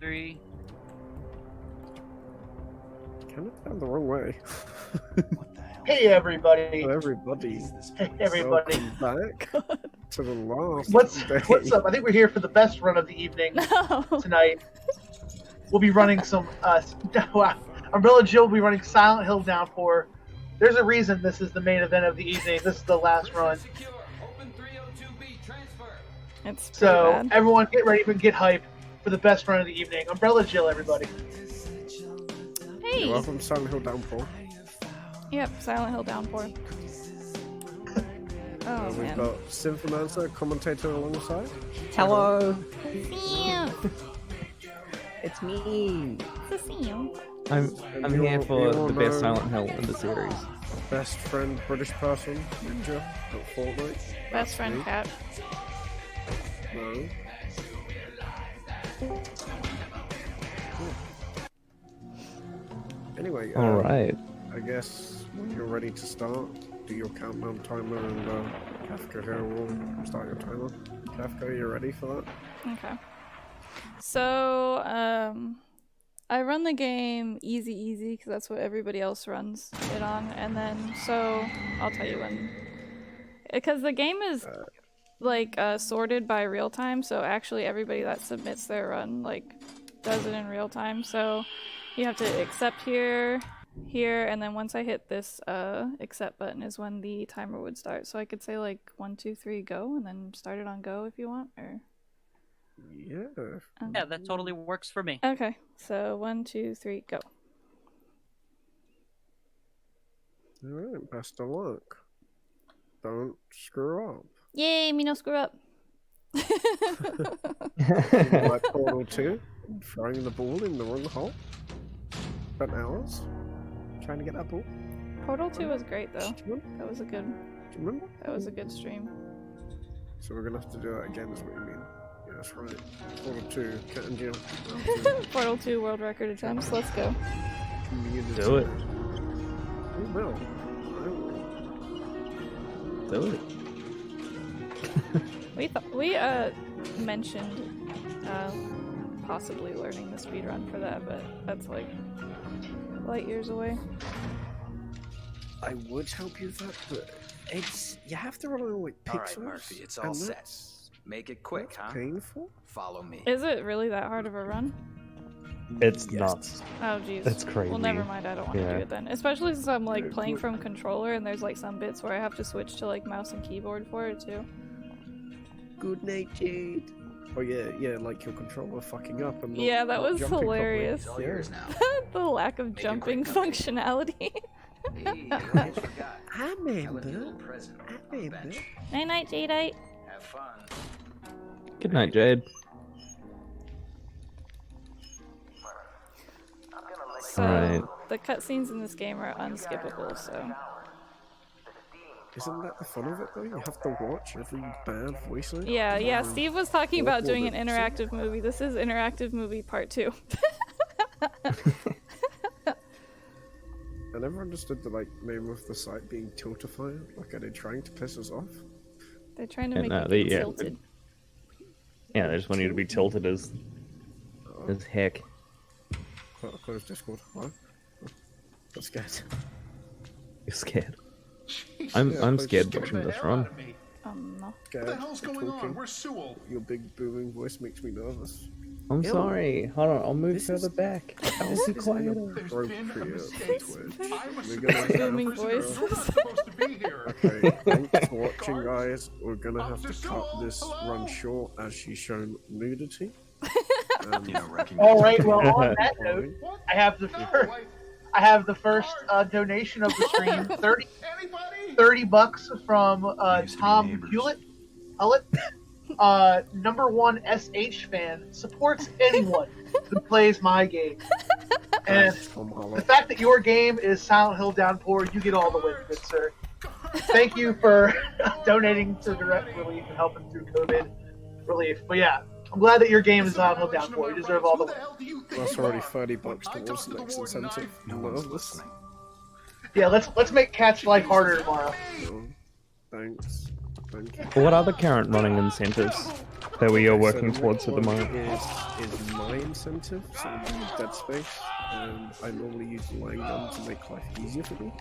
3. Kind of down the wrong way. What the hell? Hey everybody! Hello, everybody. Hey everybody! Welcome back to the last What's up? I think we're here for the best run of the evening No. tonight. We'll be running some. Umbrella Jill will be running Silent Hill Downpour. There's a reason this is the main event of the evening. This is the last run. It's So bad. everyone, get ready and get hype for the best run of the evening. Umbrella Jill, everybody. Hey. You're welcome to Silent Hill Downpour. Yep, Silent Hill Downpour. Oh We've man. got Symphomancer, commentator alongside. Hello, Sam. it's me. It's a Sam. I'm here for the best Silent Hill in the series. Best friend British person, Ninja, at Fortnite. Best friend cat. No. Anyway, Alright. I guess when you're ready to start, do your countdown timer and Kafka here will start your timer. Kafka, you ready for that? Okay. So, I run the game easy because that's what everybody else runs it on, and then so I'll tell you when. Because the game is like sorted by real time, so actually everybody that submits their run like does it in real time. So you have to accept here, and then once I hit this accept button is when the timer would start. So I could say like 1, 2, 3, go, and then start it on go if you want, or. Yeah. Yeah, that totally works for me. Okay, so 1, 2, 3, go. Alright, best of luck. Don't screw up. Yay, me no screw up. Like Portal 2, throwing the ball in the wrong hole. Spent hours trying to get that ball. Portal 2 was great though. Do you That was a good. remember? That was a good stream. So we're gonna have to do that again, is what you mean. Yeah, that's right. Portal 2, Cat and Jill. Portal 2 world record attempts. Let's go. Community. Do it. We will. Do it. We mentioned possibly learning the speedrun for that, but that's like light years away. I would help you with that, but it's you have to rely on like pixels. All right, Murphy, it's all and set. that's Make it quick, huh? painful. Follow me. Is it really that hard of a run? It's Yes. nuts. Oh jeez. That's crazy. Well, never mind. I don't want to Yeah. do it then. Especially since I'm like Yeah, playing good. from controller, and there's like some bits where I have to switch to like mouse and keyboard for it too. Good night, Jade. Oh yeah, like your controller fucking up and not, Yeah, that not was jumping properly. hilarious. It's all yours now. The lack of Make it jumping quick. functionality. Hey, you almost forgot. I I left you a remember. little present I on the remember. bench. Night night, Jadeite. Have fun. Good night, Jade. So Alright. the cutscenes in this game are unskippable. So Isn't that the fun of it though? You have to watch every bad voice line. yeah. Steve was talking about doing an Awful. interactive movie. This is interactive movie part 2. I never understood the like name of the site being Tiltifier. Like, are they trying to piss us off? They're trying to Yeah, make no, it they- get yeah. tilted. Yeah, they just want you to be tilted as heck. Close Discord. What? Got scared. You're scared. I'm please scared just watching this run. No. Scared. What the hell's You're going on? talking. Where's Sewell? Your big booming voice makes me nervous. I'm Ew. sorry. Hold on, I'll move This further is- back. I'll This be is quieter. There's Broke been a creator mistake. Twitch. I was We're supposed gonna to be Booming a prisoner. voice. You're not supposed to be here. Okay, thanks for watching, guys. We're gonna have to Officer cut Sewell, this hello? run short as she's shown nudity. You don't recognize All right. Well, on that note, What? I have the No, first. I have the first donation of the stream. Anybody? $30 from Used to be Tom neighbors. Hewlett. #1 SH fan, supports anyone who plays my game. And Tom the Holland. fact that your game is Silent Hill Downpour, you get all the win, good sir. Thank you for donating to direct relief and helping through COVID relief. But yeah, I'm glad that your game is Silent Hill Downpour. You deserve all the win. That's already $30 towards the next incentive. No one's listening. Yeah, let's make Cat's life harder tomorrow. No, thanks. Thank you. What are the current running incentives? that we are Okay, so working the towards next at the one moment. is my incentive, so Dead Space. I normally use the line gun to make life easier for me.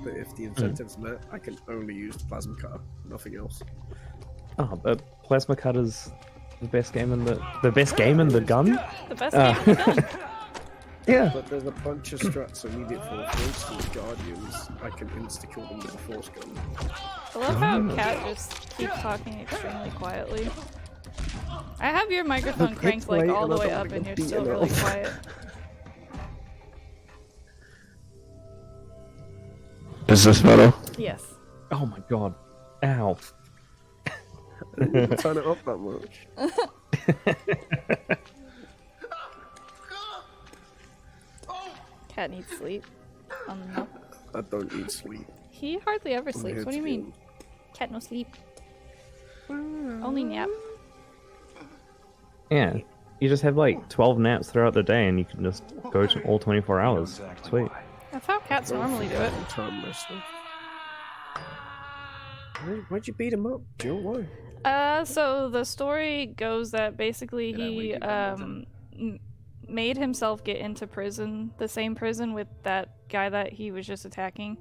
But if the incentive's met, I can only use the plasma cutter, nothing else. Oh, but plasma cutter's the best game in the best game in the gun. The best game in the gun. Yeah. But there's a bunch of strats I need it for. For instance, Guardians, I can insta-kill them with a force gun. I love how Cat just keeps talking extremely quietly. I have your microphone cranked like all the way up and you're still really quiet. Is this better? Yes. Oh my god. Ow. Turn it up that much. Cat needs sleep. I don't need sleep. He hardly ever I'm sleeps. here What do you to- mean? Cat no sleep. Only nap. Yeah. You just have like 12 naps throughout the day and you can just go to all 24 hours. Sweet. That's how cats normally do it. Why'd you beat him up, Jill? Why? So the story goes that basically he made himself get into prison, the same prison with that guy that he was just attacking,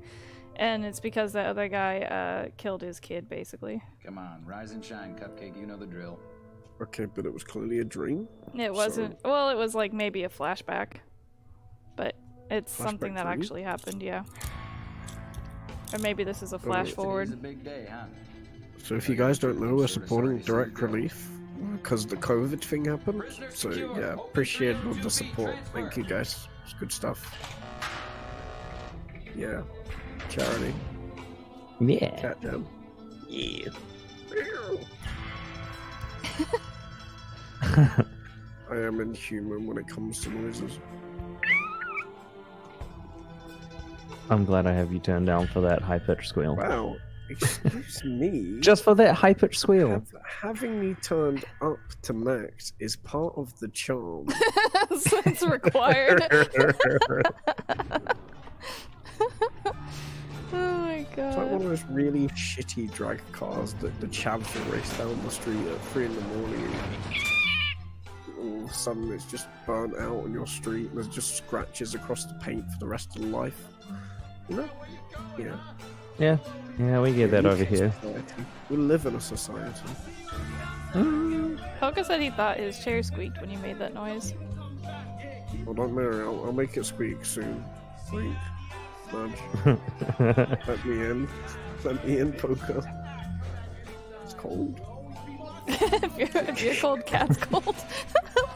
and it's because that other guy killed his kid, basically. Come on, rise and shine, Cupcake. You know the drill. Okay, but it was clearly a dream. It wasn't. Well, it was like maybe a flashback, but it's something that dream? actually happened. Yeah. Or maybe this is a flash Today's forward. a big day, huh? So if you guys don't know, we're supporting Direct Relief because the COVID thing happened. So yeah, appreciate all the support. Thank you guys. It's good stuff. Yeah. Charity. Yeah. Cat jam. Yeah. I am inhuman when it comes to noises. I'm glad I have you turned down for that high-pitched squeal. Wow. Excuse me. Just for that high-pitched squeal. Having me turned up to max is part of the charm. So it's required. Oh my It's like god. one of those really shitty drag cars that the chavs will race down the street at 3 in the morning and all of a sudden it's just burnt out on your street and there's just scratches across the paint for the rest of the life. You know? Yeah. Yeah, we get that over here. Society. We live in a society. Poca said he thought his chair squeaked when you made that noise. Well, don't worry, I'll make it squeak soon. Wink. Nudge. Let me in. Let me in, Poker. It's cold. if you're cold, Cat's cold.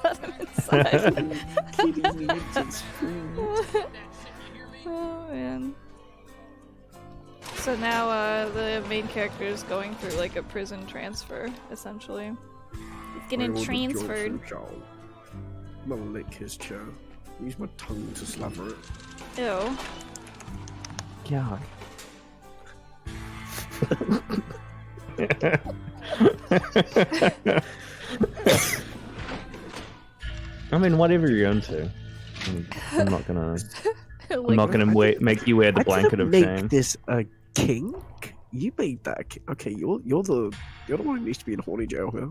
Let him inside. Kitty needs its food. Oh man. So now the main character is going through like a prison transfer, essentially. He's getting transferred. I'm gonna lick his chair. Use my tongue to slaver it. Ew. Yuck. I mean, whatever you're into. I'm not gonna. I'm not gonna make you wear the blanket of shame. Make this a kink. You made that. Okay, you're the one who needs to be in horny jail here.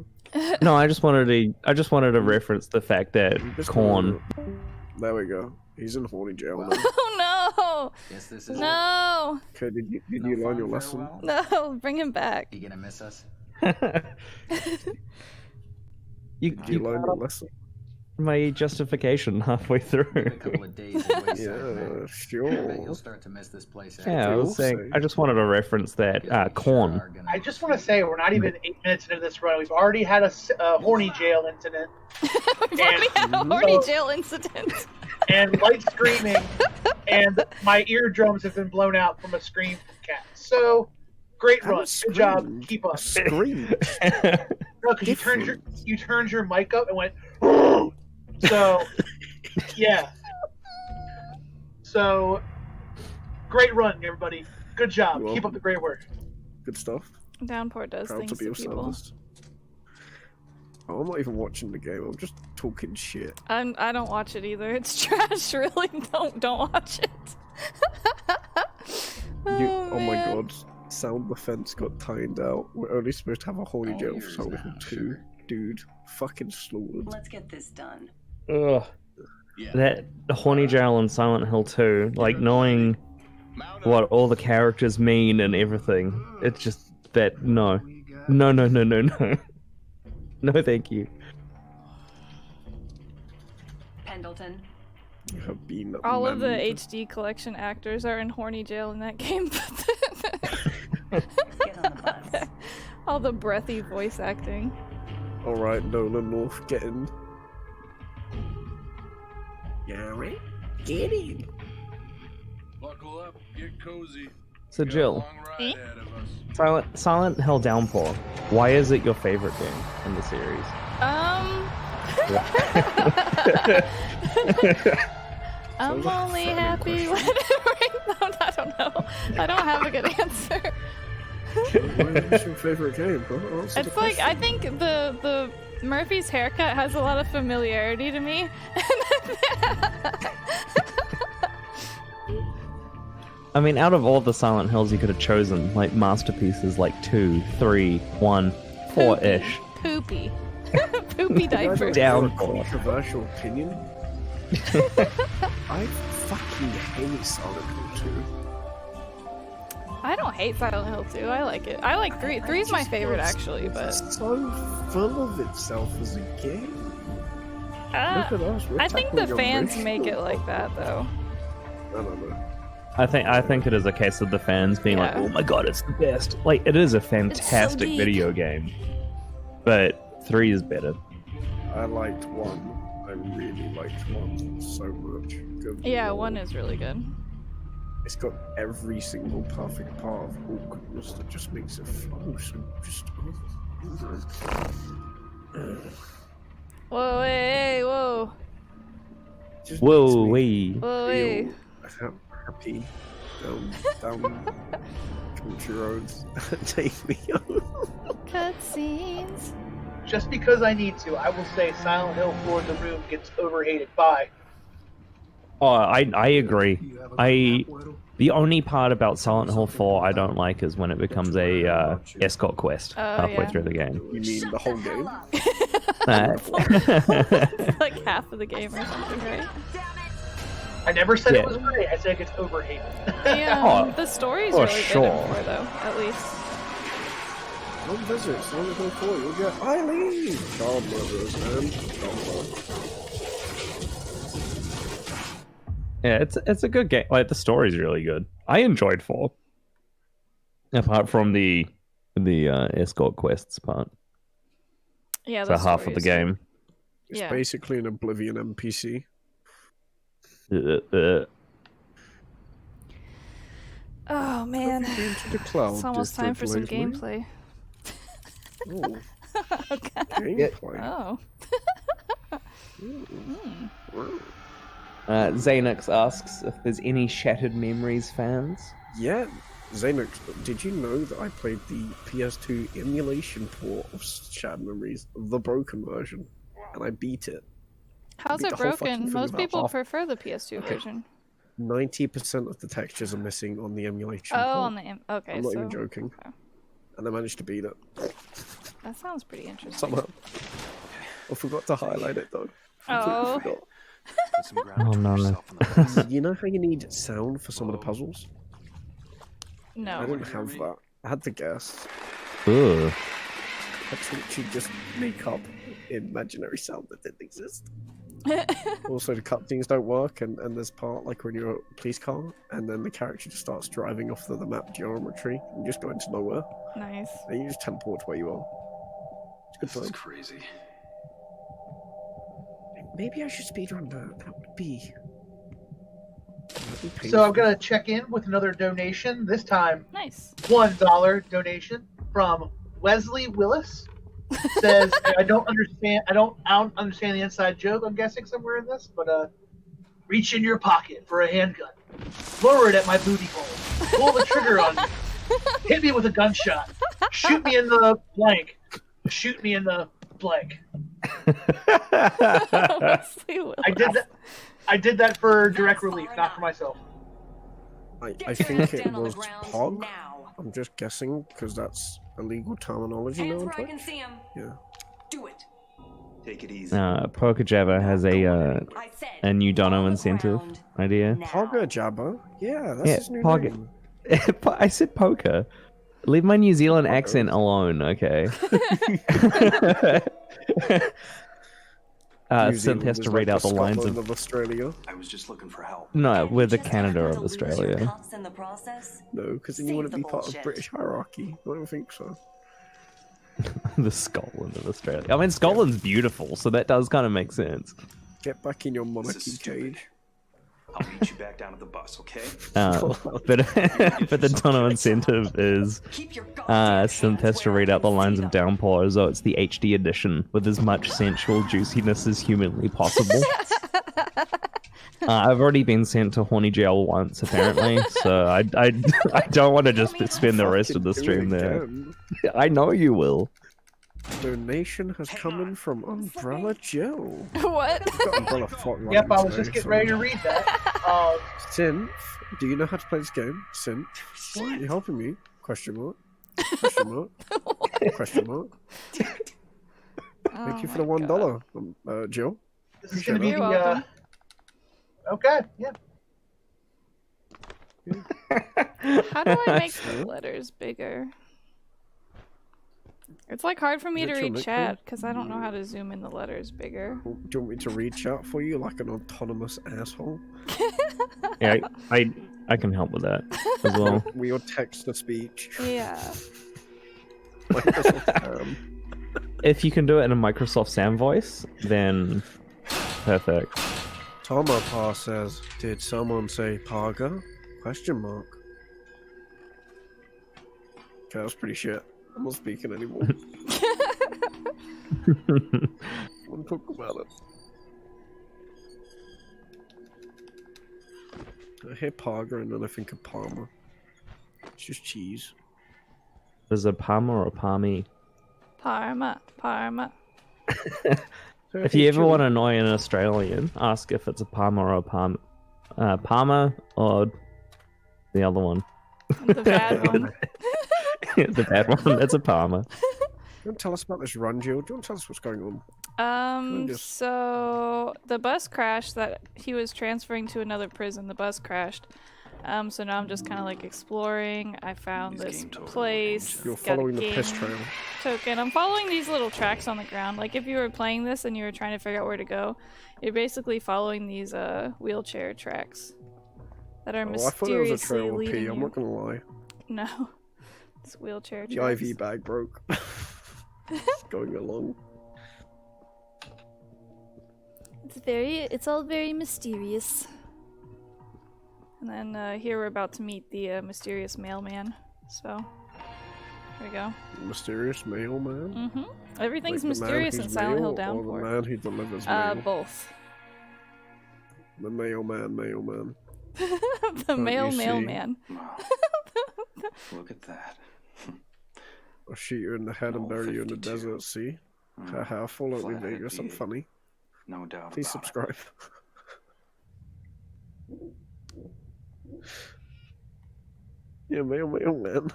No, I just wanted to reference the fact that Corn. There we go. He's in horny jail now. Oh Guess this is no! Okay, did you learn your lesson? No, bring him back. You gonna miss us? you Did you learn your lesson? my justification halfway through. A couple of days away, Yeah, I bet sure. you'll start to miss this place. Yeah, I was saying. I just wanted to reference that Corn. I just want to say we're not even 8 minutes into this run. We've already had a horny jail incident. We've already had a horny jail incident. And light screaming, and my eardrums have been blown out from a scream from Cat. So, great run. Good job. Keep up. Scream. No, because you turned your mic up and went. So, yeah. So, great run, everybody. Good job. Keep up the great work. Good stuff. Downpour does Proud things to be to of people. service. Oh, I'm not even watching the game. I'm just talking shit. I don't watch it either. It's trash. Really, don't watch it. Oh my man. god. Sound defense got timed out. We're only supposed to have a horny jail for yours sound now, level 2. sugar. dude. Fucking slaughtered. Let's get this done. Ugh. That horny jail in Silent Hill 2, like knowing what all the characters mean and everything. It's just that no. No. No, thank you. Pendleton. You have been All of the manned. HD collection actors are in horny jail in that game. Get on the bus. All the breathy voice acting. Alright, Nolan North, get in. Yeah, right? Get in. Buckle up, get cozy. So Got a Jill, long ride ahead of us. Silent Hill Downpour. Why is it your favorite game in the series? I'm Sounds like a only fair happy when question. it rains. I don't know. I don't have a good answer. What is your favorite game? Huh? Answer the It's like I question. think the Murphy's haircut has a lot of familiarity to me. I mean, out of all the Silent Hills you could have chosen, like masterpieces like 2, 3, 1, 4-ish. Poopy. Poopy diapers. Down. A controversial opinion. I fucking hate Silent Hill 2. I don't hate Silent Hill 2. I like it. I like 3. 3's my favorite actually, but It's so full of itself as a game. Look at us. We're I think the tackling fans original. make it like that though. I don't know. I think it is a case of the fans being like, Yeah. "Oh my god, it's the best!" Like it is a fantastic deep. video game, but 3 is better. I liked 1. I really liked 1 so much. Good Yeah, lord. 1 is really good. It's got every single perfect part of awkwardness that just makes it flow. So just. Whoa, hey, whoa. just Whoa, makes me wee. Whoa, hey. feel happy. Down country roads. Take me home. Cutscenes. Just because I need to, I will say Silent Hill 4 The Room gets overhated. Bye. Oh, I agree. The only part about Silent Hill 4 I don't like is when it becomes a escort quest halfway yeah. through the game. You mean the whole game? It's like half of the game or something, right? I never said Yeah. it was great. I said it gets overhated. The story's Oh, really sure. good in 4 though, at least. Come visit Silent Hill 4. You'll get Eileen! Child murderers, man. Child murderers. Yeah, it's a good game. Like the story's really good. I enjoyed 4, apart from the escort quests part. Yeah, So half of the game. It's Yeah. basically an Oblivion NPC. Oh man. Been to the cloud, It's almost time for some lately? gameplay. Oh, Okay. gameplay. Oh. Xanax asks if there's any Shattered Memories fans. Yeah, Xenox, did you know that I played the PS2 emulation port of Shattered Memories, the broken version, and I beat it? How's Beat it the whole fucking broken? thing Most about people half. prefer the PS2 version. 90% of the textures are missing on the emulation Oh, port. on the okay, I'm not so even joking. okay. And I managed to beat it. That sounds pretty interesting. Somehow. I forgot to highlight it though. Oh. Completely Put some ground Oh, to no. yourself on the bus. forgot. You know how you need sound for some of the puzzles? I No. didn't have that. I had to guess. Ugh. I had to literally just make up imaginary sound that didn't exist. Also, the cutscenes don't work, and there's part like when you're a police car, and then the character just starts driving off the map geometry, and you just go into nowhere, Nice. and you just teleport to where you are. It's This good is time. crazy. Maybe I should speedrun that. That would be. So I'm painful. gonna check in with another donation. This time, Nice. $1 donation from Wesley Willis. Says I don't understand the inside joke. I'm guessing somewhere in this, but reach in your pocket for a handgun, lower it at my booty hole, pull the trigger on me, hit me with a gunshot, shoot me in the blank, shoot me in the blank. Wesley Willis. I did that for direct relief, not for myself. I Get your think ass it down on the was ground POG. now. I'm just guessing because that's illegal terminology Hands now on where I can Twitch. see him. Yeah. Do it. Take it easy. Poker Java has I said, a new dono on the incentive ground idea. now. Pogger Jabba? Yeah, that's Yeah, his new Pogger. name. I said poker. Leave my New Zealand Poker. accent alone, okay? New Synth Zealand has is to like read out the lines Scotland of... Australia. I was just looking for help. No, And we're you the just Canada happen of to lose your Australia. cuffs in the process? No, because then you Save wouldn't the be part of bullshit. British hierarchy. I don't think so. The Scotland of Australia. I mean, Scotland's beautiful, so that does kind of make sense. Get back in your This monarchy is stupid. cage. I'll meet you back down at the bus, okay? But the dono incentive is Keep your goddamn Synth has hands to where read I out the can lines see of them. Downpour as though it's the HD edition with as much sensual juiciness as humanly possible. I've already been sent to horny jail once, apparently, so I don't want to just spend the rest of the Fucking do stream it there. again. I know you will. Donation has come in from Umbrellajill. What? Got Umbrella Fort running Yep, I was today, just getting so- ready to read that. Synth, do you know how to play this game? Synth, why are you helping me? Question mark. Question mark. Question mark. Thank you for the $1, Jill. This is going to be You're the. welcome. Okay, yeah. How do I make the letters bigger? It's like hard for me to Is it read your chat because I don't know how to zoom in the letters bigger. Do you want me to read chat for you like an autonomous asshole? Yeah, I can help with that as well. We your text to speech. Yeah. Like this is, If you can do it in a Microsoft Sam voice, then perfect. Tomapa says, did someone say Paga? Question mark. Okay, that's pretty shit. I'm not speaking anymore. We'll talk about it. I hear Paga and then I think of Parma. It's just cheese. Is it Parma or a Palmy? Parma. If you ever want to annoy an Australian, ask if it's a Parma or a Palm. Parma or the other one. The bad one. The bad one. It's a Parma. Do you want to tell us about this run, Jill? Do you want to tell us what's going on? just- So the bus crashed that he was transferring to another prison. The bus crashed. So now I'm just kind of like exploring. I found this place. You're got a following the piss game trail. token. I'm following these little tracks on the ground. Like if you were playing this and you were trying to figure out where to go, you're basically following these wheelchair tracks that are Oh, I thought it was a mysteriously trail of leading pee, you. I'm not gonna lie. No, it's wheelchair The tracks. IV bag broke. Going along. It's all very mysterious. And then here we're about to meet the mysterious mailman. So, here we go. Mysterious mailman? Everything's Like the man mysterious in who's Silent Hill mail, or Downpour. the man who delivers mail? Both. The mailman. The Can't you see? mailman. Look at that. I'll shoot you in the head and No, bury you in the 52. desert, see? Haha, follow me, Flathead Vegas, I'm V8. funny. No doubt Please about subscribe. Yeah, mailman.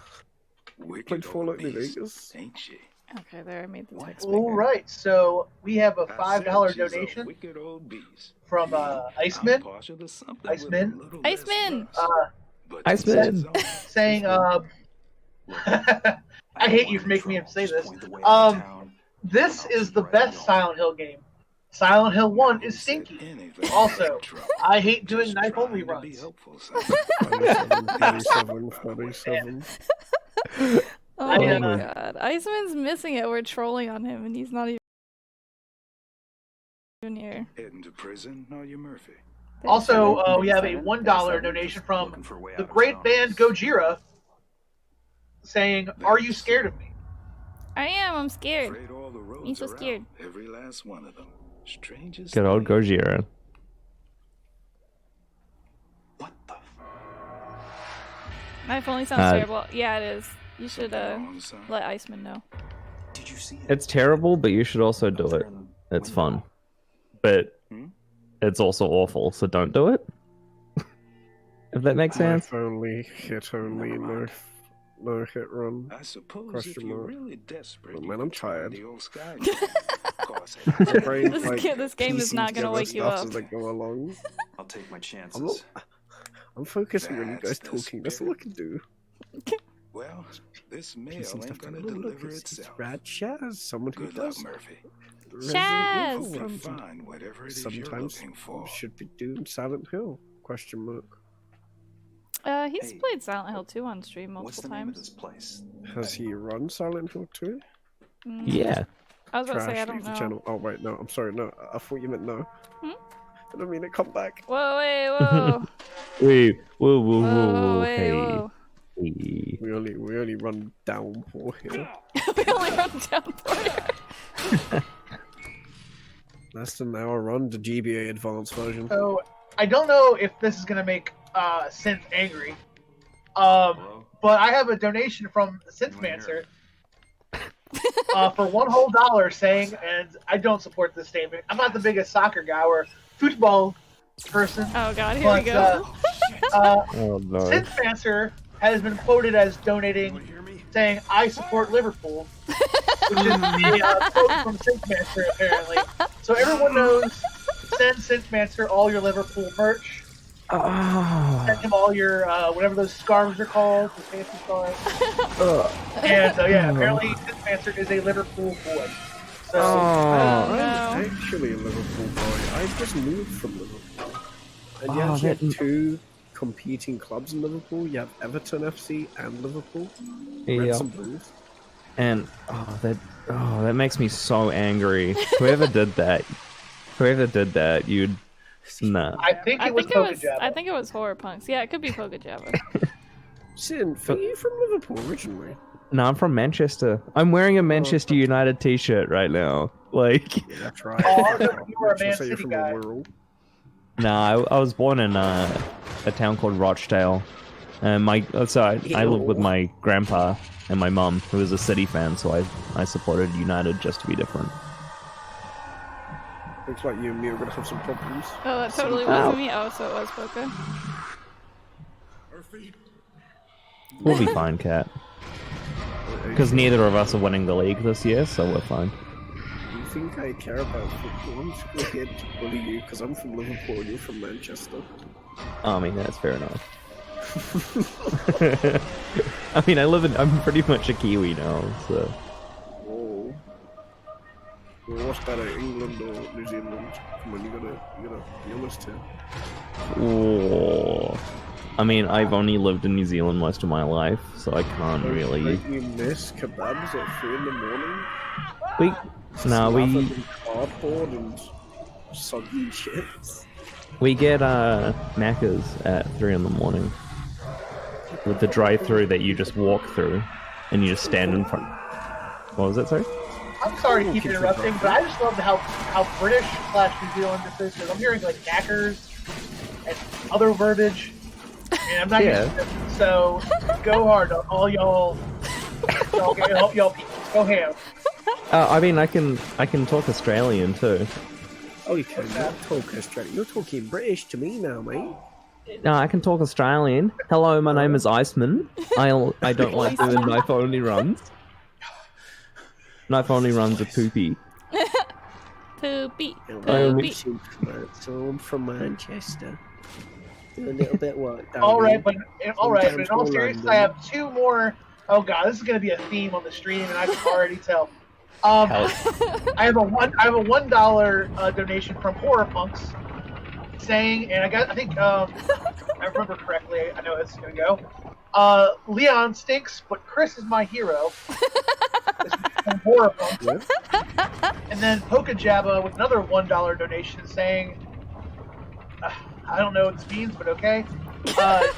Wicked Played Fallout old New beast, Vegas. ain't she? Okay, there I made the text bigger. All right, so we have a I said $5 she's a donation wicked old beast. from I'm Iceman, partial to something Iceman? with a little less Iceman! fuss. But Iceman! she's always- saying, Look, I hate you for making me have to say this. This is the best Silent Hill game. Silent Hill 1 is stinky. Also, I hate doing knife-only runs. 37. Oh I, my uh, god. Iceman's missing it. We're trolling on him and he's not even here. Heading to prison, are you, Murphy? Also, we have a $1 donation from Looking for a way the out of great town. band Gojira saying, "Are you scared of me?" I am. I'm scared. Afraid all the roads I'm so are out, scared. every last one of them. Strangest Good old thing. Gojira. What the Knife only sounds terrible. Yeah, it is. You should wrong, son? let Iceman know. Did you see it? It's terrible, but you should also do it. It's fun. But it's also awful, so don't do it. If that makes sense. Knife only, hit only, no hit run. I suppose if Question you're mark. really desperate, Oh, you man, I'm can try tired. the old sky. My brain's This game is piecing not gonna together wake you stuff up. As they go along. I'll take my I'm chances. not. I'm focusing on you That's guys the talking. That's all I can do. Well, this mail Piecing ain't stuff gonna together. Look, deliver it's itself. Rad Shaz, someone who Good luck, does Murphy. Resident Shaz! Evil Hope you runs and find whatever it is you're sometimes looking for. should be doing Silent Hill? Question mark. He's Hey, played Silent Hill 2 on stream What's multiple the name of this times. place? Has he run Silent Hill 2? Yeah. I was about to say, I Trash, don't leave the know. channel. Oh wait, no, I'm sorry, no. I thought you meant no. Hmm? I don't mean it. Come back. Whoa, wait, whoa. Wait, whoa, whoa, Whoa, whoa, whoa, wait, hey. whoa. Hey. We only run Downpour here. We only run Downpour. Less than an hour run, the GBA advanced version. So I don't know if this is gonna make Synth angry, but I have a donation from Synthmancer for $1 whole saying, and I don't support this statement. I'm not the biggest soccer guy or football person. Oh god, here but, we go. Oh no. Synthmancer has been quoted as donating, saying, "I support Liverpool," which is a quote from Synthmancer apparently. So everyone knows, send Synthmancer all your Liverpool merch. Oh. Send him all your whatever those scarves are called, the fancy scarves. And yeah, apparently Synthmancer is a Liverpool boy. So Oh. I'm actually a Liverpool boy. I just moved from Liverpool. And you actually have two competing clubs in Liverpool. You have Everton FC and Liverpool. Yeah. Reds and Blues. And that makes me so angry. Whoever did that, you'd nah. I think it was Polka Jabba. I think it was Horror Punks. Yeah, it could be Polka Jabba. Sin, are you from Liverpool originally? No, I'm from Manchester. I'm wearing a Manchester United t-shirt right now. Like, Yeah, that's right. Oh, you were a Man So you're City from guy. the rural. nah, I was born in a town called Rochdale. And I live with my grandpa and my mum, who is a City fan, so I supported United just to be different. Looks like you and me are gonna have some problems. Oh, that totally wasn't me. Oh, so it was Polka. We'll be fine, Cat. Because neither of us are winning the league this year, so we're fine. You think I care about football? I'm just gonna here to bully you because I'm from Liverpool and you're from Manchester. I mean, that's fair enough. I mean, I'm pretty much a Kiwi now, so. Whoa. Well, what's better, England or New Zealand? Come on, you gotta be honest here. Oh. I mean, I've only lived in New Zealand most of my life, so I can't really. Don't you miss kebabs at 3 in the morning? We Cardboard and soggy chips. we get Macca's at 3 in the morning with the drive-through that you just walk through, and you just stand in front. What was that, sorry? I'm sorry to keep interrupting, but I just love how British / New Zealand this is, because I'm hearing like knackers and other verbiage, and I'm not used to it. So go hard on all y'all people. Go ham. I mean, I can talk Australian too. Oh, you can not talk Australian. You're talking British to me now, mate. No, I can talk Australian. Hello, my name is Iceman. I don't like doing knife only runs. Knife only runs are poopy. Poopy. Poopy. So I'm from Manchester. Do a little bit work. But in all seriousness, I have two more. Oh god, this is gonna be a theme on the stream, and I can already tell. I have a $1 donation from Horror Punks saying, and I think I remember correctly. I know it's gonna go. Leon stinks, but Chris is my hero. This is from Horror Punks. And then Polka Jabba with another $1 donation saying, I don't know what this means, but okay.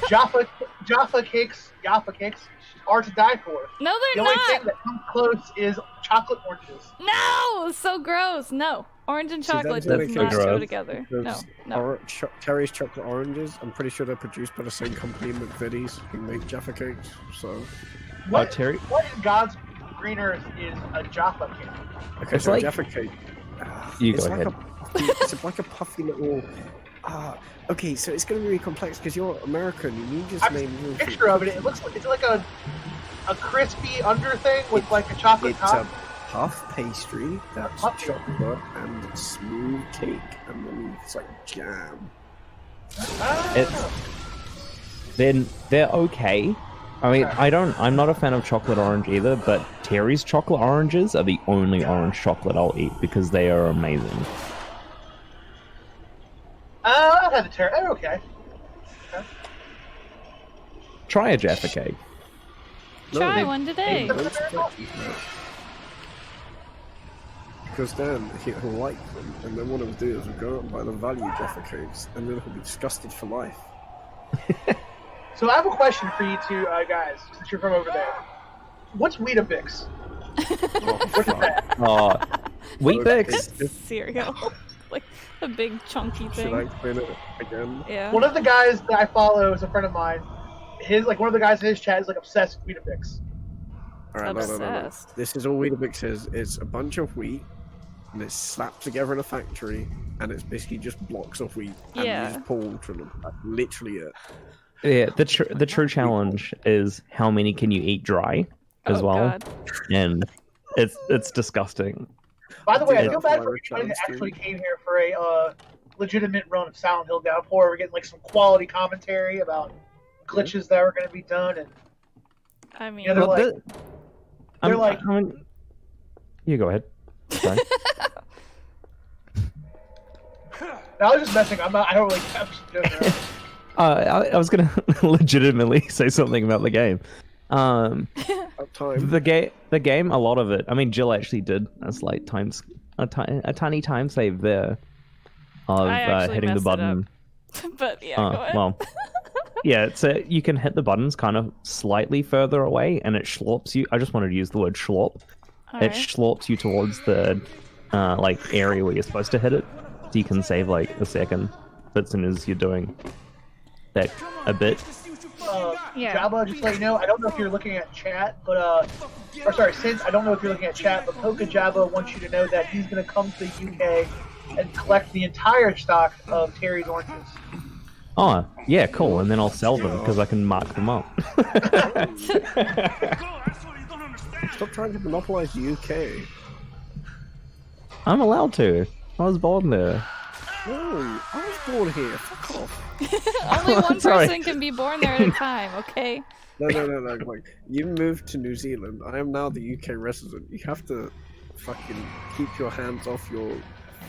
Jaffa cakes are to die for. No, The they're only not. thing that comes close is chocolate oranges. No, so gross. No, orange and chocolate that's does really not gross. go together. No. Terry's chocolate oranges. I'm pretty sure they're produced by the same company, McVitie's, who make Jaffa cakes. So, Terry? What in God's green earth is a Jaffa cake? okay, It's so like- Jaffa cake. You it's go like ahead. it's like a puffy little. Okay, so it's going to be really complex because you're American and you just I've made seen a picture of it. It looks like it's like a a crispy under thing with like a chocolate It's top? a puff pastry that's Puff chocolate and smooth cake, and then it's like jam. It's they're okay. I mean, I'm not a fan of chocolate orange either, but Terry's chocolate oranges are the only orange chocolate I'll eat because they are amazing. I've had the Terry. Oh, okay. Try a Jaffa cake. Try one today. Because then he'll like them, and then what he'll do is he'll go out and buy the value Jaffa cakes, and then he'll be disgusted for life. So I have a question for you two guys, since you're from over there. What's Weetabix? What's that? Oh, Weet-Bix. Cereal. Like a big chunky Should I thing. explain it again? Yeah. One of the guys that I follow is a friend of mine. One of the guys in his chat is like obsessed with Weetabix. Alright, no. Obsessed. This is all Weetabix is. It's a bunch of wheat, and it's slapped together in a factory, and it's basically just blocks of wheat, and Yeah. you just pull from them. Like, literally it. Yeah, the true challenge is how many can you eat dry as Oh, well, God. and it's disgusting. By the way, I Yeah, feel bad that's for why anybody that we're actually came here for a legitimate run of Silent Hill Downpour. We're getting like some quality commentary about glitches that were going to be done, and I mean, Yeah, they're like- You go ahead. Sorry. I was just messing. I don't really. I'm just joking around. I was gonna legitimately say something about the game. Up time. The game, a lot of it. I mean, Jill actually did a slight a tiny time save there of I actually hitting the messed it button. but yeah, go ahead. Well, yeah, so you can hit the buttons kind of slightly further away, and it schlorps you. I just wanted to use the word schlorp. It Alright. schlorps you towards the like area where you're supposed to hit it, so you can save like a second. But as soon as you're doing that a bit, Yeah. Jabba, just to let you know, I don't know if you're looking at chat, but or sorry, Since I don't know if you're looking at chat, but Poka Jabba wants you to know that he's going to come to the UK and collect the entire stock of Terry's oranges. oh yeah, cool, and then I'll sell them because I can mark them up. Stop trying to monopolize the UK. I'm allowed to. I was born there. No, I was born here. Fuck off. Only one Sorry. person can be born there at a time, okay? No. Like, you moved to New Zealand. I am now the UK resident. You have to fucking keep your hands off your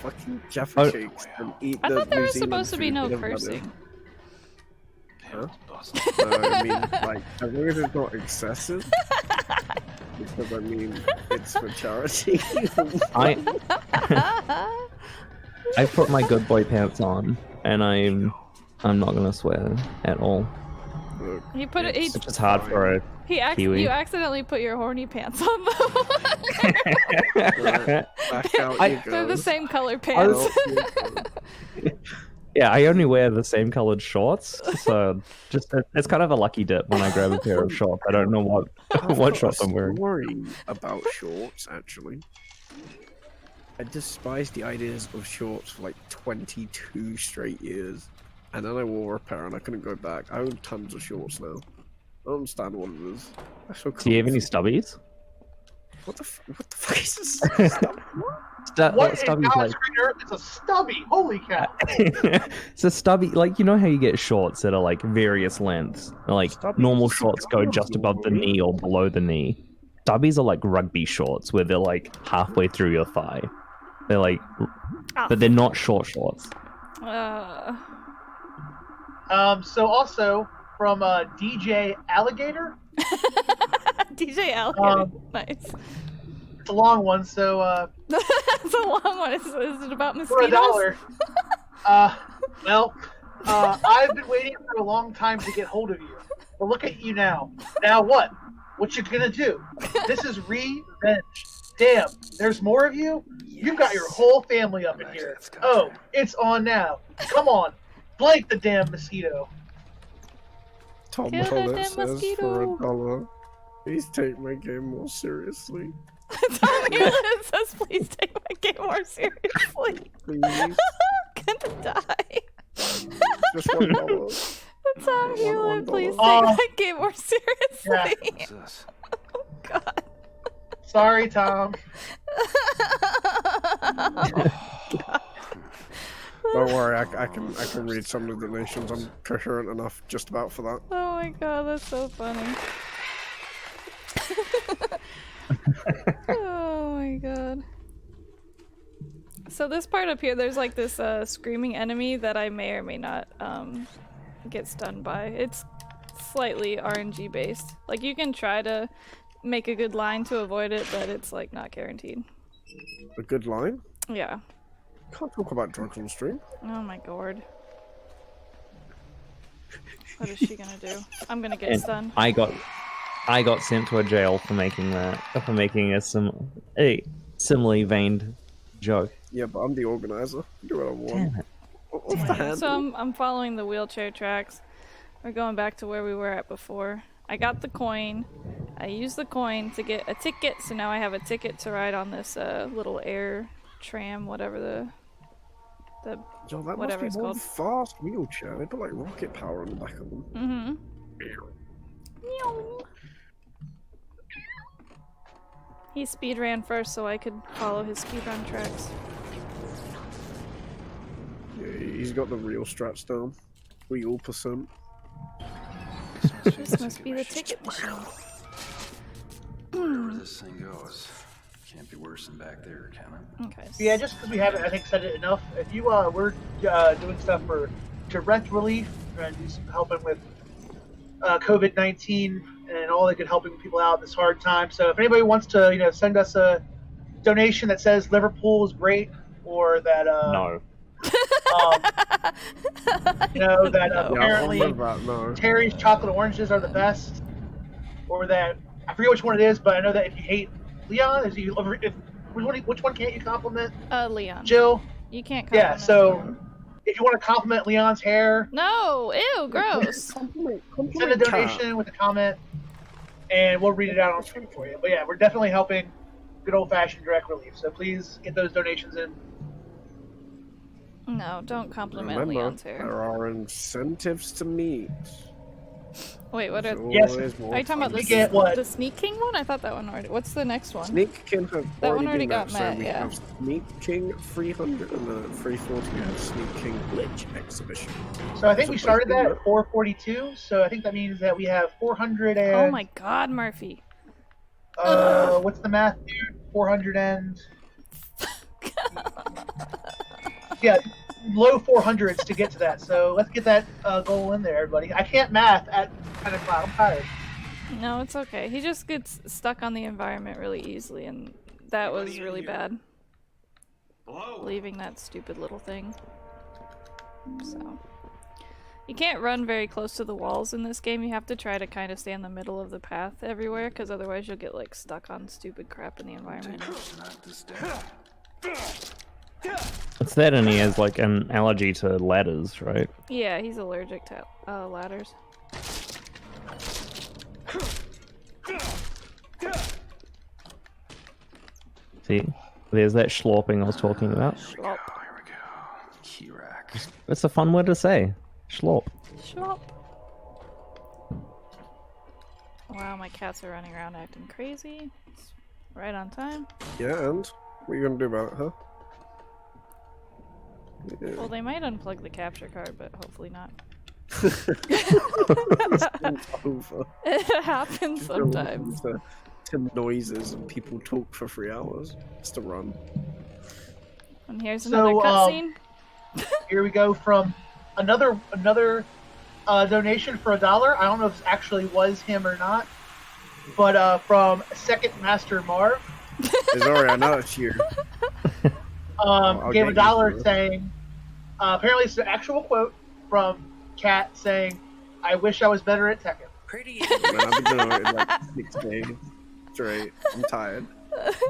fucking Jaffa Oh. cakes and eat I the thought there New was Zealand supposed to be food. no You never had it. cursing. No, I mean, like, as long as it's not excessive. Because, I mean, it's for charity. I put my good boy pants on, and I'm not gonna swear at all. Look, He put it. It's just hard for a Kiwi. You accidentally put your horny pants on though. right, back out you go. They're the same color pants. Out you go. Yeah, I only wear the same colored shorts, so just it's kind of a lucky dip when I grab a pair of shorts. I don't know what what shorts I'm wearing. Worry about shorts, actually. I despised the ideas of shorts for like 22 straight years, and then I wore a pair and I couldn't go back. I own tons of shorts now. I don't understand what it is. I feel Do you have any stubbies? What the fuck is this? What in stubbies God's like? green earth is a stubby? Holy cow! It's a stubby, like you know how you get shorts that are like various lengths. Like Stubbies normal is shorts go just above the knee or below the knee. Stubbies are like rugby shorts where they're like halfway through your thigh. They're like, but they're not short shorts. So also from DJ Alligator. DJ Alligator. Nice. It's a long one, so It's a long one. Is it about for mosquitoes? $1. I've been waiting for a long time to get hold of you. But look at you now. Now what? What you gonna do? This is revenge. Damn, there's more of you? You've got your whole family up in here. Oh, it's on now. Come on. Blank the damn mosquito. Tom Kill the Holland damn says mosquito. for $1. Please take my game more seriously. Tom Hewlett says, please take my game more seriously. Please. I'm gonna die. Just $1. Tom Hewlett, please take Oh. my game more seriously. What's this? Sorry, Tom. Don't worry, I can read some of the donations. I'm coherent enough just about for that. Oh my god, that's so funny. Oh my god. So this part up here, there's like this screaming enemy that I may or may not get stunned by. It's slightly RNG based. Like you can try to make a good line to avoid it, but it's like not guaranteed. A good line? Yeah. Can't talk about drugs on stream. Oh my god. What is she gonna do? I'm gonna get And stunned. I got sent to a jail for making that, for making a similarly veined joke. Yeah, but I'm the organizer. Do what I want. Damn it. What's the handle? So I'm following the wheelchair tracks. We're going back to where we were at before. I got the coin. I used the coin to get a ticket, so now I have a ticket to ride on this little air tram, whatever the Yo, that whatever must it's be one called. fast wheelchair. They put like rocket power on the back of them. Mm-hmm. He speed ran first, so I could follow his speed run tracks. Yeah, he's got the real strats down. Wheel percent. This must be the ticket machine. Wherever this thing goes, can't be worse than back there, can it? Okay. Yeah, just because we haven't, I think, said it enough. If you we're doing stuff for direct relief and just helping with COVID-19 and all that good helping people out this hard time. So if anybody wants to, send us a donation that says Liverpool is great, or that No. that apparently No. Terry's chocolate oranges are the best, or that I forget which one it is, but I know that if you hate Leon, which one can't you compliment? Leon. Jill. You can't Yeah. compliment So Leon. if you want to compliment Leon's hair, No! Ew, gross! send a donation with a comment, and we'll read it out on screen for you. But yeah, we're definitely helping good old-fashioned direct relief. So please get those donations in. No, don't compliment Remember, Leon's hair. there are incentives to meet. Wait, what are... Yes. Are you talking about We get what? the Sneak King one? I thought that one already... What's the next one? Sneak King have That one already been got met, so met, we yeah. have Sneak King 300 and the 340 we have Sneak King Glitch exhibition. So I think So we started both that of at 442. So I think that means that we have 400 and... Oh my god, Murphy. What's the math, dude? 400 and... Yeah, low 400s to get to that. So let's get that goal in there, everybody. I can't math at 10 o'clock. I'm tired. No, it's okay. He just gets stuck on the environment really easily, and that was really bad. Leaving that stupid little thing. So... You can't run very close to the walls in this game. You have to try to kind of stay in the middle of the path everywhere, because otherwise you'll get like stuck on stupid crap in the environment. Knock this down. It's that, and he has like an allergy to ladders, right? Yeah, he's allergic to ladders. See, there's that schlorping I was talking about. Schlop. Here we go. Key rack. It's a fun word to say. Schlorp. Schlop. Wow, my cats are running around acting crazy. It's right on time. Yeah, and what are you gonna do about it, huh? Yeah. Well, they might unplug the capture card, but hopefully not. It's over. It happens sometimes. To noises and people talk for 3 hours. It's to run. And here's So, another cutscene. Here we go from another donation for $1. I don't know if this actually was him or not, but from Second Master Marv. Sorry, I know it's you. I'll Gave get $1 you. saying, apparently it's an actual quote from Kat saying, "I wish I was better at Tekken." Pretty. Man, I've been doing it in like 6 days straight. I'm tired.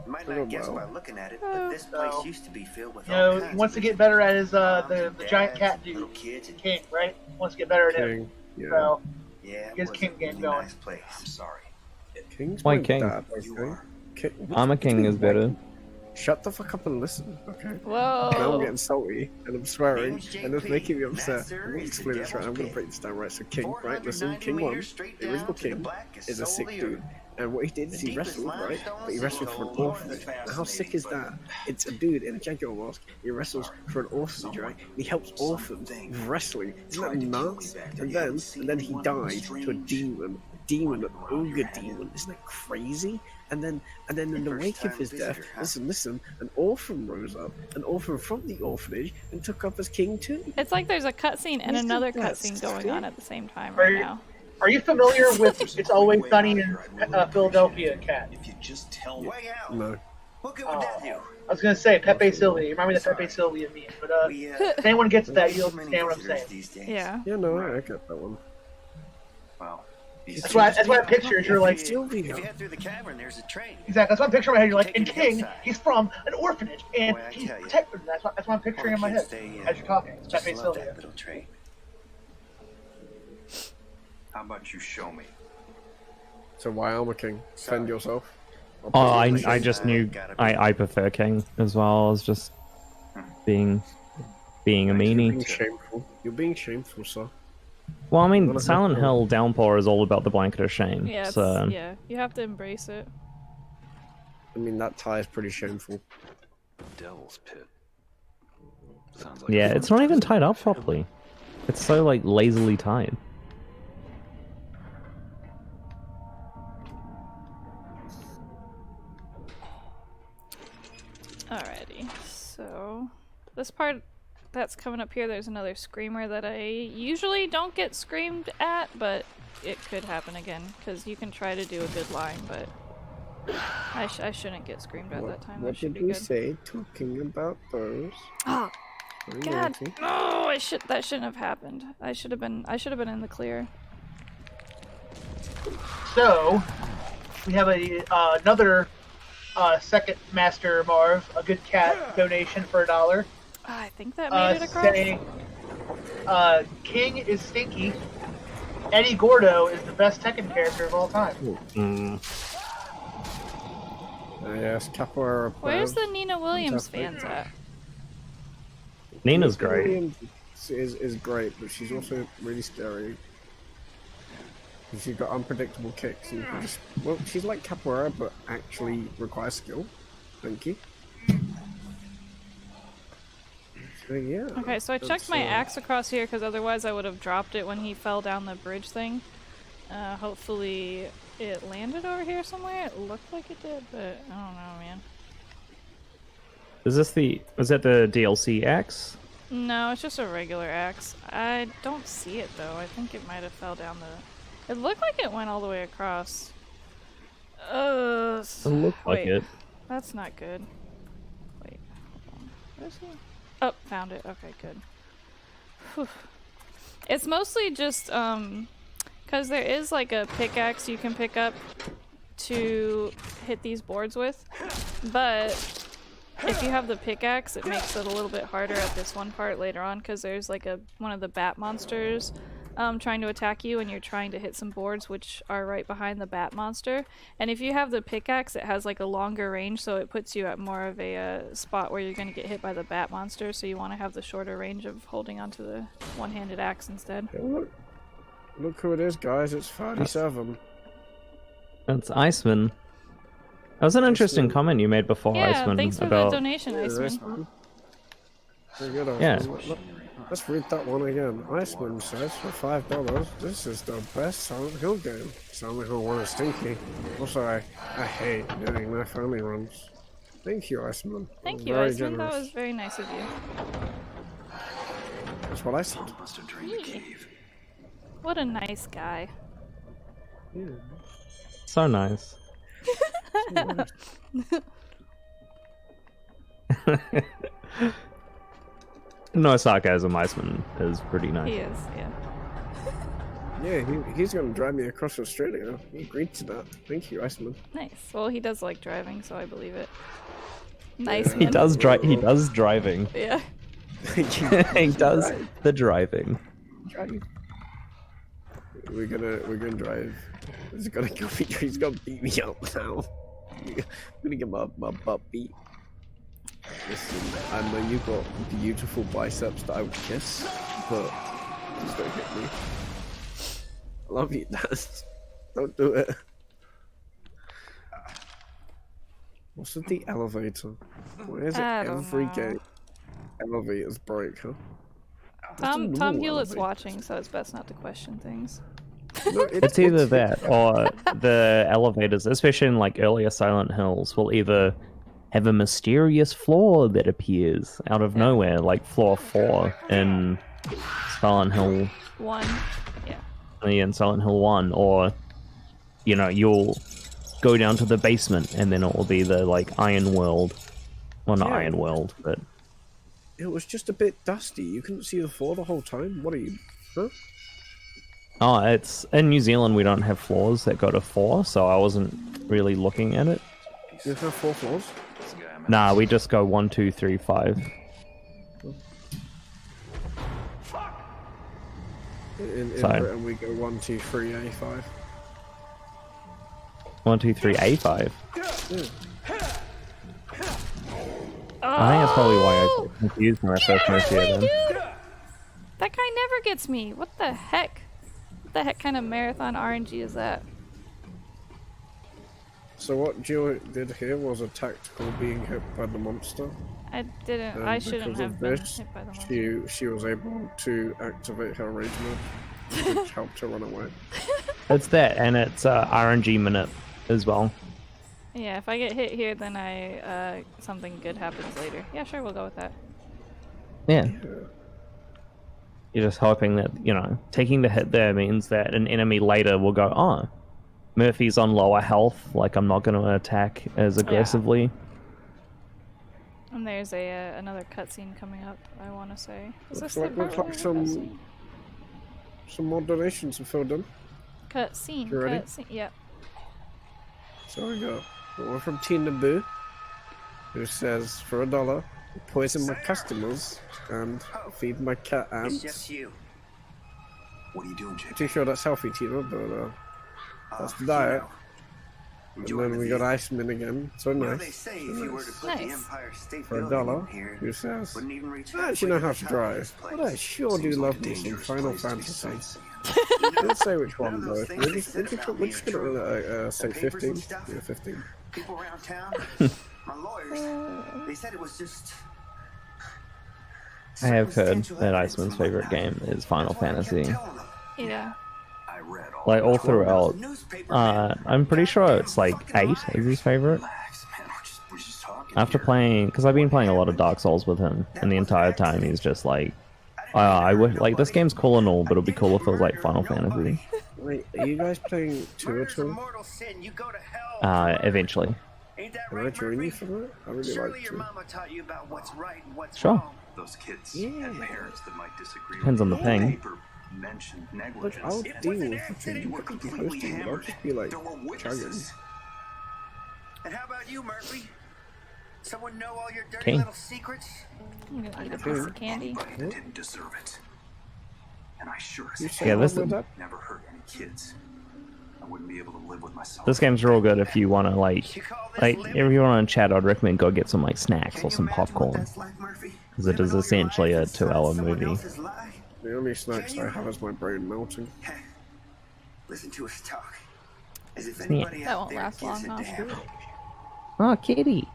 Might Oh, not guess wow. by looking at it, but this place So, used to be filled with You all know, kinds he wants to of get better at his moms the and giant dads, cat little dude, kids, and King, right? Wants to get better at him. King. Yeah. So yeah, it Here's was King a game really going. nice place. I'm sorry. King's Why my king? dad, You okay? are. King- I'm a king is better. Shut the fuck up and listen, okay? Whoa. Now I'm getting salty and I'm swearing Name's and it's JP. making me upset. Master I'm gonna is explain the this right. I'm devil's gonna pit. break this down right. So King, right? 490 Listen, King 1, meters straight the original down to the King, blackest is a soul sick of the dude. earth. And what he did is he wrestled, right? But he wrestled for an orphanage. And how sick is that? It's a dude in a jaguar mask. He wrestles for an orphanage, right? He helps orphans with wrestling. Isn't that nuts? And then he died to a demon, an ogre demon. Isn't that crazy? And then in the wake of his death, listen, an orphan rose up, an orphan from the orphanage, and took up as king too. It's like there's a cutscene and another cutscene going on at the same time Are right you- now. Are you familiar with It's Always Sunny in Philadelphia, Cat? If you just tell me. Way out. No. What good would that do? I was gonna say Pepe Sylvia. You remind me of the Pepe Sylvia meme, but if anyone gets that, you'll understand what I'm saying. Yeah. Yeah, no, I get that one. Well, That's why I picture you're like, if you head through the cavern, there's a train. exactly. That's what I'm picturing in my head. You're like, Take and it King, inside. he's from an orphanage, and Boy, I he's tell you. protected. That's what I'm picturing in my head as you're talking. It's Just Pepe love Sylvia. that little train. How about you show me? So why Armor King? Defend yourself. Oh, I just knew I prefer King as well as just being a You're being meanie. shameful. You're being shameful, sir. Well, I mean, Silent Hill Downpour is all about the blanket of shame. Yeah, So yeah. You have to embrace it. I mean, that tie is pretty shameful. Devil's Pit. Sounds like yeah, it's not even tied up properly. It's so like lazily tied. Alrighty, so this part that's coming up here, there's another screamer that I usually don't get screamed at, but it could happen again, because you can try to do a good line, but I shouldn't get screamed at that time. What That should did be we good. say? Talking about those. Oh, Very God! naughty. No, that shouldn't have happened. I should have been in the clear. So we have another second Master Marv, a good cat donation for $1. I think that made it across. Saying, King is stinky. Eddie Gordo is the best Tekken character of all time. Yes, Capoeira. Where's players. the Nina Williams Fantastic. fans at? Nina's great. Williams is great, but she's also really scary. She's got unpredictable kicks, and you can just, well, she's like Capoeira, but actually requires skill. Thank you. So yeah. Okay, so I checked that's, my axe across here because otherwise I would have dropped it when he fell down the bridge thing. Hopefully it landed over here somewhere. It looked like it did, but I don't know, man. Is that the DLC axe? No, it's just a regular axe. I don't see it though. I think it might have fell down the... It looked like it went all the way across. It looked like wait. it. That's not good. Wait, hold on. Where's he? Oh, found it. Okay, good. Whew. It's mostly just, because there is like a pickaxe you can pick up to hit these boards with, but if you have the pickaxe, it makes it a little bit harder at this one part later on, because there's like one of the bat monsters trying to attack you, and you're trying to hit some boards which are right behind the bat monster. And if you have the pickaxe, it has like a longer range, so it puts you at more of a spot where you're going to get hit by the bat monster, so you want to have the shorter range of holding onto the one-handed axe instead. Yeah, look who it is, guys. It's 37. That's Iceman. That was an interesting comment you made before, Yeah, Iceman, thanks for about... the donation, Iceman. Iceman. Very good, Yeah. Iceman. Let's read that one again. Iceman says for $5, this is the best Silent Hill game. Silent Hill 1 is stinky. Also, I hate doing my family runs. Thank you, Iceman. Thank you, Very Iceman. generous. That was very nice of you. That's what I said. Must have drained the cave. What a nice guy. Yeah. So nice. No sarcasm, Iceman is pretty nice. He is, yeah. Yeah, he's gonna drive me across Australia. He agreed to that. Thank you, Iceman. Nice. Well, he does like driving, so I believe it. Nice. He man. does he does driving. Yeah. He does the driving. We're gonna drive. He's gonna beat me up now. I'm gonna get my butt beat. Listen, I know you've got beautiful biceps that I would kiss, but just don't hit me. I love you, Dad. Don't do it. What's with the elevator? Why is it I don't every know. game elevators break, huh? Tom normal Hewlett's elevator. watching, so it's best not to question things. No, It's either that or the elevators, especially in like earlier Silent Hills, will either have a mysterious floor that appears out of nowhere, like floor 4 in Silent Hill 1. Yeah. in Silent Hill 1, or you know, you'll go down to the basement and then it will be the like Iron World. Well, not Yeah. Iron World, but It was just a bit dusty. You couldn't see the floor the whole time. What are you? Huh? oh, it's in New Zealand we don't have floors that go to 4, so I wasn't really looking at it. You have 4 floors? Nah, we just go 1, 2, 3, 5. In Sorry. Britain we go 1, 2, 3, A5. 1, 2, 3, A5. Oh, I think that's probably why I got confused when I first moved here then. dude! That guy never gets me. What the heck? What the heck kind of marathon RNG is that? So what Jill did here was a tactical being hit by the monster. I didn't. And I shouldn't because have of been this, hit by the monster. she was able to activate her rage mode, which helped her run away. It's that, and it's RNG minute as well. Yeah, if I get hit here, then something good happens later. Yeah, sure, we'll go with that. Yeah. You're just hoping that, you know, taking the hit there means that an enemy later will go, oh, Murphy's on lower health, like I'm not going to attack as aggressively. And there's another cutscene coming up, I want to say. Is Looks this like the we've got some more donations have filled in. cutscene? You ready? Cutscene, yep. So we got one from Tina Boo, who says, for $1, poison my customers and feed my cat It's ants. just you. What are you doing, Jake? Too sure that's healthy, Tina, but that's the You diet. know, And enjoy then we the got Iceman again. So You know, they nice. say if you were to put the Nice. Empire State For Building $1, in here, who says, wouldn't even reach I actually know halfway how to to the top of drive, this but I place. sure do Seems like love a me some dangerous Final place to be Fantasy. sightseeing. You know, Let's say which none one of though. those things We're they just, said we're just, about we're me just are gonna true. say The papers 15. and stuff. Yeah, 15. People around town, my lawyers, they said it was just. I have heard circumstantial that evidence Iceman's and favorite whatnot. game is Final That's why I kept Fantasy. telling them. Yeah. I read all Like all about it. throughout. Newspaper man. I'm pretty sure it's like 8 is his favorite. Relax, man. We're just talking After here. playing, because I've been playing a lot of Dark Souls with him, and the entire time he's just like, I wish, like, this game's cool and all, but it'd be cool if it was like Final Fantasy. Wait, are you guys playing 2 Murder's at a all? mortal sin. You go to hell. Eventually. Ain't that Can I right, join you Murphy? for that? I really Surely like your to. mama taught you about what's right and what's Sure. wrong. Those kids Yeah. and parents that might disagree Depends on the with ping. paper mentioned Look, negligence. I'll It deal was an with the accident. thing. We're You could be completely hosting it. I'll hammered. just be like There were chugging. witnesses. And how about you, Murphy? Someone know all your dirty King. little secrets? I'm gonna eat a do. piece of candy. Anybody that didn't deserve it. And I sure as You heck say Yeah, yeah, this- with that? never hurt any kids. I wouldn't be able to live with myself. This game's real good if you want to, like, You call this if living? you want to chat, I'd recommend go get some, like, snacks Can or you some imagine what popcorn. that's like, Murphy? 'Cause it Living is all your essentially life a inside 2-hour someone movie. else's lie? The only snacks I have is my brain melting. Listen to us talk. As if Yeah. anybody That out won't there last gives long, a huh? damn. Oh, kitty.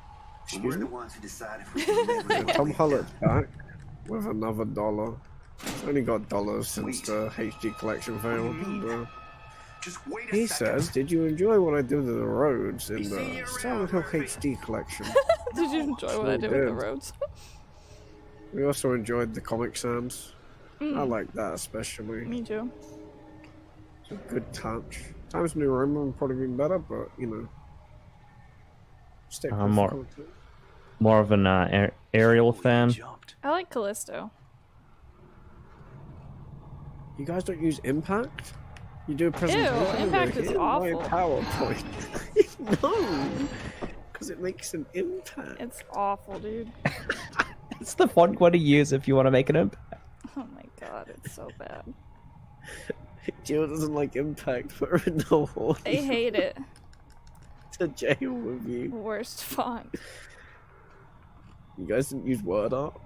And we're the ones who decide if we can live So with Tom what we Holland's back with another $1. He's only got dollars since the HD collection failed. And, Just wait a he second. says, "Did you enjoy what I did with the roads in see the you Silent around, Hill Murphy." HD collection? Did you enjoy what I did with the good. roads? We also enjoyed the Comic Sans. I Mm, like that especially. me too. It's a good touch. Times New Roman would probably been better, but you know, stick with more- the content. More of an aerial fan. Jumped. I like Callisto. You guys don't use Impact? You do a presentation. Impact is "Here's my awful." PowerPoint. No, because it makes an impact. It's awful, dude. It's the font one to use if you want to make an impact. Oh my god, it's so bad. Jill doesn't like Impact, put her in the hall I hate it. to jail with you. Worst font. You guys didn't use word art?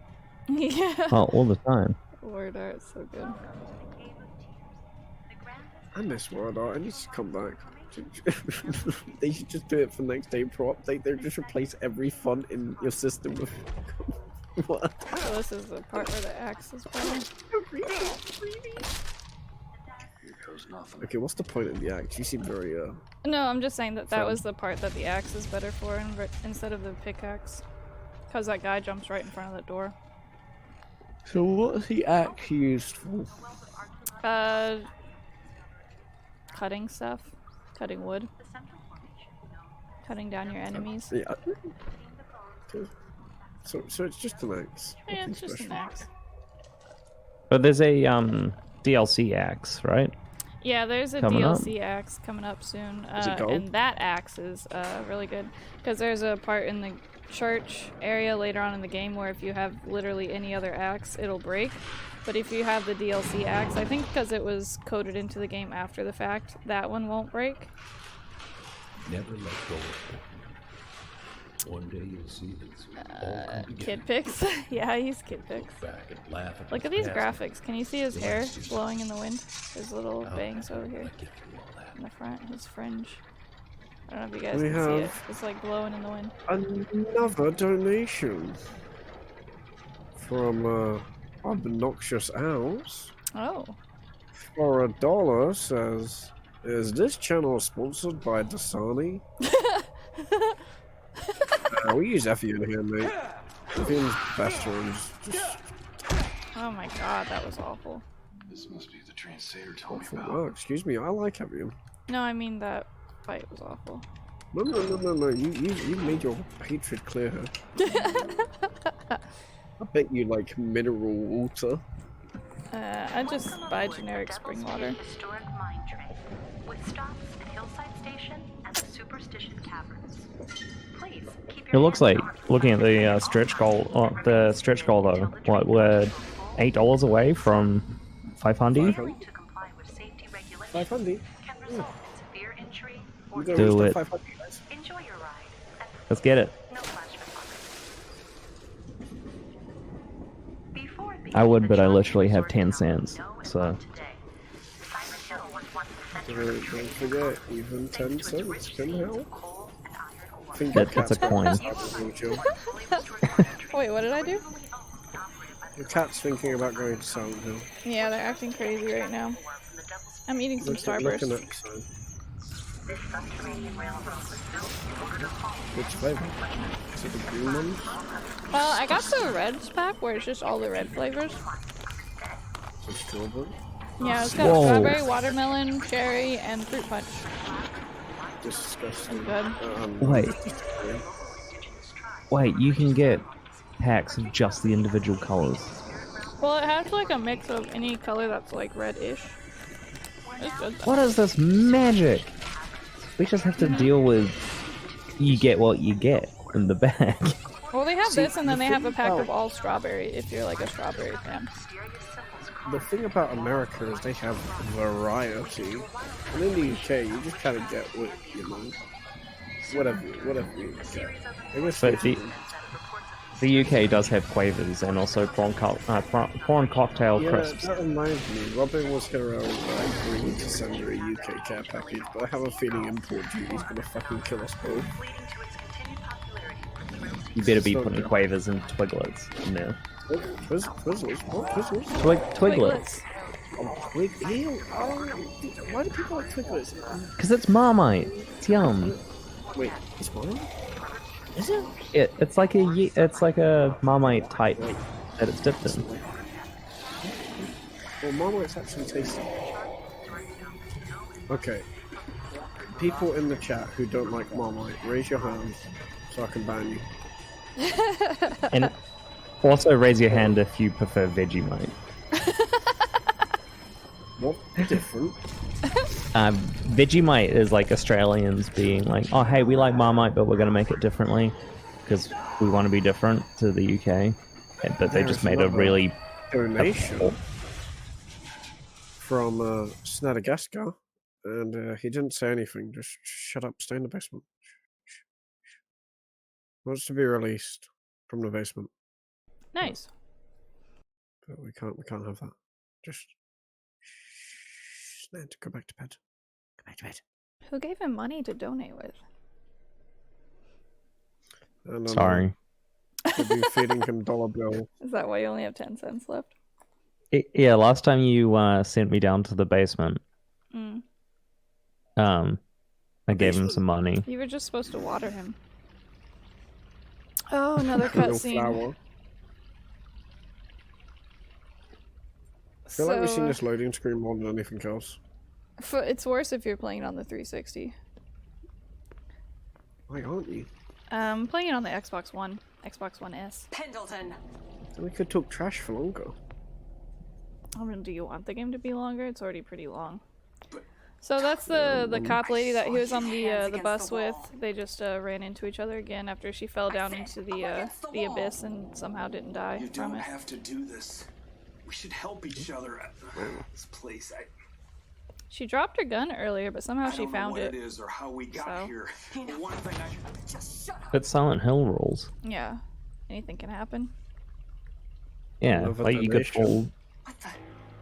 Yeah. Oh, all the time. Word art's so good. I miss word art. I need to come back. They should just do it for next day pro update. They just replace every font in your system with what? So this is the part where the axe is better. Here goes nothing. Okay, what's the point of the axe? You seem very No, I'm just saying that that was the part that the axe is better for instead of the pickaxe. Because that guy jumps right in front of the door. So what's the axe used for? Cutting stuff. Cutting wood. Cutting down your enemies. Yeah. So it's just an axe. Yeah, Nothing it's just an special. axe. But there's a DLC axe, right? Yeah, there's a Coming up. DLC axe coming up soon. Is it gold? And that axe is really good. Because there's a part in the church area later on in the game where if you have literally any other axe, it'll break. But if you have the DLC axe, I think because it was coded into the game after the fact, that one won't break. Never let go of it. One day you'll see this all come together. Kid pics. Yeah, I use kid pics. Back and laugh at Look at what's these past. graphics. Can you see his hair blowing in the wind? There's little bangs over here Get through all that. in the front. His fringe. I don't know if you guys We can see it. have- It's like blowing in the wind. Another donation from Obnoxious Owls Oh. for $1 says, "Is this channel sponsored by Dasani?" We use Evian here, mate. Evian's better and just Oh my god, that was awful. This must be the train Sayer told me awful. about. Oh, excuse me, I like Evian. No, I mean that fight was awful. No. You made your hatred clear. I bet you like mineral water. I just buy generic spring water. Historic mine train with stops at Hillside Station and the Superstition Caverns. Please keep It your looks like, looking at the stretch goal, though, what, we're $8 away from 500? to comply with safety regulations 500. can result in severe injury or You Do go reach it. the 500, guys. enjoy your ride. And Let's get it. no flash Before I would, but I literally have 10 cents, so... Don't forget, even 10 cents can help. Think That's a coin. Wait, what did I do? The cat's thinking about going to Silent Hill. Yeah, they're acting crazy right now. I'm eating some Looking Starburst. at the sign. Which flavor? Is it the green ones? I got the Reds pack where it's just all the red flavors. The strawberry? Yeah, it's got Whoa. strawberry, watermelon, cherry, and fruit punch. Disgusting. Good. Wait, you can get packs of just the individual colors. Well, it has like a mix of any color that's like red-ish. It's good though. What is this magic? We just have to deal with you get what you get in the bag. Well, they have this, and then they have a pack about- of all strawberry if you're like a strawberry fan. The thing about America is they have variety. And in the UK, you just kind of get what, you know, whatever you get. I guess But the UK does have quavers and also prawn cocktail yeah, crisps. that reminds me. Robin was gonna agree to send her a UK care package, but I have a feeling import duty's gonna fucking kill us both. You better be So putting good. quavers and twiglets in there. Twizzlers? What? Twizzlers? Twiglets. Oh, ew. Oh, why do people like Twiglets? Because it's Marmite. It's yum. Wait, it's mine? Is it? It's like a Marmite type that it's dipped in. Well, Marmite's actually tasty. Okay. People in the chat who don't like Marmite, raise your hands so I can ban you. And also raise your hand if you prefer Vegemite. What? Different? Vegemite is like Australians being like, oh hey, we like Marmite, but we're gonna make it differently because we want to be different to the UK. But they just made a really donation from Snadagascar, and he didn't say anything. Just shut up, stay in the basement. Wants to be released from the basement, Nice. but we can't have that. Just Snad, go back to bed. Go back to bed. Who gave him money to donate with? I don't know. Sorry. I've been feeding him dollar bill. Is that why you only have 10 cents left? Yeah, last time you sent me down to the basement, Mm. I gave him some money. You were just supposed to water him. Oh, another Little cutscene. flower. I feel like we've seen this loading screen more than anything else. It's worse if you're playing on the 360. Why aren't you? Playing it on the Xbox One, Xbox One S. Pendleton. We could talk trash for longer. I mean, do you want the game to be longer? It's already pretty long. So that's the cop lady that he was on the bus with. They just ran into each other again after she fell down into the abyss and somehow didn't die You from don't it. have to do this. We should help each other at this place. She dropped her gun earlier, but somehow she found what it. it is or how we got here. But one thing Just shut up. But Silent Hill rules. Yeah, anything can happen. Yeah, Another like you could donation. fall.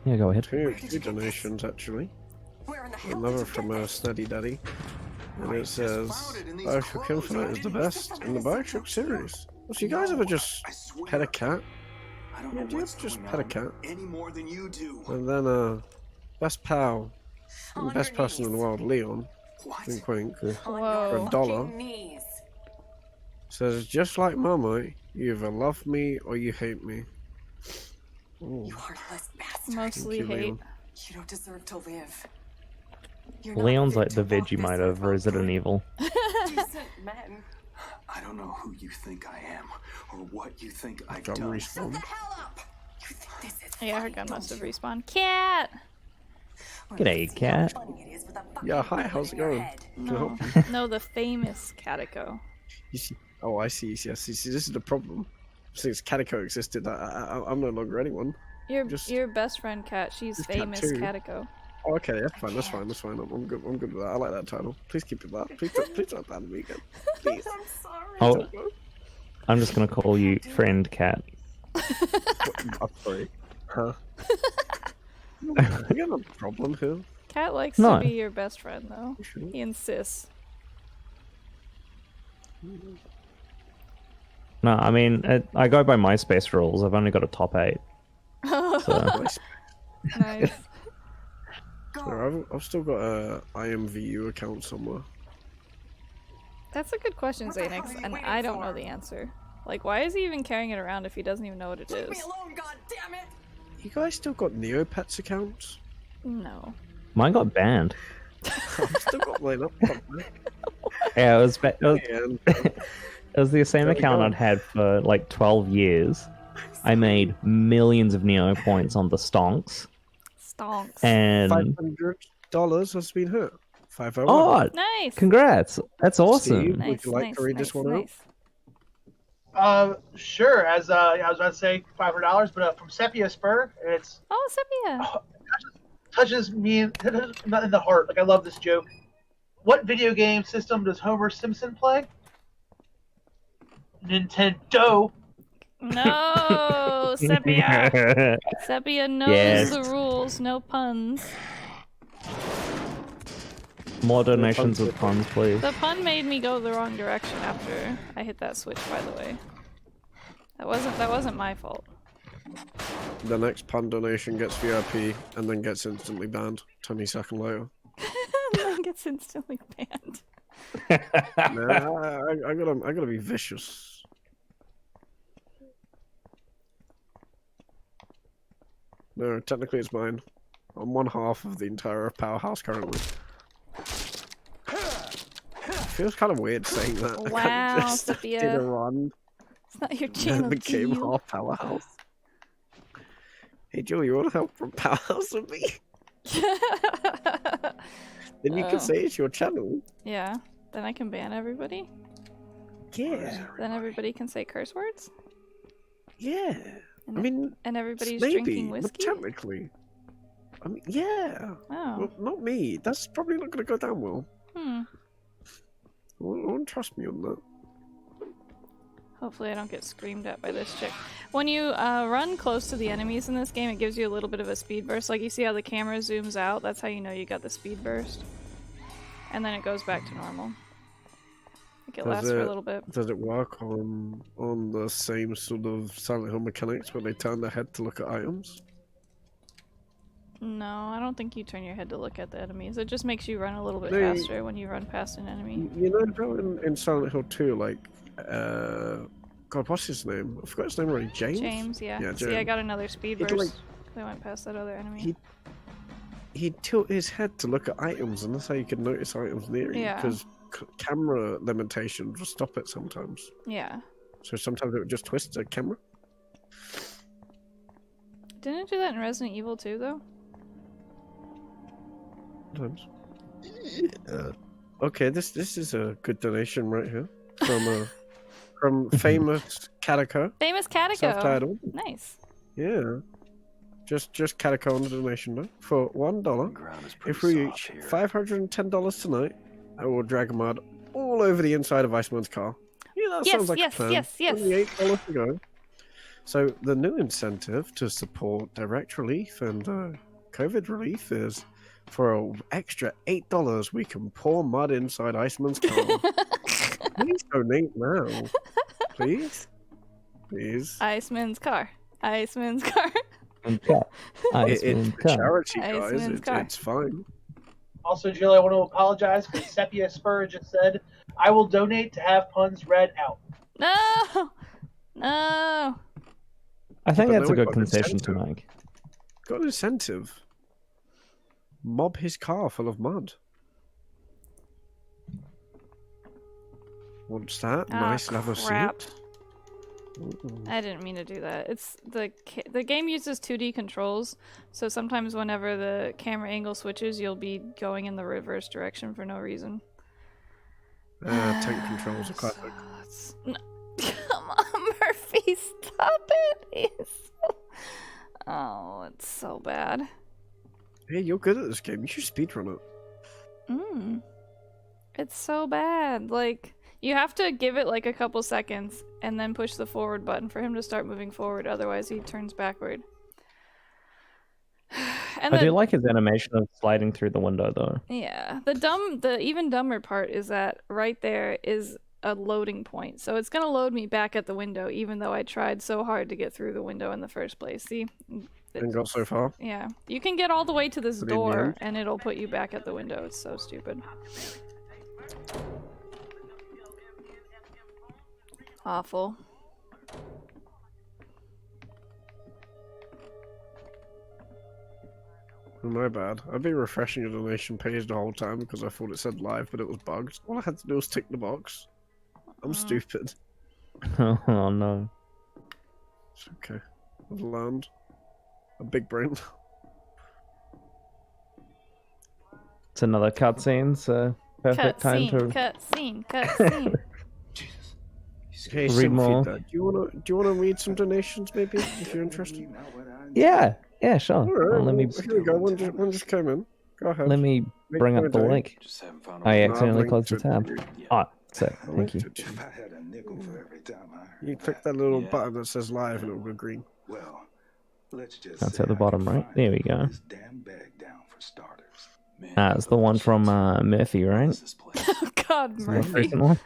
Yeah, go ahead. Two donations actually. Where in the hell Another did you from get a this? Snaddy Daddy. And it says, Bioshock Infinite is the best in the Bioshock series. Well, so you guys ever just pet a cat? I don't Yeah, know do you what's ever just going pet a on cat? any more than you do. And then, best pal, On the best your person in the knees. world, Leon, What? wink wink, On for your a dollar, fucking knees. says, just like Mama, you either love me or you hate me. Ooh. You heartless bastard. Mostly Thank you, hate. Leon. You don't deserve to live. You're not Leon's fit like to the walk this Vegemite of earth. Resident Evil. Decent men. I don't know who you think I am or what you think I've Got done. respawned. The hell up. You think this is Yeah, her funny, gun don't must have you? respawned. Cat! Well, G'day, let's see how cat. funny it is with a fucking Yeah, hi, bullet how's it in your going? head. Can I No, help you? no, the famous Catico. You see? Oh, I see. Yes, see, this is the problem. Since Catico existed, I'm no longer anyone. Your best friend Cat, she's Just famous tattoo. Catico. Oh, okay, that's fine. That's fine. That's fine. I'm good. I'm good with that. I like that title. Please keep it that. Please don't ban me again. Please. I'm sorry. Oh, I'm just gonna call you friend cat. I'm sorry. Huh? You got a problem here? Cat likes No. to be your best friend, though. You sure? He insists. No, I mean, I go by MySpace rules. I've only got a top 8. So. Nice. I've still got a IMVU account somewhere. That's a good question, What the hell Xanax, are you and waiting I don't for? know the answer. Like, why is he even carrying it around if he doesn't even know what it Leave me is? alone, goddammit! You guys still got Neopets accounts? No. Mine got banned. I've still got mine up. Yeah, it was, And it was the same There we account go. I'd had for like 12 years. I made millions of Neo points on the stonks. Stonks. And $500 has been hit. 501. oh, Nice! congrats! That's awesome. Steve, would Nice, you like nice, to read nice, this one out? nice. Sure. As I was about to say, $500, but from Sepia Spur, and it's Oh, Sepia! touches me in the heart. Like, I love this joke. What video game system does Homer Simpson play? Nintendo. No! Sepia! Sepia knows Yes. the rules, no puns. More donations with puns, please. The pun made me go the wrong direction after I hit that switch, by the way. That wasn't my fault. The next pun donation gets VIP and then gets instantly banned 20 seconds later. And then gets instantly banned. Nah, I gotta be vicious. No, technically it's mine. I'm one half of the entire Powerhouse currently. Feels kind of weird saying that. I Wow, just Sophia. did a run It's not your channel, and became you. half Powerhouse. Hey Joe, you want to help from Powerhouse with me? Then you Oh. can say it's your channel. Yeah, then I can ban everybody. Yeah, Then everybody can say curse words. yeah. And, I mean, and everybody's maybe, drinking but whiskey. technically. I mean, yeah. Oh, Well, not me. That's probably not going to go down well. hmm. Won't trust me on that. Hopefully I don't get screamed at by this chick. When you run close to the enemies in this game, it gives you a little bit of a speed burst. Like, you see how the camera zooms out? That's how you know you got the speed burst. and then it goes back to normal. I think it lasts for a little bit. Does it work on the same sort of Silent Hill mechanics where they turn their head to look at items? No, I don't think you turn your head to look at the enemies. It just makes you run a little bit faster when you run past an enemy. You know, in Silent Hill 2, like, God, what's his name? I forgot his name already. James? James, yeah. James. See, I got another speed burst. Like, I went past that other enemy. He'd tilt his head to look at items, and that's how you could notice items near you. Yeah. Because camera limitations will stop it sometimes. Yeah. So sometimes it would just twist the camera. Didn't it do that in Resident Evil 2, though? Sometimes. Okay, this is a good donation right here from famous Catico. Famous Catico. Self-titled. Nice. Yeah. Just Catico on the donation though. For $1. If we reach $510 tonight, I will drag mud all over the inside of Iceman's car. Yeah, that sounds like a plan. Yes. Only $8 to go. So the new incentive to support direct relief and COVID relief is for an extra $8 we can pour mud inside Iceman's car. Please donate now. Please. Iceman's car. Iceman's car. It's a charity, guys. It's fine. Also, Jill, I want to apologize because Sepia Spur just said, I will donate to have puns read out. No! I think that's a good concession to make. Got an incentive. Mob his car full of mud. What's that? Nice leather seat. I didn't mean to do that. It's the game uses 2D controls, so sometimes whenever the camera angle switches, you'll be going in the reverse direction for no reason. Tank controls are classic. Come on, Murphy, stop it! Oh, it's so bad. Hey, you're good at this game. You should speedrun it. It's so bad. Like, you have to give it like a couple seconds and then push the forward button for him to start moving forward, otherwise he turns backward. I do like his animation of sliding through the window though. Yeah. The even dumber part is that right there is a loading point. So it's gonna load me back at the window even though I tried so hard to get through the window in the first place. See? And got so far. Yeah. You can get all the way to this door and it'll put you back at the window. It's so stupid. Awful. My bad. I've been refreshing the donation page the whole time because I thought it said live, but it was bugged. All I had to do was tick the box. I'm stupid. Oh no. It's okay. I've learned. A big brain. It's another cutscene, so perfect time to cutscene. Hey, read more. Do you wanna read some donations maybe if you're interested? Yeah, sure. Alright, Let me. Here we go. One just came in. Go ahead. Let me bring up the link. I accidentally closed the tab. Ah, sick. Thank you. You click that little button that says live and it will go green. Well, let's just That's at the bottom right. There we go. It's the one from Murphy, right? Oh God, Murphy. The recent one.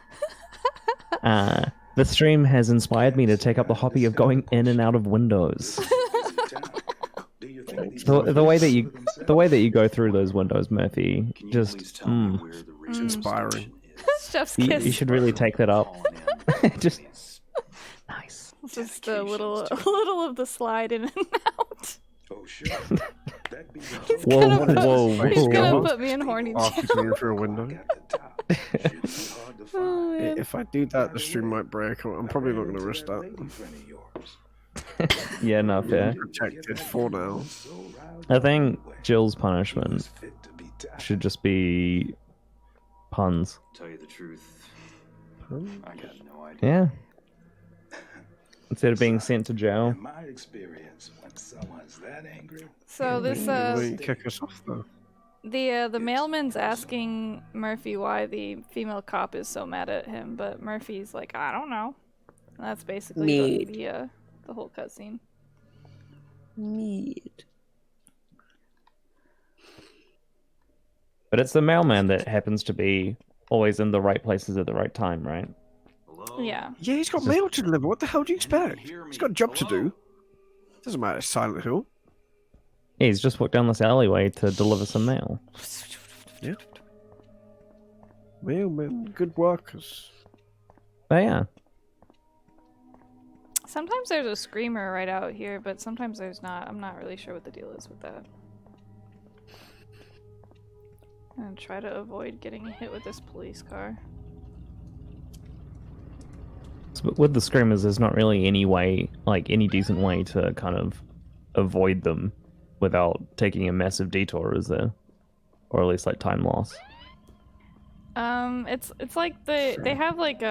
The stream has inspired me to take up the hobby of going in and out of windows. the way that you go through those windows, Murphy, just It's inspiring. You should really take that up. Just nice. Just a little of the slide in and out. Oh sure. He's gonna put me in horny jail. Through a window. Oh, if I do that, the stream might break. I'm probably not going to risk that. Yeah, no, fair. Protected for now. I think Jill's punishment should just be puns. Tell you the truth, I got no idea. Yeah. Instead of being sent to jail. My experience, when someone's that angry. So this kick us off though. The mailman's asking Murphy why the female cop is so mad at him, but Murphy's like, I don't know. And that's basically the whole cutscene. But it's the mailman that happens to be always in the right places at the right time, right? Yeah. Yeah, he's got mail to deliver. What the hell do you expect? He's got a job to do. Doesn't matter, it's Silent Hill. Yeah, he's just walked down this alleyway to deliver some mail. Yeah. Mailmen, good workers. Oh yeah. Sometimes there's a screamer right out here, but sometimes there's not. I'm not really sure what the deal is with that. I'm gonna try to avoid getting hit with this police car. So with the screamers, there's not really any way, like any decent way to kind of avoid them without taking a massive detour, is there? Or at least like time loss. It's like they have like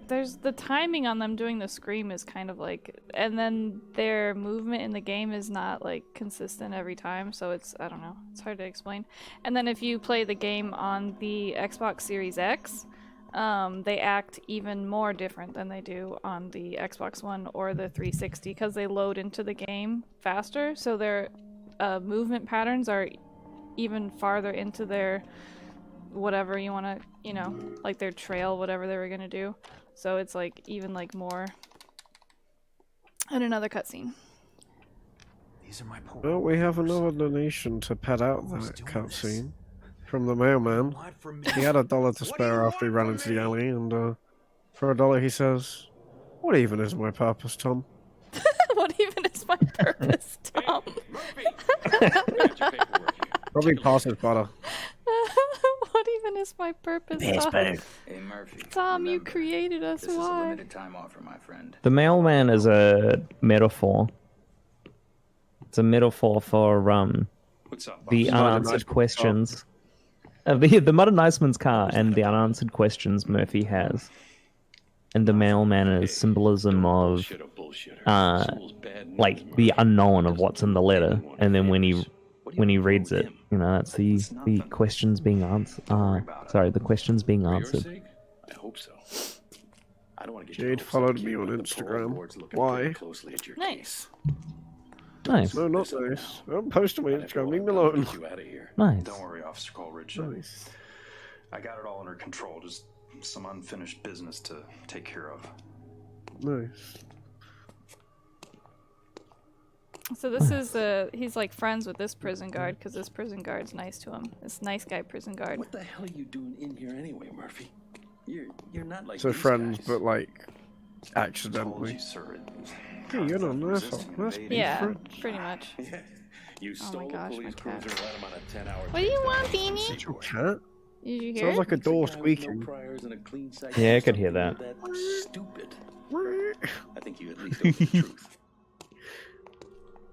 there's the timing on them doing the scream is kind of like, and then their movement in the game is not like consistent every time, so it's, I don't know, it's hard to explain. And then if you play the game on the Xbox Series X, they act even more different than they do on the Xbox One or the 360 because they load into the game faster, so their movement patterns are even farther into their whatever you want to, you know, like their trail, whatever they were gonna do. So it's like even like more. And another cutscene. These are my Well, we have another donation to pad out that cutscene from the mailman. He had $1 to spare after he ran into the alley, and for $1 he says, "What even is my purpose, Tom?" What even is my purpose, Tom? Probably passes butter. What even is my purpose, Tom? Hey Murphy. Tom, you created us. This is a Why? limited time offer, my friend. The mailman is a metaphor. It's a metaphor for What's up, the boss? unanswered questions. The Modern Iceman's car and the unanswered questions Murphy has. And the mailman is symbolism of like the unknown of what's in the letter, and then when he reads it, you know, that's the questions being answered. Sorry, the questions being answered. I hope so. I don't want to get Jade followed me on Instagram. Why? Nice. Nice. No, not nice. Don't post on my Instagram. Leave me alone. Nice. Don't worry, Officer Coleridge. Nice. I got it all under control. Just some unfinished business to take care of. Nice. So this is he's like friends with this prison guard because this prison guard's nice to him. This nice guy prison guard. What the hell are you doing in here anyway, Murphy? You're not like So these friends, guys. but like accidentally. Hey, you're not nice. Let's be Yeah, friends. pretty much. You Oh stole my gosh, a police my cat. cruiser and let him on a 10-hour. What do you want, Beanie? Is your cat? Did you hear Sounds it? like a door squeaking. Yeah, I could hear that. That's stupid. What I think you at least know the truth.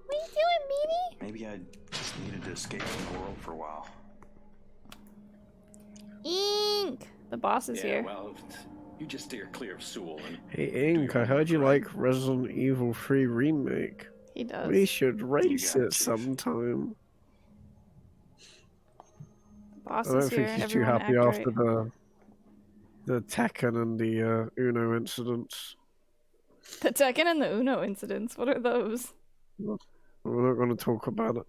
What are you doing, Beanie? Maybe I just needed to escape from the world for a while. Ink! The boss is here. Well, you just steer clear of Sewell and Hey Ink, I heard you like Resident Evil 3 Remake. He does. We should race it sometime. Boss I don't is think here. he's too Everyone happy act after right. the Tekken and the Uno incidents. The Tekken and the Uno incidents. What are those? We're not going to talk about it.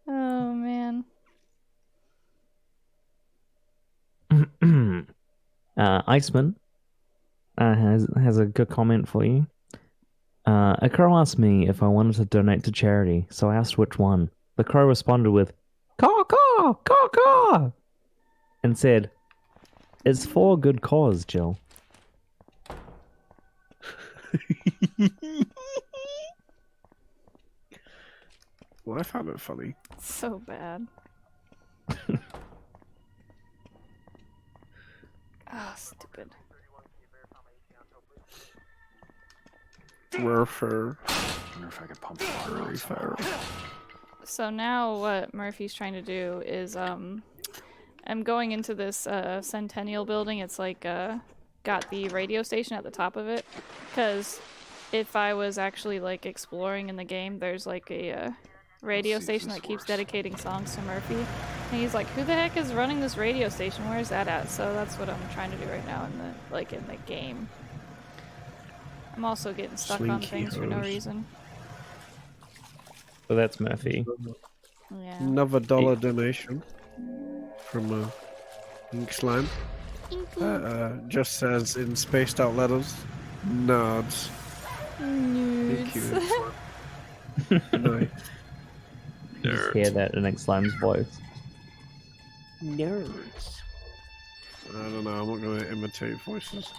Oh man. Iceman has a good comment for you. A crow asked me if I wanted to donate to charity, so I asked which one. The crow responded with, "Caw, caw, caw, caw," and said, "It's for a good cause, Jill." Well, I found it funny. So bad. Ah, stupid. Warfare. I wonder if I could pump water Warfare. So now what Murphy's trying to do is I'm going into this Centennial building. It's like got the radio station at the top of it, because if I was actually like exploring in the game, there's like a radio station that keeps dedicating songs to Murphy, and he's like, who the heck is running this radio station? Where's that at? So that's what I'm trying to do right now in the game. I'm also getting stuck on Slinky things for no hose. reason. So that's Murphy. Yeah. Another $1 donation from Ink Slime. Just says in spaced out letters, nerds. Thank you, Ink Slime. Nice. You just hear that in Ink Slime's voice. Nerds. I don't know, I'm not going to imitate voices.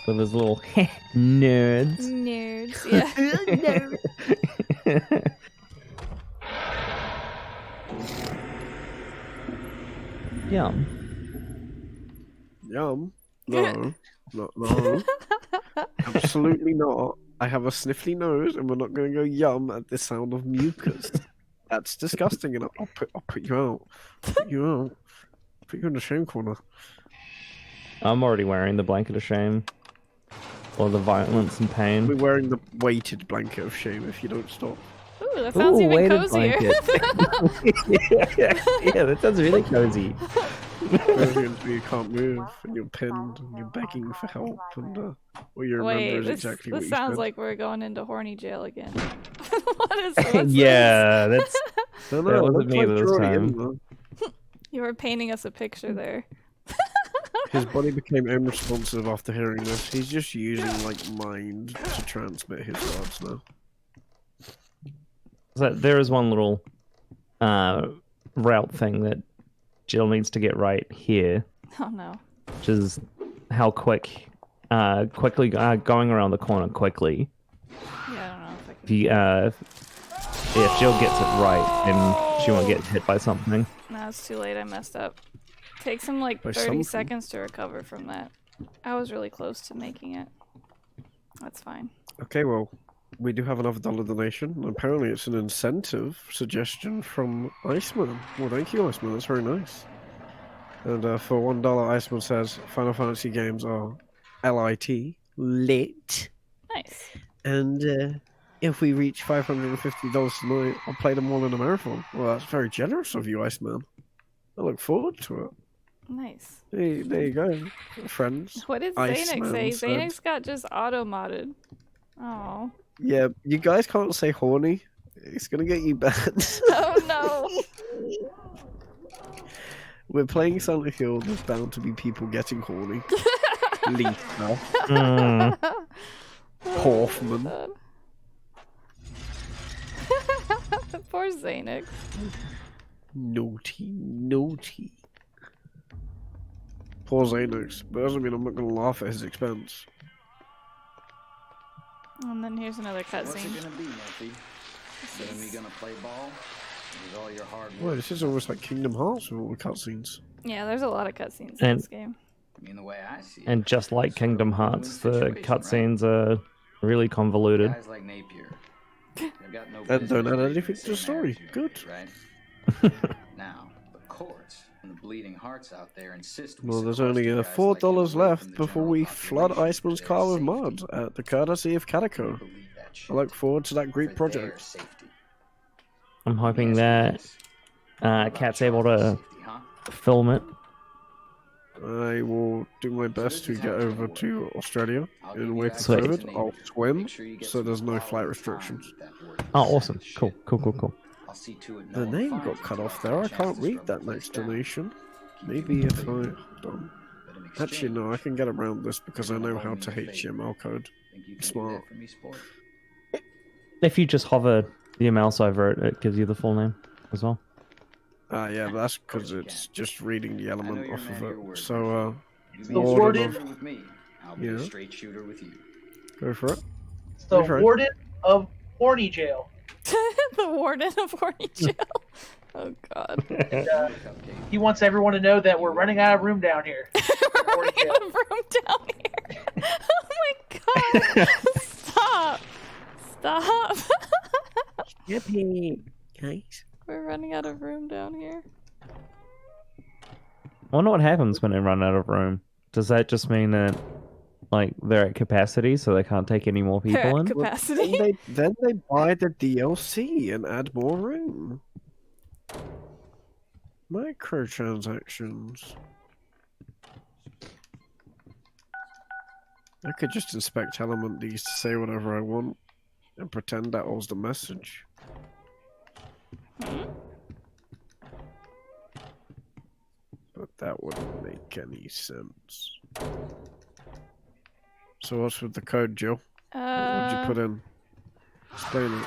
With his little nerds. Nerds, yeah. Yum. Yum? No. No. Absolutely not. I have a sniffly nose and we're not going to go yum at the sound of mucus. That's disgusting and I'll put you out. Put you in the shame corner. I'm already wearing the blanket of shame. Or the violence and pain. We're wearing the weighted blanket of shame if you don't stop. Ooh, that sounds even cozier. Yeah, that sounds really cozy. Cozy until you can't move and you're pinned and you're begging for help and all you remember is exactly what you this sounds said. like we're going into horny jail again. What's yeah, this? that wasn't me this time. You were painting us a picture there. His body became unresponsive after hearing this. He's just using like mind to transmit his words now. So there is one little route thing that Jill needs to get right here. Oh no. Which is how quickly going around the corner quickly. Yeah, I don't know if I can. If Jill gets it right, then she won't get hit by something. No, it's too late. I messed up. Takes him like 30 seconds to recover from that. I was really close to making it. That's fine. Okay, well, we do have another $1 donation. Apparently it's an incentive suggestion from Iceman. Well, thank you, Iceman. That's very nice. And for $1, Iceman says Final Fantasy games are LIT. Lit. Nice. And if we reach $550 tonight, I'll play them all in a marathon. Well, that's very generous of you, Iceman. I look forward to it. Nice. Hey, there you go, friends. What did Xanax say? Xanax got just auto-modded. Oh. Yeah, you guys can't say horny. It's gonna get you banned. Oh no. We're playing Silent Hill. There's bound to be people getting horny. Lisa. Hoffman. Poor Xanax. Naughty. Poor Xanax, but doesn't mean I'm not going to laugh at his expense. And then here's another What's cutscene. it gonna be, Murphy? You and me gonna play ball? With all your hard work. Well, this is almost like Kingdom Hearts with all the cutscenes. Yeah, there's a lot of cutscenes in this game. I mean, the way I see it. And just like Kingdom Hearts, the cutscenes are really convoluted. Guys like Napier. They've got no And don't add business anything to the saying story. attitude, Good. Right? Now, the courts and the bleeding hearts out there insist. Well, there's only $4 left before we flood Iceman's car with mods at the courtesy of Calico. I look forward to that great project. I'm hoping that Cat's able to film it. I will do my best to get over to Australia in wake of Sweet. COVID. I'll swim, so there's no flight restrictions. Oh, awesome. Cool. The name got cut off there. I can't read that next donation. Maybe if I... Actually, no, I can get around this because I know how to HTML code. Smart. If you just hover your mouse over it, it gives you the full name as well. Yeah, but that's because it's just reading the element off of it. So, The warden. Yeah. Shooter with you. Go for it. It's the warden of Horny Jail. The warden of Horny Jail. Oh god. And, he wants everyone to know that we're running out of room down here. We're running out of room down here. Oh my god. Stop. Yippee, guys. We're running out of room down here. I wonder what happens when they run out of room. Does that just mean that, like, they're at capacity, so they can't take any more people in? Capacity? Then they buy the DLC and add more room. Microtransactions. I could just inspect element these to say whatever I want and pretend that was the message. That wouldn't make any sense. So what's with the code, Jill? What'd you put in? Explain it.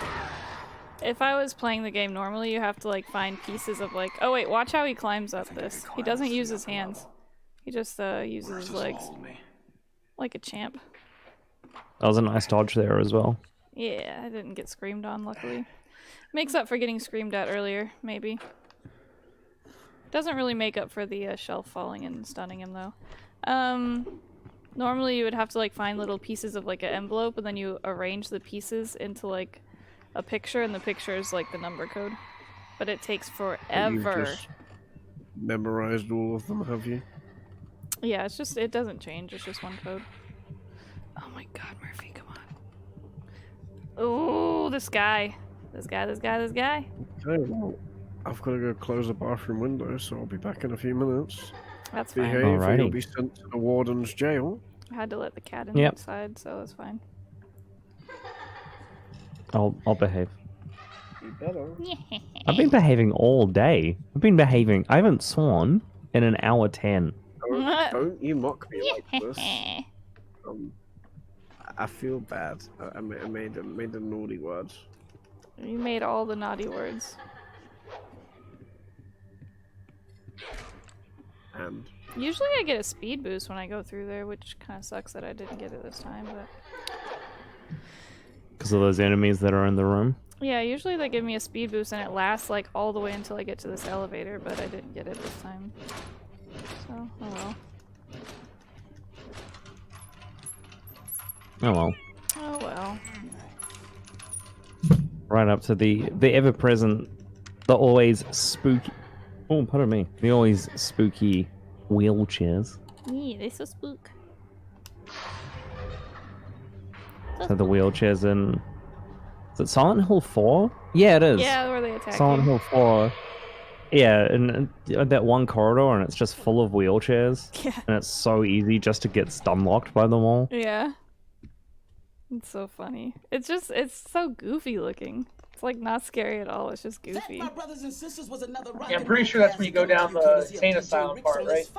If I was playing the game normally, you have to like find pieces of like. Oh wait, watch how he climbs up this. He doesn't use his hands. He just uses his legs. Like a champ. That was a nice dodge there as well. Yeah, I didn't get screamed on, luckily. Makes up for getting screamed at earlier, maybe. Doesn't really make up for the shelf falling and stunning him, though. Normally you would have to like find little pieces of like an envelope, and then you arrange the pieces into like a picture, and the picture is like the number code. But it takes forever. You just memorized all of them, have you? Yeah, it's just, it doesn't change, it's just one code. Oh my god, Murphy, come on. Oh, this guy. This guy. Okay, well, I've got to go close the bathroom window, so I'll be back in a few minutes. That's fine. Behave, or you'll be sent to the warden's jail. I had to let the cat inside, so that's fine. I'll behave. You better. I've been behaving all day. I haven't sworn in an hour 10. Don't you mock me like this. I feel bad. I made a naughty word. You made all the naughty words. And usually I get a speed boost when I go through there, which kind of sucks that I didn't get it this time, but... Because of those enemies that are in the room? Yeah, usually they give me a speed boost and it lasts like all the way until I get to this elevator, but I didn't get it this time. So, oh well. Oh well. Oh well. Right up to the ever-present, the always spooky... Oh, pardon me. The always spooky wheelchairs. Yeah, they so spook. So the wheelchairs in... Is it Silent Hill 4? Yeah, it is. Yeah, where they attack Silent you. Hill 4. Yeah, and that one corridor, and it's just full of wheelchairs. Yeah. And it's so easy just to get stunlocked by them all. Yeah. It's so funny. It's just, it's so goofy looking. It's like not scary at all, it's just goofy. Yeah, I'm pretty sure that's when you go down the insane asylum part, right?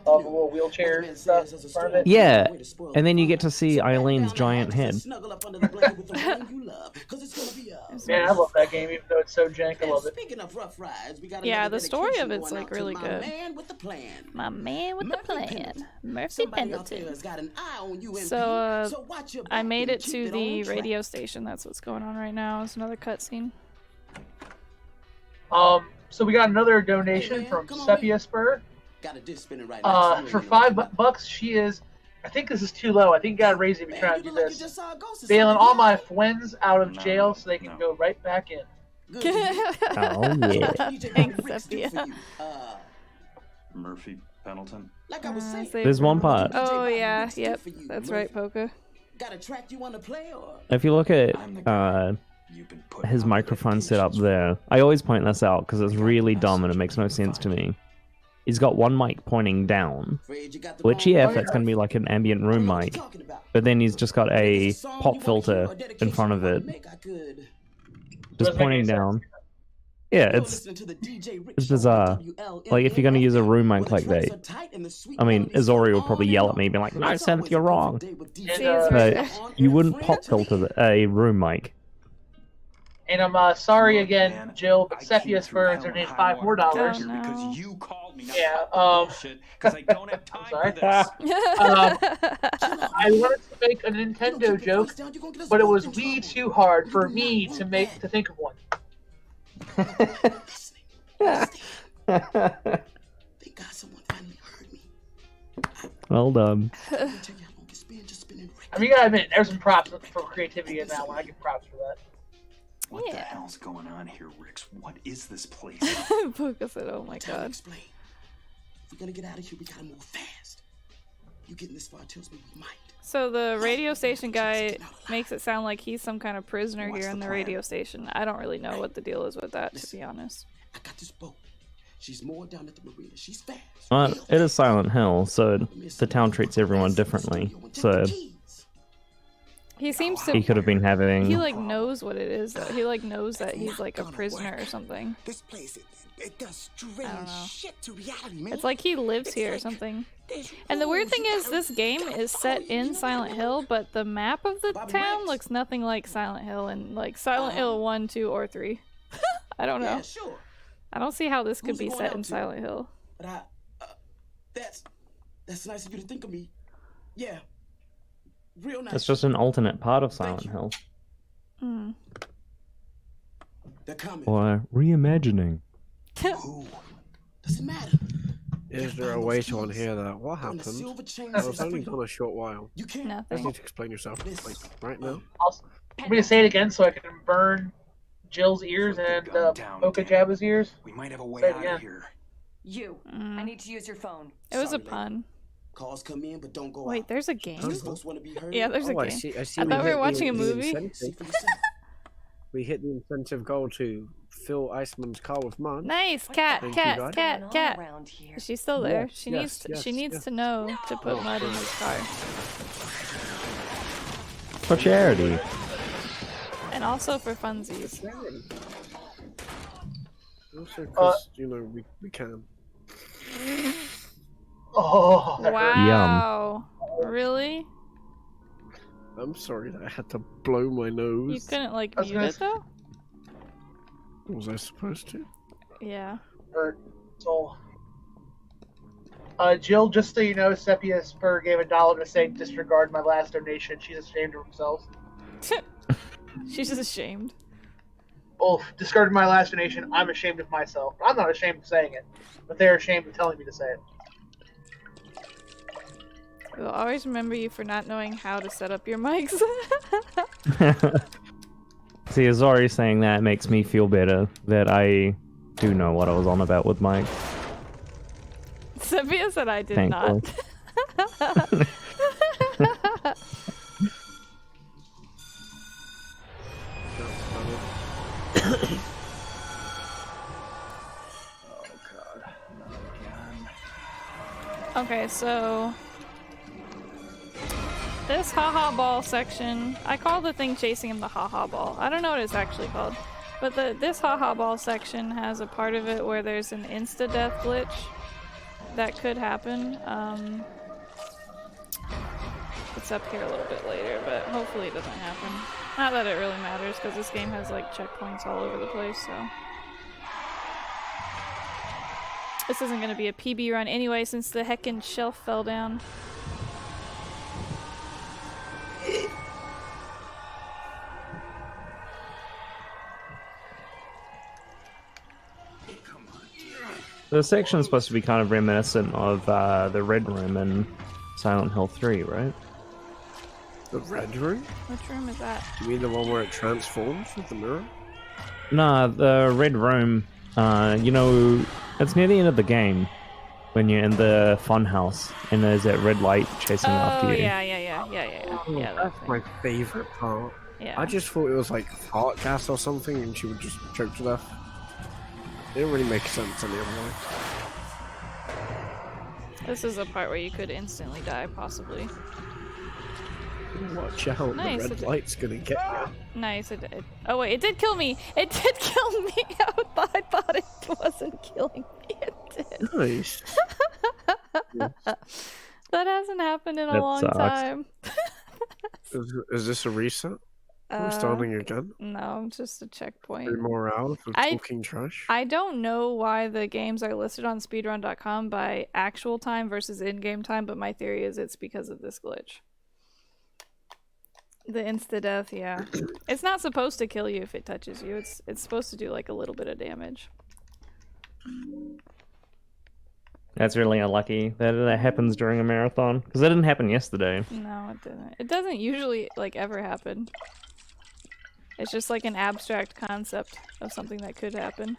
All the little wheelchair stuff part of it. Yeah, and then you get to see Eileen's giant head. Man, I love that game, even though it's so jank. I love it. Yeah, the story of it's like really good. My man with the plan, Murphy Pendleton. So I made it to the radio station. That's what's going on right now. It's another cutscene. So we got another donation from Sepia Spur. For $5, she is. I think this is too low. I think you gotta raise it if you're trying to do this. Bailing all my friends out of jail so they can go right back in. Oh yeah. Thanks, Sepia. Murphy Pendleton. There's one part. Oh yeah, yep, that's right, Poka. If you look at his microphone set up there, I always point this out because it's really dumb and it makes no sense to me. He's got one mic pointing down, which yeah, if that's going to be like an ambient room mic, but then he's just got a pop filter in front of it, just pointing down. Yeah, it's bizarre. Like, if you're going to use a room mic like that, I mean, Izori will probably yell at me, being like, "No, Seth, you're wrong." But you wouldn't pop filter a room mic. And I'm sorry again, Jill, but Sepia Spur donated $5 more. Because you called me. Yeah, because I don't have time sorry. for this. I wanted to make a Nintendo joke, but it was way too hard for me to think of one. Well done. I mean, you gotta admit, there's some props for creativity in that one. I give props for that. What the hell's going on here, Rix? What is this place? Poka said, "Oh my god." Explain. If we're gonna get out of here, we gotta move fast. You getting this far tells me we might. So the radio station guy makes it sound like he's some kind of prisoner here in the radio station. I don't really know what the deal is with that, to be honest. I got this boat. She's moored down at the marina. She's fast. Well, it is Silent Hill, so the town treats everyone differently. So He seems to. He could have been having. He like knows what it is. He like knows that he's like a prisoner or something. This place, it does I don't strange know. shit to reality, man. It's like he lives here or something. And the weird thing is, this game is set in Silent Hill, but the map of the town looks nothing like Silent Hill and like Silent Hill 1, 2, or 3. I don't know. Yeah, sure. I don't see how this could Who's it be going set out in to? Silent Hill. But that's nice of you to think of me. Yeah. Real nice. It's just an alternate part of Silent Hill. Hmm. They're coming. Or reimagining. Doesn't matter. Is there a way to unhear that? What happened? I was only gone a short while. You can't. You Nothing. need to explain yourself, like, right now. I'm gonna say it again so I can burn Jill's ears and Mocha Jabba's ears. We might have a way Say it out again. of here. You. I need to use your phone. It was a Sorry, pun. Calls come in, but don't go Wait, out. there's a game? These folks want to be heard. Yeah, there's a Oh, I game. see. I see. I thought we hit were watching a the movie. incentive. We hit the incentive goal to fill Iceman's car with mud. Nice cat, Thank you, cat, God. cat, cat. Around here. Is she still there? Yes, She yes, needs. yes, she needs yes. to know to put Oh, mud in his car. For charity. And also for funsies. Also, because you know we can. Oh, Wow. Really? I'm sorry that I had to blow my nose. You couldn't like I was mute gonna it though? Was I supposed to? Yeah. Or soul. Jill, just so you know, Sepia Spur gave $1 to say disregard my last donation. She's ashamed of herself. She's just ashamed. Well, discarded my last donation. I'm ashamed of myself. I'm not ashamed of saying it, but they're ashamed of telling me to say it. We'll always remember you for not knowing how to set up your mics. See, Azari saying that makes me feel better that I do know what I was on about with Mike. Sophia said I did Thankfully. not. Okay, so this haha ball section, I call the thing chasing him the haha ball. I don't know what it's actually called, but this haha ball section has a part of it where there's an insta-death glitch that could happen. It's up here a little bit later, but hopefully it doesn't happen. Not that it really matters, because this game has like checkpoints all over the place, so. This isn't going to be a PB run anyway, since the heckin' shelf fell down. The section's supposed to be kind of reminiscent of the Red Room in Silent Hill 3, right? The Red Room? Which room is that? You mean the one where it transforms with the mirror? Nah, the Red Room, you know, it's near the end of the game when you're in the fun house and there's that red light chasing after you. Yeah, That's my favorite part. Yeah. I just thought it was like fart gas or something and she would just choke to death. It didn't really make sense any other way. This is a part where you could instantly die, possibly. Watch out, Nice, the it red did- light's gonna get you. Nice, it did. Oh wait, it did kill me! It did kill me! I thought it wasn't killing me, it did. Nice. That hasn't happened in a That long sucks. time. Is this a reset? I'm starting again. No, just a checkpoint. 3 more hours of talking trash. I don't know why the games are listed on speedrun.com by actual time versus in-game time, but my theory is it's because of this glitch. The insta-death, yeah. It's not supposed to kill you if it touches you. It's supposed to do like a little bit of damage. That's really unlucky that that happens during a marathon, because that didn't happen yesterday. No, it didn't. It doesn't usually like ever happen. It's just like an abstract concept of something that could happen.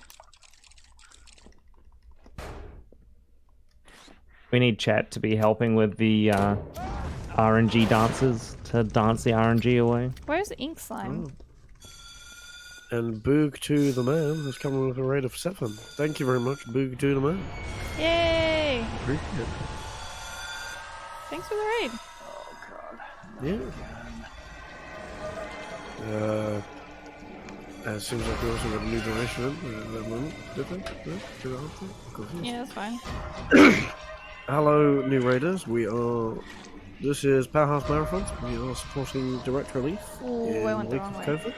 We need chat to be helping with the RNG dancers to dance the RNG away. Where's ink slime? And Boog to the man has come with a rate of 7. Thank you very much, Boog to the man. Yay! Appreciate it. Thanks for the raid. Yeah. It seems like we also got a new donation at the moment. Did they? Yeah, that's fine. Hello, new raiders. This is Powerhouse Marathons. We are supporting direct relief Ooh, I in went the the wake of wrong way. COVID.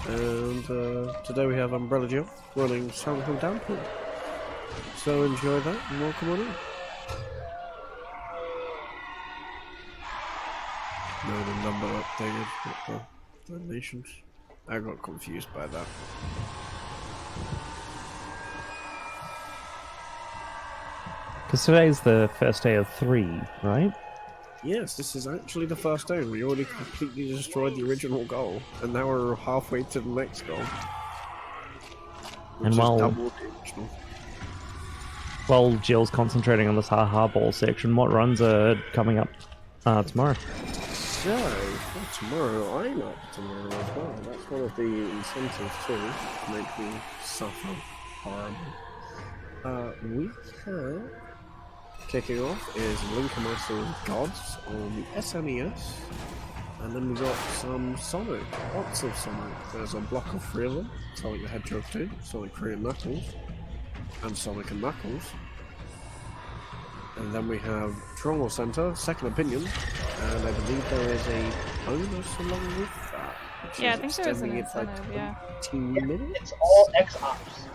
And today we have Umbrellajill running Silent Hill Downpour. So enjoy that and welcome on in. No, the number updated with the donations. I got confused by that. Because today's the first day of 3, right? Yes, this is actually the first day. We already completely destroyed the original goal, and now we're halfway to the next goal. Which And is while double the original. Jill's concentrating on this ha-ha ball section, what runs are coming up tomorrow? So, for tomorrow, I'm up tomorrow as well. That's one of the incentives too, to make me suffer horribly. We have... Kicking off is Linkermaster's Gods on the SNES, and then we got some Sonic, lots of Sonic. There's a block of 3 of them: Sonic the Hedgehog 2, Sonic 3 and Knuckles, and Sonic and Knuckles. And then we have Trauma Center, Second Opinion, and I believe there is a bonus along with that. Yeah, I think there is an incentive, yeah. 18 minutes? It's all X-Ops.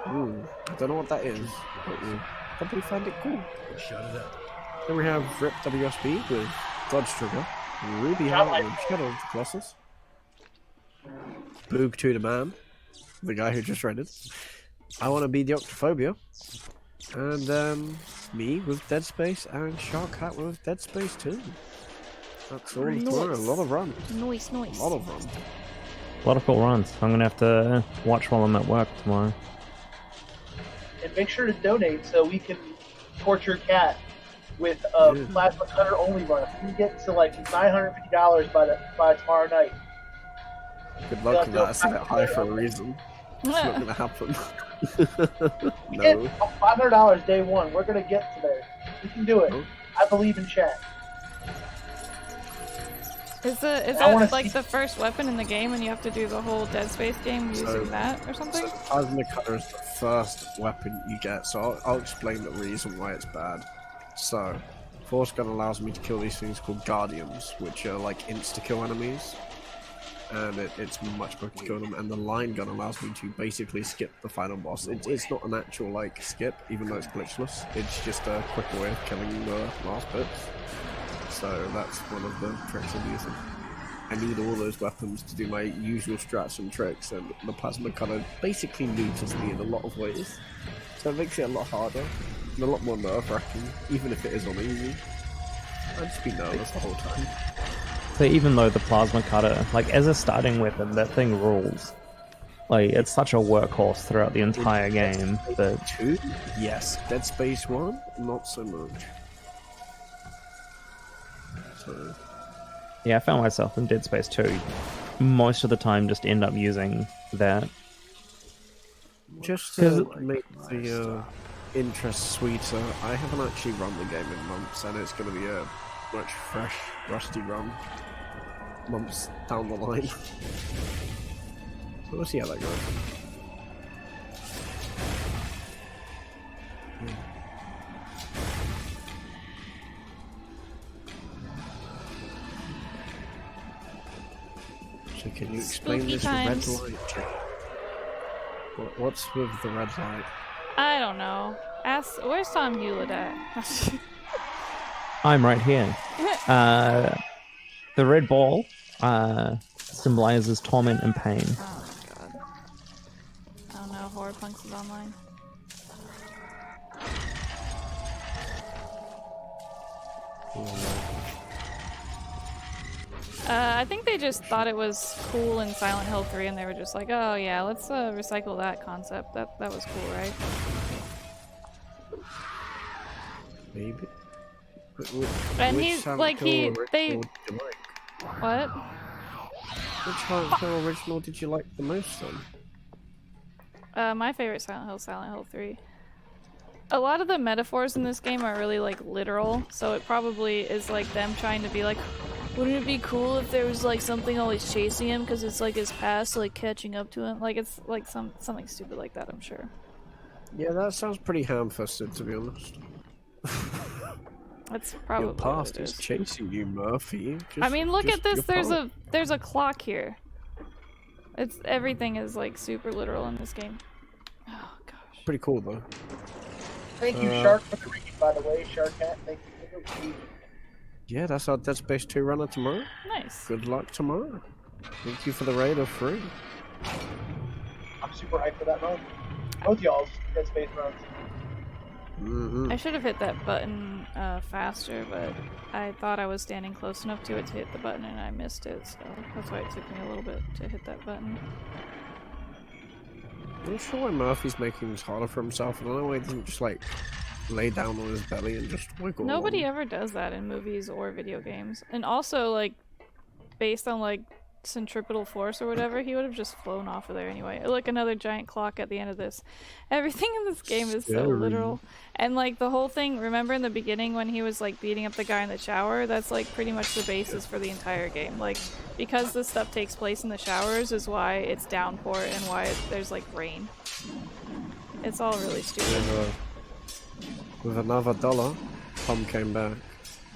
Ooh, I don't know what that is, but we'll probably find it cool. Shut it up. Then we have Rip WSB with God's Trigger, Ruby Heart with Shadow of the Colossus, Boog to the Man, the guy who just read it, I Want to Be the Octophobia, and then me with Dead Space and Shark Hat with Dead Space 2. That's all tomorrow. A lot of runs. Nice. A lot of runs. A lot of cool runs. I'm going to have to watch while I'm at work tomorrow. And make sure to donate so we can torture Cat with a plasma cutter only run. If we can get to like $950 by tomorrow night. Good luck with that. I set it high for a reason. It's not going to happen. We get $500 day one. We're going to get to there. We can do it. I believe in chat. Is that like the first weapon in the game and you have to do the whole Dead Space game using that or something? So Plasma Cutter is the first weapon you get, so I'll explain the reason why it's bad. So, Force Gun allows me to kill these things called Guardians, which are like insta-kill enemies. And it's much quicker to kill them, and the Line Gun allows me to basically skip the final boss. It's not an actual like skip, even though it's glitchless. It's just a quicker way of killing the last bits. So that's one of the tricks I'm using. I need all those weapons to do my usual strats and tricks, and the Plasma Cutter basically neuters me in a lot of ways. So it makes it a lot harder, and a lot more nerve-wracking, even if it is on easy. I'd just be nervous the whole time. So even though the Plasma Cutter, like as a starting weapon, that thing rules. Like, it's such a workhorse throughout the entire game. But 2? Yes. Dead Space 1? Not so much. Yeah, I found myself in Dead Space 2. Most of the time just end up using that. Just to make the interest sweeter, I haven't actually run the game in months, and it's going to be a much fresh, rusty run months down the line. So we'll see how that goes. So can you explain Spooky this times. red light, Jack? What's with the red light? I don't know. Where's Tom Hewlett at? I'm right here. The red ball symbolizes torment and pain. Oh my god. I don't know, Horror Punks is online. I think they just thought it was cool in Silent Hill 3 and they were just like, oh yeah, let's recycle that concept. That was cool, right? Maybe. And he's like, what? Which Silent Hill original did you like the most then? My favorite Silent Hill 3. A lot of the metaphors in this game are really like literal, so it probably is like them trying to be like, Wouldn't it be cool if there was like something always chasing him because it's like his past like catching up to him? Like it's like something stupid like that, I'm sure. Yeah, that sounds pretty ham-fisted, to be honest. That's probably Your past what it is is. chasing you, Murphy. I mean, look at this. your There's a clock here. It's everything is like super literal in this game. Oh gosh. Pretty cool though. Thank you, Shark, for the reading, by the way. Shark Cat, thank you for the reading. Yeah, that's our Dead Space 2 runner tomorrow. Nice. Good luck tomorrow. Thank you for the raid of 3. I'm super hyped for that run. Both y'all's Dead Space runs. Mm-hmm. I should have hit that button faster, but I thought I was standing close enough to it to hit the button and I missed it, so that's why it took me a little bit to hit that button. I'm not sure why Murphy's making this harder for himself. I don't know why he doesn't just like lay down on his belly and just wiggle. Nobody along. ever does that in movies or video games. And also, like, based on, like, centripetal force or whatever, he would have just flown off of there anyway. Look, another giant clock at the end of this. Everything in this game is so literal. And, like, the whole thing, remember in the beginning when he was, like, beating up the guy in the shower? That's, like, pretty much the basis for the entire game. Like, because this stuff takes place in the showers is why it's downpour and why there's, like, rain. It's all really stupid. With another $1, Tom came back.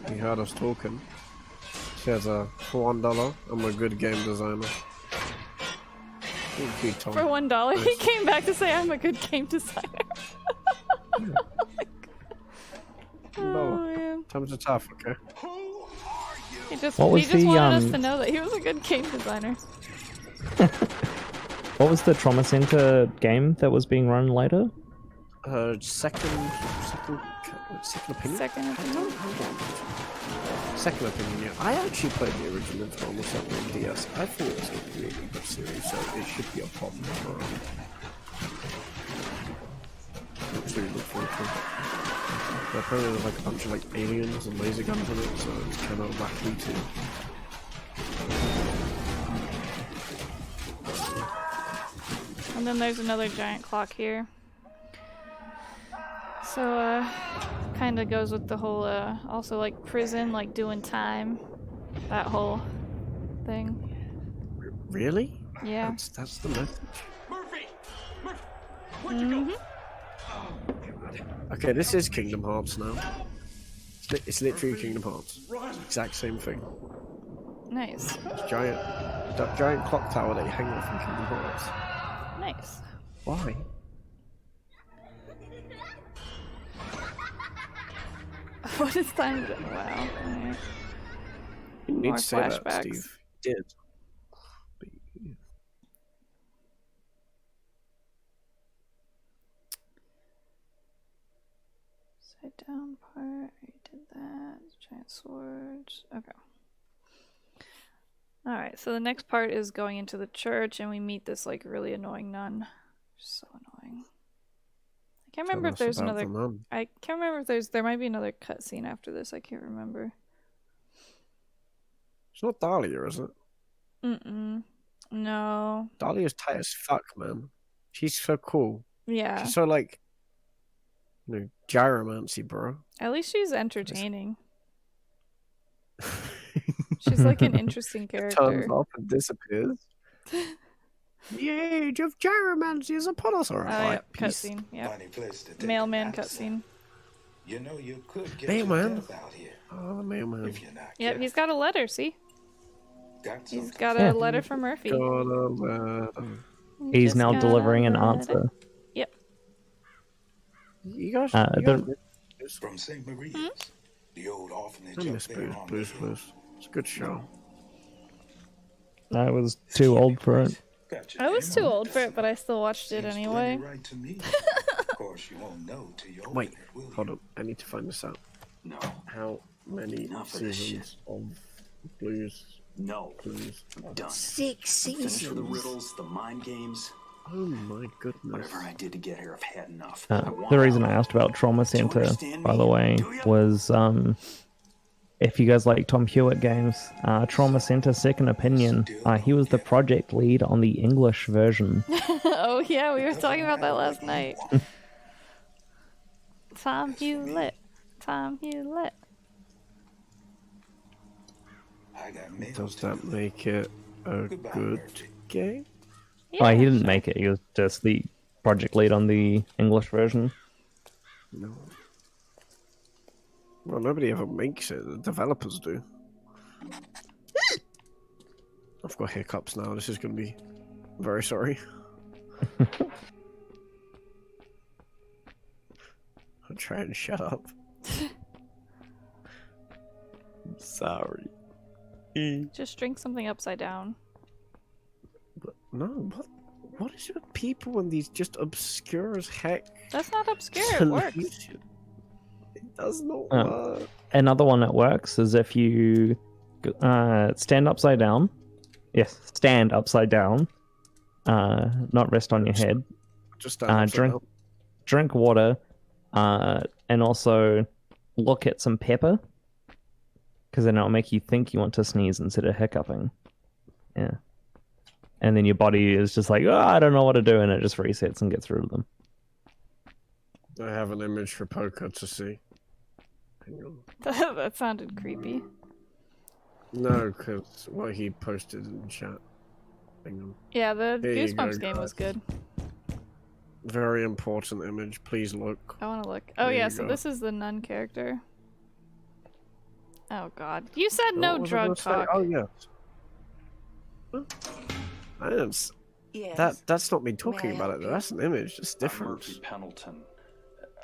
He heard us talking. Says, for $1, I'm a good game designer. Thank you, Tom. For $1, nice. He came back to say I'm a good game designer. Oh, man. Times are tough, okay? He just What was wanted the, us to know that he was a good game designer. What was the Trauma Center game that was being run later? Second opinion? Second opinion? Second opinion, yeah. I actually played the original Trauma Center on DS. I thought it was a really good series, so it should be a problem. Looks really good for it. Apparently there's like a bunch of like aliens and laser guns in it, so it's kind of wacky too. And then there's another giant clock here. So, kind of goes with the whole, also like prison, like doing time. That whole thing. Really? Yeah. That's the message. Murphy! Where'd you go? Okay, this is Kingdom Hearts now. It's literally Kingdom Hearts. Run! Exact same thing. Nice. It's that giant clock tower that you hang off in Kingdom Hearts. Nice. Why? What is time? Wow. Alright. You need More to say that, flashbacks. Steve. You did. Side down part. You did that. Giant swords. Okay. Alright, so the next part is going into the church and we meet this like really annoying nun. So annoying. I can't remember if there's another. I can't remember if there might be another cutscene after this. I can't remember. It's not Dahlia, is it? No. Dahlia's tight as fuck, man. She's so cool. Yeah. She's so like, gyromancy, bro. At least she's entertaining. She's like an interesting character. Turns off and disappears. The age of gyromancy is upon us. Alright, Oh, yeah, cutscene. Yeah. Mailman cutscene. You know you could get Mailman. out here. Oh, mailman. Yep, he's got a letter, see? He's got a letter from Murphy. He's now delivering an answer. Yep. You guys, From St. Maria's, the old orphanage I up miss there on Blues Blues. It's a good show. I was too old for it. I was too old for it, but I still watched it anyway. Wait, hold on. I need to find this out. No. How many seasons of Blues? No. Blues. I'm done. 6 I'm finished seasons. with the riddles, the mind games. Oh my goodness. Whatever I did to get here, I've had enough. The reason I asked about Trauma Center, by the way, was if you guys like Tom Hewitt games, Trauma Center Second Opinion, he was the project lead on the English version. Oh yeah, we were talking about that last night. Tom Hewlett. Tom Hewlett. I got mail. Does that make it a good game? Oh, he didn't sure. make it. He was just the project lead on the English version. No. Well, nobody ever makes it. The developers do. I've got hiccups now. This is going to be very sorry. I'll try and shut up. I'm sorry. Just drink something upside down. But no, what is it with people and these just obscure as heck? That's not obscure, it works. It does not work. Another one that works is if you stand upside down. Yes, stand upside down. Not rest on your head. Just stand upside down. Drink water, and also look at some pepper, because then it'll make you think you want to sneeze instead of hiccuping. Yeah. And then your body is just like, oh, I don't know what to do, and it just resets and gets rid of them. I have an image for Poker to see. Hang on. That sounded creepy. No, because what he posted in the chat. Hang on. Yeah, the Here you Goosebumps go, game was guys. good. Very important image. Please look. I want to look. Oh There yeah, you so go. this is the nun character. Oh god. You said no What was I drug gonna say? talk. Oh yes. I didn't. Yes. That's not me talking I about help it. you? That's an image. It's I'm different. Murphy Pendleton.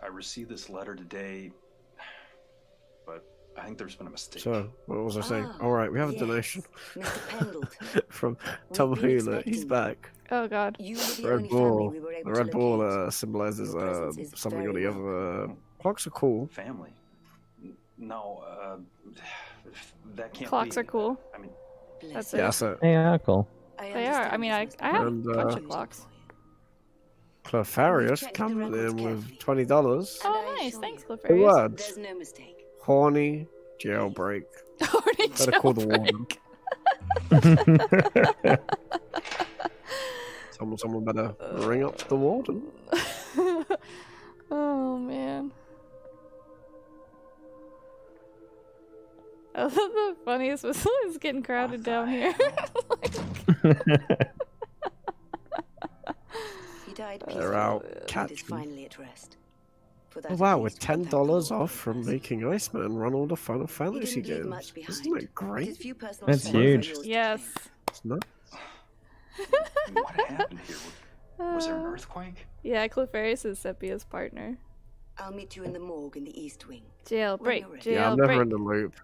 I received this letter today, but I think there's been a mistake. So, what was I saying? Ah, All right, we have a yes, donation Mr. Pendleton. from Tom been Hula. He's expecting back. Oh god. You were the Red only family Bull. we were The able Red to Bull locate. symbolizes Your presence is something or very the other. Clocks are cool. Family? No, that can't Clocks be. are cool. I mean, That's Yeah, it. so Yeah, cool. They are. I mean, I have And, a bunch of clocks. Clefarius checked the coming records in with carefully. $20. Oh nice, thanks Two Cliffarius. words. There's no mistake. Horny jailbreak. Horny Better call the warden. Someone better ring up the warden. Oh man. I thought the funniest was it's getting crowded down here. He died They're peacefully out and is catching. finally at rest. For that Oh at wow, least with we thank $10 the Lord off from making Iceman run all the Final He Fantasy didn't leave games. much behind, Isn't that but his great? few personal That's effects are huge. yours to Yes. It's not. what happened here? Was there an earthquake? Yeah, Cliffarius is Sepia's partner. carry. I'll meet you in the morgue in the East Wing. Jailbreak, you're ready. Yeah, I'm never in jailbreak. the loop.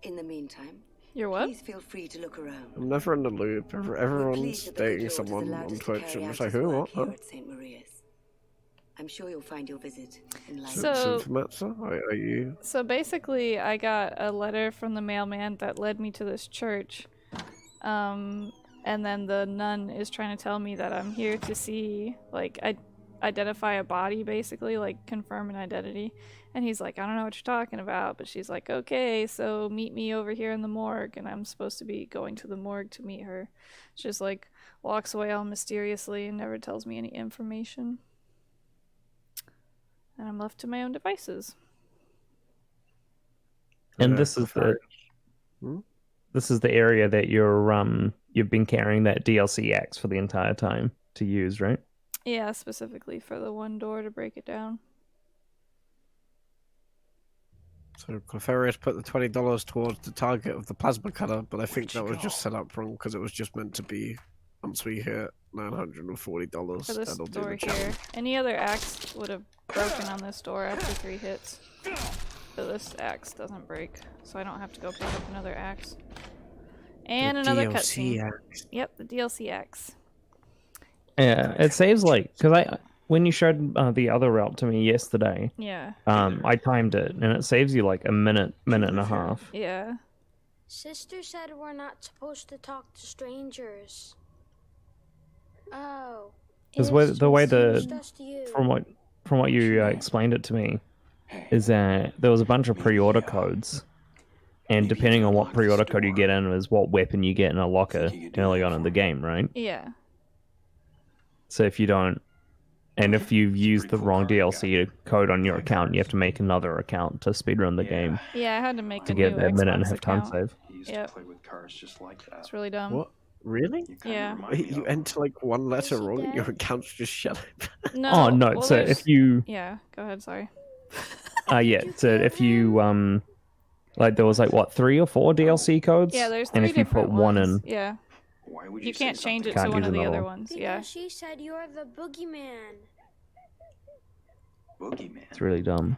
In the meantime, You're what? please feel free to look around. I'm never in the loop. We're Everyone's pleased that the dating Good Lord has someone allowed on us to Twitch carry and I'm out just like, his who? work What? here Huh? at St. Maria's. I'm sure you'll find your visit enlightening. So- Symphomatza? Are you? So basically, I got a letter from the mailman that led me to this church. And then the nun is trying to tell me that I'm here to see, like, identify a body, basically, like, confirm an identity. And he's like, I don't know what you're talking about. But she's like, okay, so meet me over here in the morgue. And I'm supposed to be going to the morgue to meet her. She just, like, walks away all mysteriously and never tells me any information. And I'm left to my own devices. And Yeah, this is the Hmm? this is the area that you've been carrying that DLC axe for the entire time to use, right? Yeah, specifically for the one door to break it down. So Clefarius put the $20 towards the target of the plasma cutter, but I think that was just set up wrong because it was just meant to be once we hit $940. For this that'll do door the here. challenge. Any other axe would have broken on this door after 3 hits. But this axe doesn't break, so I don't have to go pick up another axe. And The another DLC cutscene. axe. Yep, the DLC axe. Yeah, it saves like because when you showed the other route to me yesterday, Yeah. I timed it and it saves you like a minute and a half. Yeah. Sister said we're not supposed to talk to strangers. Oh. Because It's the way just you. from what you explained it to me is that there was a bunch of pre-order codes, and depending on what pre-order code you get in is what weapon you get in a locker early on in the game, right? Yeah. So if you don't And if you've used the wrong DLC code on your account, you have to make another account to speedrun the game. Yeah, I had to make a to new get a minute and a Xbox half time account. save. He used Yep. to play with cars just like that. It's really dumb. What? Really? You kinda Yeah. remind me You of enter like one letter Is he wrong and your dead? account's just shut up. No. Oh no! well, So there's- if you, Yeah, go ahead. Sorry. yeah. So if you like there was like what 3 or 4 DLC codes. Yeah, there's 3 and if you different put one ones. in, Yeah. Why would You say can't change it something? to Can't one use of the another other one. ones. Because Yeah. she said you're the boogeyman. Boogeyman. it's really dumb.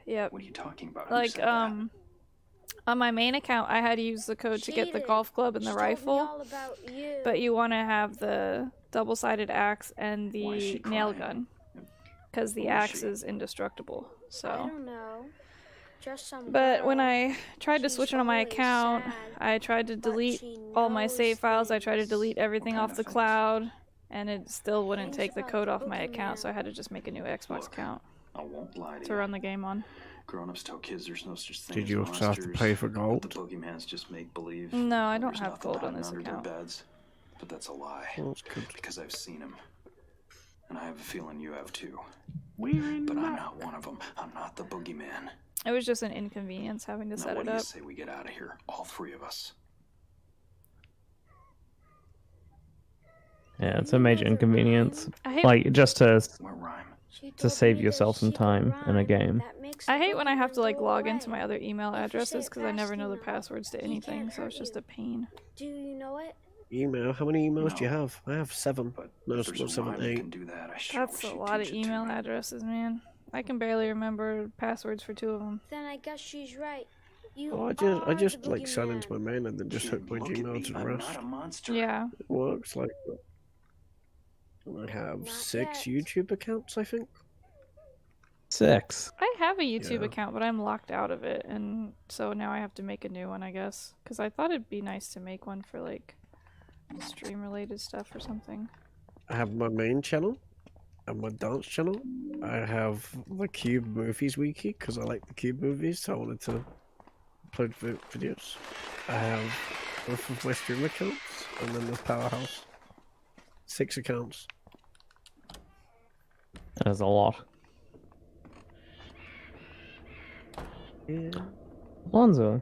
Yep. What are you talking about? Who Like said that? on my main account, I had to use the code to get the Cheated. golf club and She the told me rifle. all about you. But you want to have the double-sided axe and Why is she the nail crying? gun, because the Who is axe she? is indestructible. I So. don't know. Just some But when girl. I tried to She's switch it on my always account, sad, I tried to but delete she all my knows save files. I tried to things. delete everything What off kind the of things? cloud, and it still wouldn't Things take the about code the off my account, so I boogeyman. had to just make a new Xbox Look, account I won't lie to to you. run the game on. Grown-ups tell kids there's no such thing Did as you also have to monsters, pay for that gold? The boogeyman's just make believe. No, I don't There's have nothing gold on hiding this under account. Their beds, but that's a lie. Well, that's good. Because I've seen him, and I have a feeling you have too. We're in But I'm luck. not one of them. I'm not the boogeyman. It was just an inconvenience having to Now, set what it do you up. say we get out of here, all 3 of us? Yeah, it's a major inconvenience. I hate Like just to What rhyme? She to told save me yourself there's some secret time in a rhyme game. that makes I the hate when I have to boogeyman like go log away. into my other email If you say addresses it because I never fast know the enough, passwords to he anything, can't so it's hurt just you. a pain. Do you know it? Email? How many emails do you No. have? I have 7. But No, if there's not a 7, rhyme that 8. can do that, I sure That's wish a you'd lot of teach it to email me. addresses, man. I can barely remember passwords for 2 of them. Then I guess she's right. You Oh, I are just the like sign into my boogeyman. mail and then just hook Kid, my look at Gmail me. to the I'm rest. not a monster. Yeah. It works like that. And I have Not 6 yet. YouTube accounts, I think. 6. I have a YouTube Yeah. account, but I'm locked out of it, and so now I have to make a new one, I guess. Because I thought it'd be nice to make one for, like, stream-related stuff or something. I have my main channel and my dance channel. I have the Cube Movies Wiki because I like the Cube movies, so I wanted to upload videos. I have both of my stream accounts and then the Powerhouse. 6 accounts. That's a lot. Yeah. Lonzo.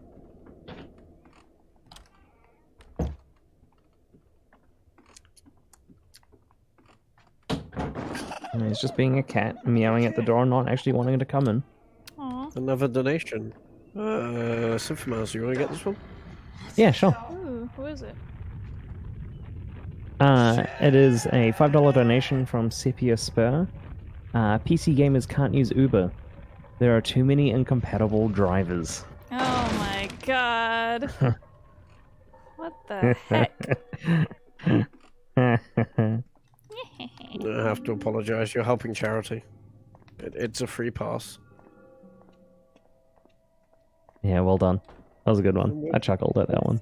And he's just being a cat, meowing at the door, not actually wanting to come in. Aw. Another donation. Symphomouse, you want to get this one? Yeah, sure. Ooh, who is it? It is a $5 donation from Sepia Spur. PC gamers can't use Uber. There are too many incompatible drivers. Oh my god. What the heck? I have to apologize. You're helping charity. It's a free pass. Yeah, well done. That was a good one. I chuckled at that one.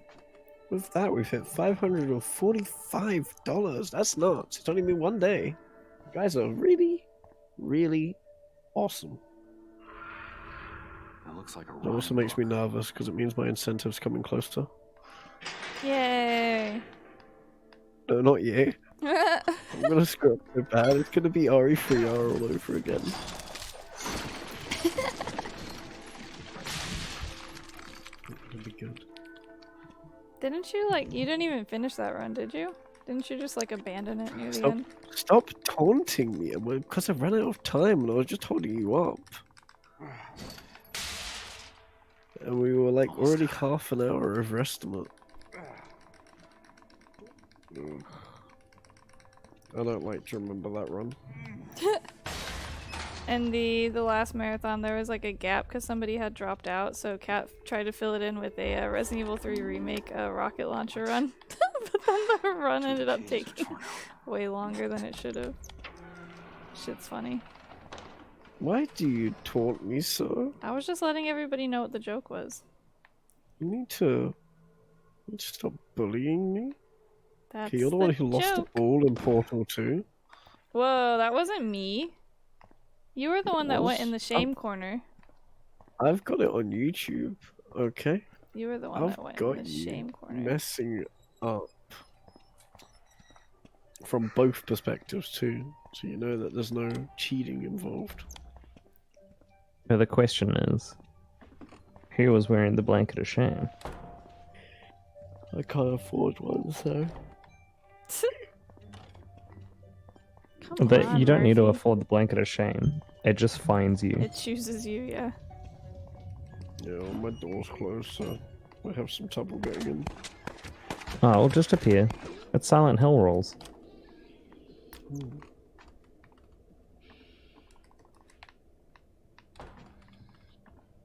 With that, we've hit $545. That's nuts. It's only been 1 day. You guys are really, really awesome. That looks like a It also makes me nervous because it means my incentive's coming closer. Yay. No, not you. I'm gonna screw up so bad. It's gonna be RE3R all over again. It'll be good. Didn't you, like, you didn't even finish that run, did you? Didn't you just, like, abandon it near the Stop, end? stop taunting me, because I ran out of time and I was just holding you up. And we were like already half an hour over estimate. I don't like to remember that run. And the last marathon, there was like a gap because somebody had dropped out, so Kat tried to fill it in with a Resident Evil 3 remake rocket launcher run. But then the run ended up taking way longer than it should have. Shit's funny. Why do you taunt me so? I was just letting everybody know what the joke was. You need to stop bullying me. That's Okay, you're the one who lost the joke. ball in Portal 2. Whoa, that wasn't me. You were the one that went in the was. shame corner. I've got it on YouTube, okay? You were the one I've that went got in the you shame corner. messing up. from both perspectives too, so you know that there's no cheating involved. So the question is, who was wearing the blanket of shame? I can't afford one, so. But you don't need to afford the blanket of shame. It just finds you. It chooses you, yeah. Yeah, well, my door's closed, so I have some trouble getting in. Oh, it'll just appear. It's Silent Hill rules.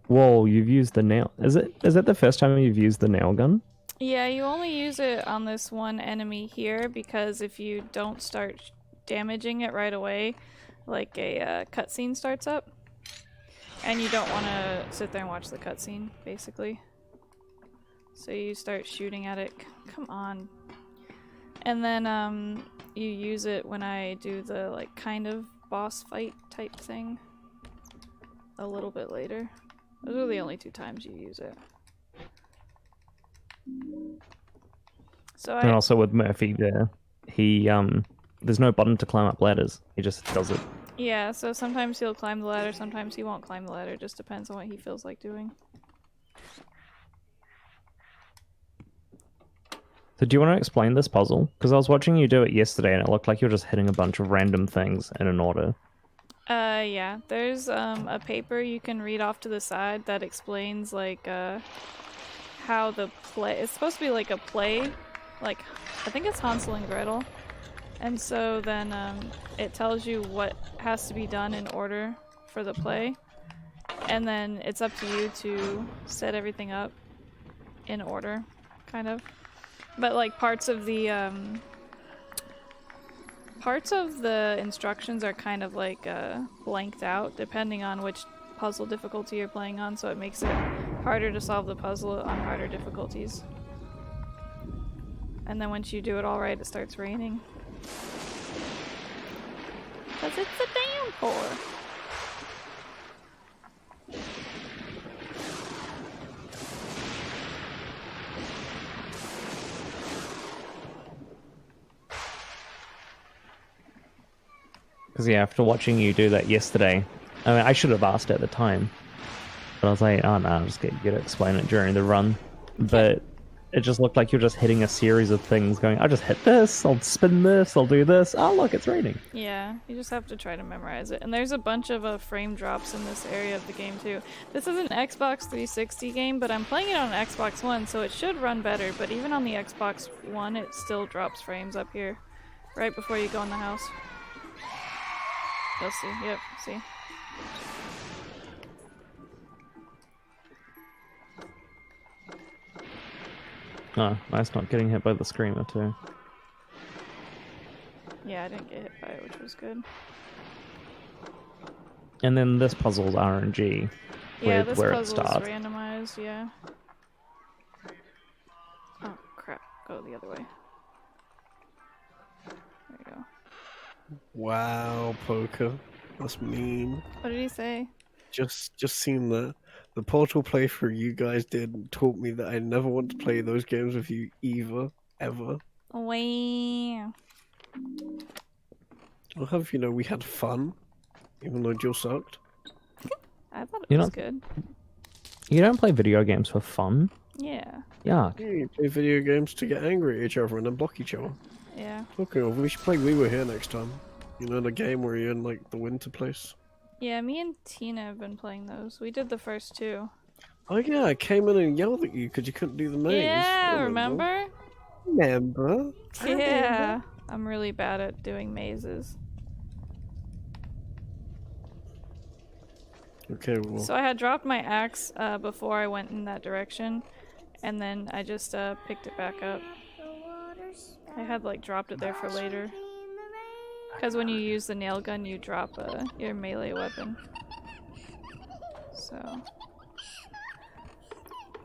Whoa, you've used the nail. Is it the first time you've used the nail gun? Yeah, you only use it on this one enemy here because if you don't start damaging it right away, like a cutscene starts up. And you don't want to sit there and watch the cutscene, basically. So you start shooting at it. Come on. And then you use it when I do the like kind of boss fight type thing. A little bit later. Those are the only 2 times you use it. So And also with Murphy there, he there's no button to climb up ladders. He just does it. yeah, so sometimes he'll climb the ladder, sometimes he won't climb the ladder. Just depends on what he feels like doing. So do you want to explain this puzzle? Because I was watching you do it yesterday and it looked like you were just hitting a bunch of random things in an order. Yeah. There's a paper you can read off to the side that explains like how the play. It's supposed to be like a play, like I think it's Hansel and Gretel, and so then it tells you what has to be done in order for the play, and then it's up to you to set everything up in order, kind of. But like parts of the instructions are kind of like blanked out depending on which puzzle difficulty you're playing on, so it makes it harder to solve the puzzle on harder difficulties. And then once you do it all right, it starts raining. Because it's a downpour. Because yeah, after watching you do that yesterday, I mean, I should have asked at the time, but I was like, oh no, I'll just get you to explain it during the run. But it just looked like you're just hitting a series of things going, I'll just hit this, I'll spin this, I'll do this. Oh look, it's raining. Yeah, you just have to try to memorize it. And there's a bunch of frame drops in this area of the game too. This is an Xbox 360 game, but I'm playing it on Xbox One, so it should run better. But even on the Xbox One, it still drops frames up here, right before you go in the house. You'll see. Yep, see. Oh, nice not getting hit by the screamer too. Yeah, I didn't get hit by it, which was good. And then this puzzle's RNG. Yeah, with this where puzzle's it starts. randomized, yeah. Oh, crap. Go the other way. There you go. Wow, poker. That's mean. What did he say? Just seen that the Portal playthrough you guys did taught me that I never want to play those games with you either, ever. Wow. I'll have you know we had fun, even though Jill sucked. I thought it was good. You don't play video games for fun? Yeah. Yeah. Yeah, you play video games to get angry at each other and then block each other. Yeah. Okay, well, we should play We Were Here next time. You know, the game where you're in, like, the winter place. Yeah, me and Tina have been playing those. We did the first 2. Oh, yeah, I came in and yelled at you because you couldn't do the maze. Yeah, remember? Remember? Yeah. I'm really bad at doing mazes. Okay, well. So I had dropped my axe before I went in that direction, and then I just picked it back up. I had like dropped it there for later. Because when you use the nail gun, you drop your melee weapon. So.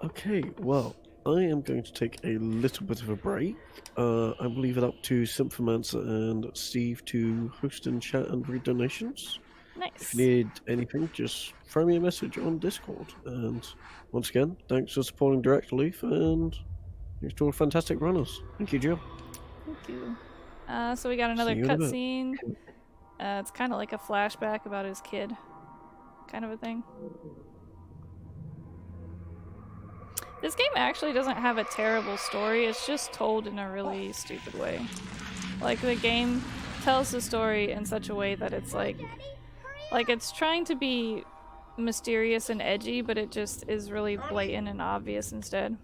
Okay, well, I am going to take a little bit of a break. I will leave it up to Symphomancer and Steve to host and chat and read donations. Nice. If you need anything, just throw me a message on Discord. And once again, thanks for supporting Direct Leaf and thanks to all fantastic runners. Thank you, Jill. Thank you. So we got another So you wouldn't- cutscene. It's kind of like a flashback about his kid, kind of a thing. This game actually doesn't have a terrible story, it's just told in a really stupid way. Like, the game tells the story in such a way that it's like it's trying to be mysterious and edgy, but it just is really blatant and obvious instead.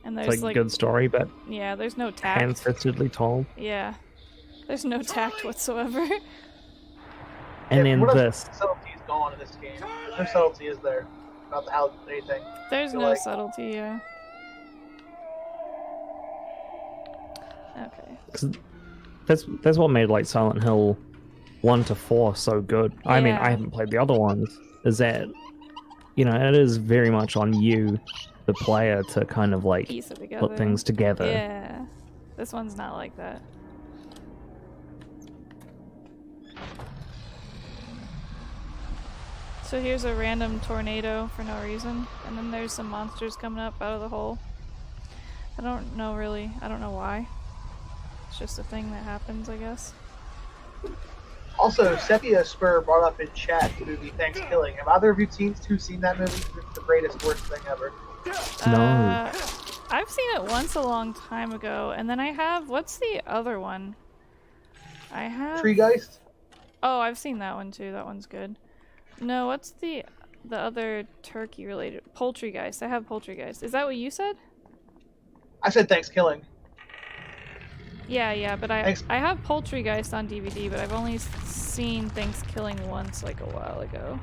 And there's It's like a good story, but yeah, there's no tact. hand-fistedly told. Yeah, there's no tact whatsoever. And then what this. subtlety is gone in this game. No subtlety is there about how anything. There's Feel no like- subtlety, yeah. Okay. 'Cause that's what made like Silent Hill 1 to 4 so good. I mean, Yeah. I haven't played the other ones. Is that, you know, it is very much on you, the player, to kind of like Piece it together. put things together. Yeah. This one's not like that. So here's a random tornado for no reason, and then there's some monsters coming up out of the hole. I don't know really. I don't know why. It's just a thing that happens, I guess. Also, Sepia Spur brought up in chat the movie Thanksgiving. Have either of you seen that movie? It's the greatest, worst thing ever. No. I've seen it once a long time ago, and then I have... What's the other one? I have... Treegeist? Oh, I've seen that one too. That one's good. No, what's the other turkey-related... Poultrygeist. I have Poultrygeist. Is that what you said? I said Thanksgiving. Yeah, but I have Poultrygeist on DVD, but I've only seen Thanksgiving once, like, a while ago.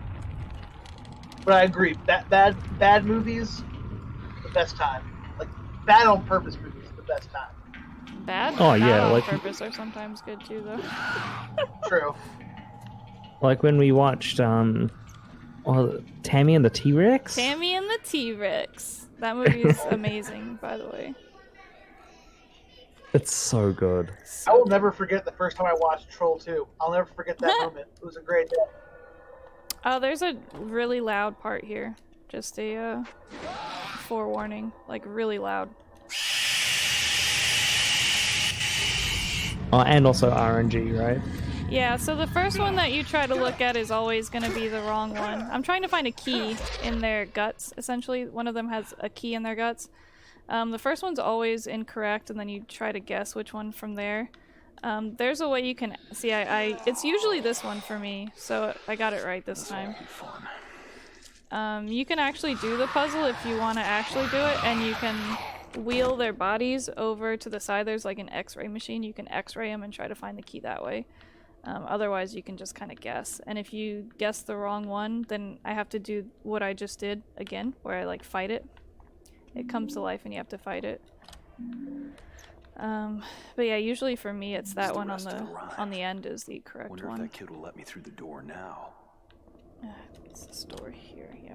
But I agree. Bad movies, the best time. Like, bad on purpose movies, the best time. Bad? Oh, Not yeah, on like- purpose are sometimes good too, though. True. Like when we watched Tammy and the T-Rex. Tammy and the T-Rex. That movie is amazing, by the way. It's so good. I will never forget the first time I watched Troll 2. I'll never forget that moment. It was a great day. Oh, there's a really loud part here. Just a forewarning. Like, really loud. Oh, and also RNG, right? Yeah, so the first one that you try to look at is always going to be the wrong one. I'm trying to find a key in their guts, essentially. One of them has a key in their guts. The first one's always incorrect, and then you try to guess which one from there. There's a way you can... See, it's usually this one for me, so I got it right this time. You can actually do the puzzle if you want to actually do it, and you can wheel their bodies over to the side. There's like an X-ray machine. You can X-ray them and try to find the key that way. Otherwise, you can just kind of guess. And if you guess the wrong one, then I have to do what I just did again, where I like fight it. It comes to life and you have to fight it. But yeah, usually for me, it's that one on the end is the correct Wonder one. if that kid will let me through the door now. It's the door here, yeah.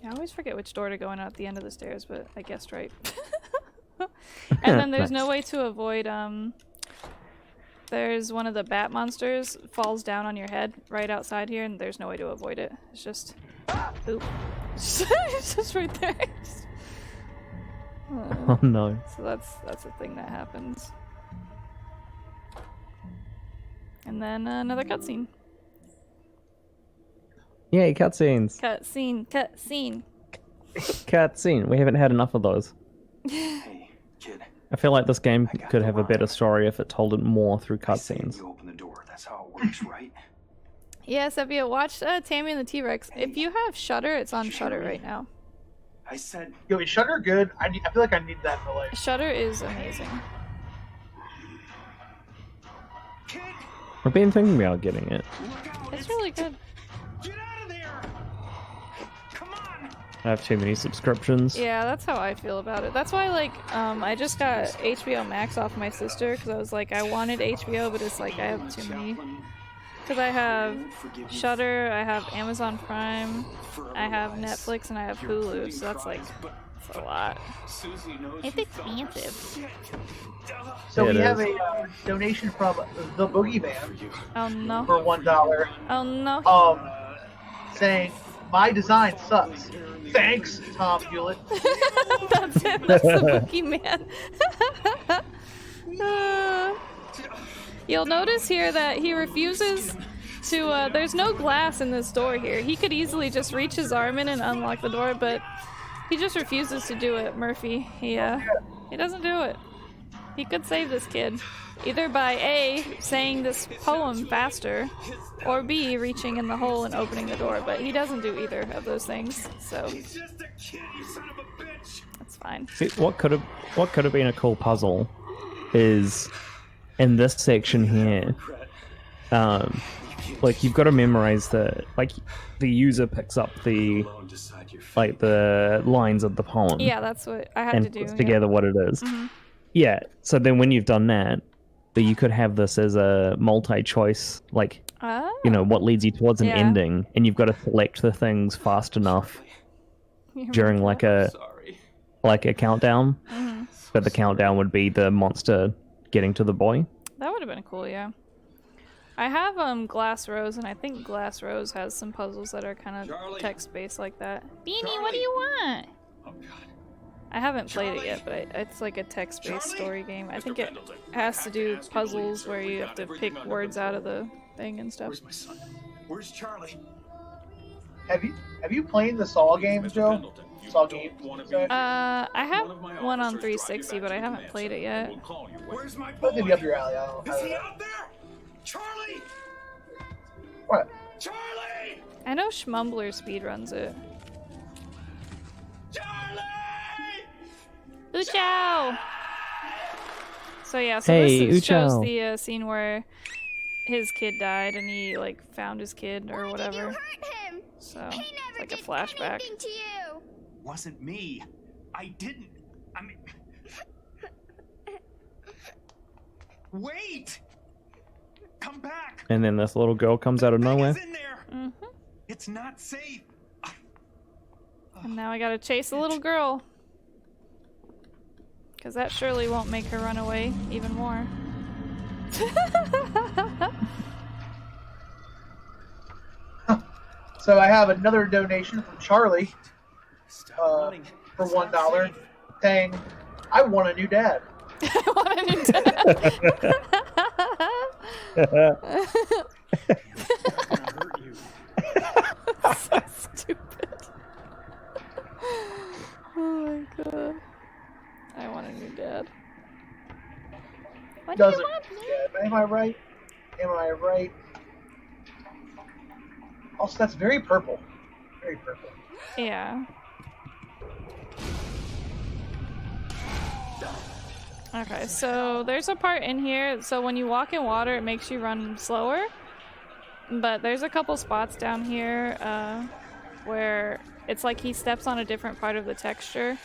I always forget which door to go in at the end of the stairs, but I guessed right. And then there's no way to avoid, there's one of the bat monsters falls down on your head right outside here, and there's no way to avoid it. It's just, oop. It's just right there. Oh no. So that's a thing that happens. And then another cutscene. Yay, cutscenes. Cutscene. Cutscene. We haven't had enough of those. Hey, kid. I feel like this game could have a better story if it told it more through cutscenes. You open the door. That's how it works, right? Yes, if you watched Tammy and the T-Rex, if you have Shudder, it's on Shudder right now. I said... Yo, is Shudder good? I feel like I need that in my life. Shudder is amazing. I've been thinking about getting it. It's really good. I have too many subscriptions. Yeah, that's how I feel about it. That's why, like, I just got HBO Max off my sister, because I was like, I wanted HBO, but it's like, I have too many. Because I have Shudder, I have Amazon Prime, I have Netflix, and I have Hulu, so that's like, that's a lot. It's expensive. So It we have is. a donation from the Boogeyman Oh no. for $1. Oh no. Saying, My design sucks. Thanks, Tom Hewlett. That's him. That's the boogeyman. You'll notice here that he refuses to. There's no glass in this door here. He could easily just reach his arm in and unlock the door, but he just refuses to do it. Murphy. He doesn't do it. He could save this kid, either by A, saying this poem faster, or B, reaching in the hole and opening the door, but he doesn't do either of those things, so that's fine. See, what could have been a cool puzzle is in this section here. Like you've got to memorize the user picks up the lines of the poem. Yeah, that's what I had and to do. puts together what it is. Mm-hmm. Yeah, so then when you've done that, you could have this as a multi-choice, what leads you towards an ending, and you've got to select the things fast enough during like a countdown. Mm-hmm. But the countdown would be the monster getting to the boy. That would have been cool, yeah. I have Glass Rose, and I think Glass Rose has some puzzles that are kind of text-based like that. Beanie, what do you want? Oh God. I haven't played it yet, but it's like a text-based story game. I think it has to do puzzles where you have to pick words out of the thing and stuff. Where's my son? Where's Charlie? Have you played the Saw games, Joe? Saw games? I have one on 360, but I haven't played it yet. Where's my boy? That'd be up your alley. I don't know. Is he out there? Charlie! What? Charlie! I know Schmumbler speedruns it. Uchow! So yeah, this shows the scene where his kid died and he found his kid or whatever. So it's like a flashback. To you. Wasn't me. I didn't. I mean, wait! Come back! And then this little girl comes out of nowhere. Mm-hmm. It's not safe. And now I gotta chase the little girl. Because that surely won't make her run away even more. So I have another donation from Charlie for $1 saying, I want a new dad. I want a new dad. That's so stupid. Oh my god. I want a new dad. What Doesn't do you want? dad. Am I right? Am I right? Also, that's very purple. Very purple. Yeah. Okay, so there's a part in here, so when you walk in water it makes you run slower, but there's a couple spots down here where it's like he steps on a different part of the texture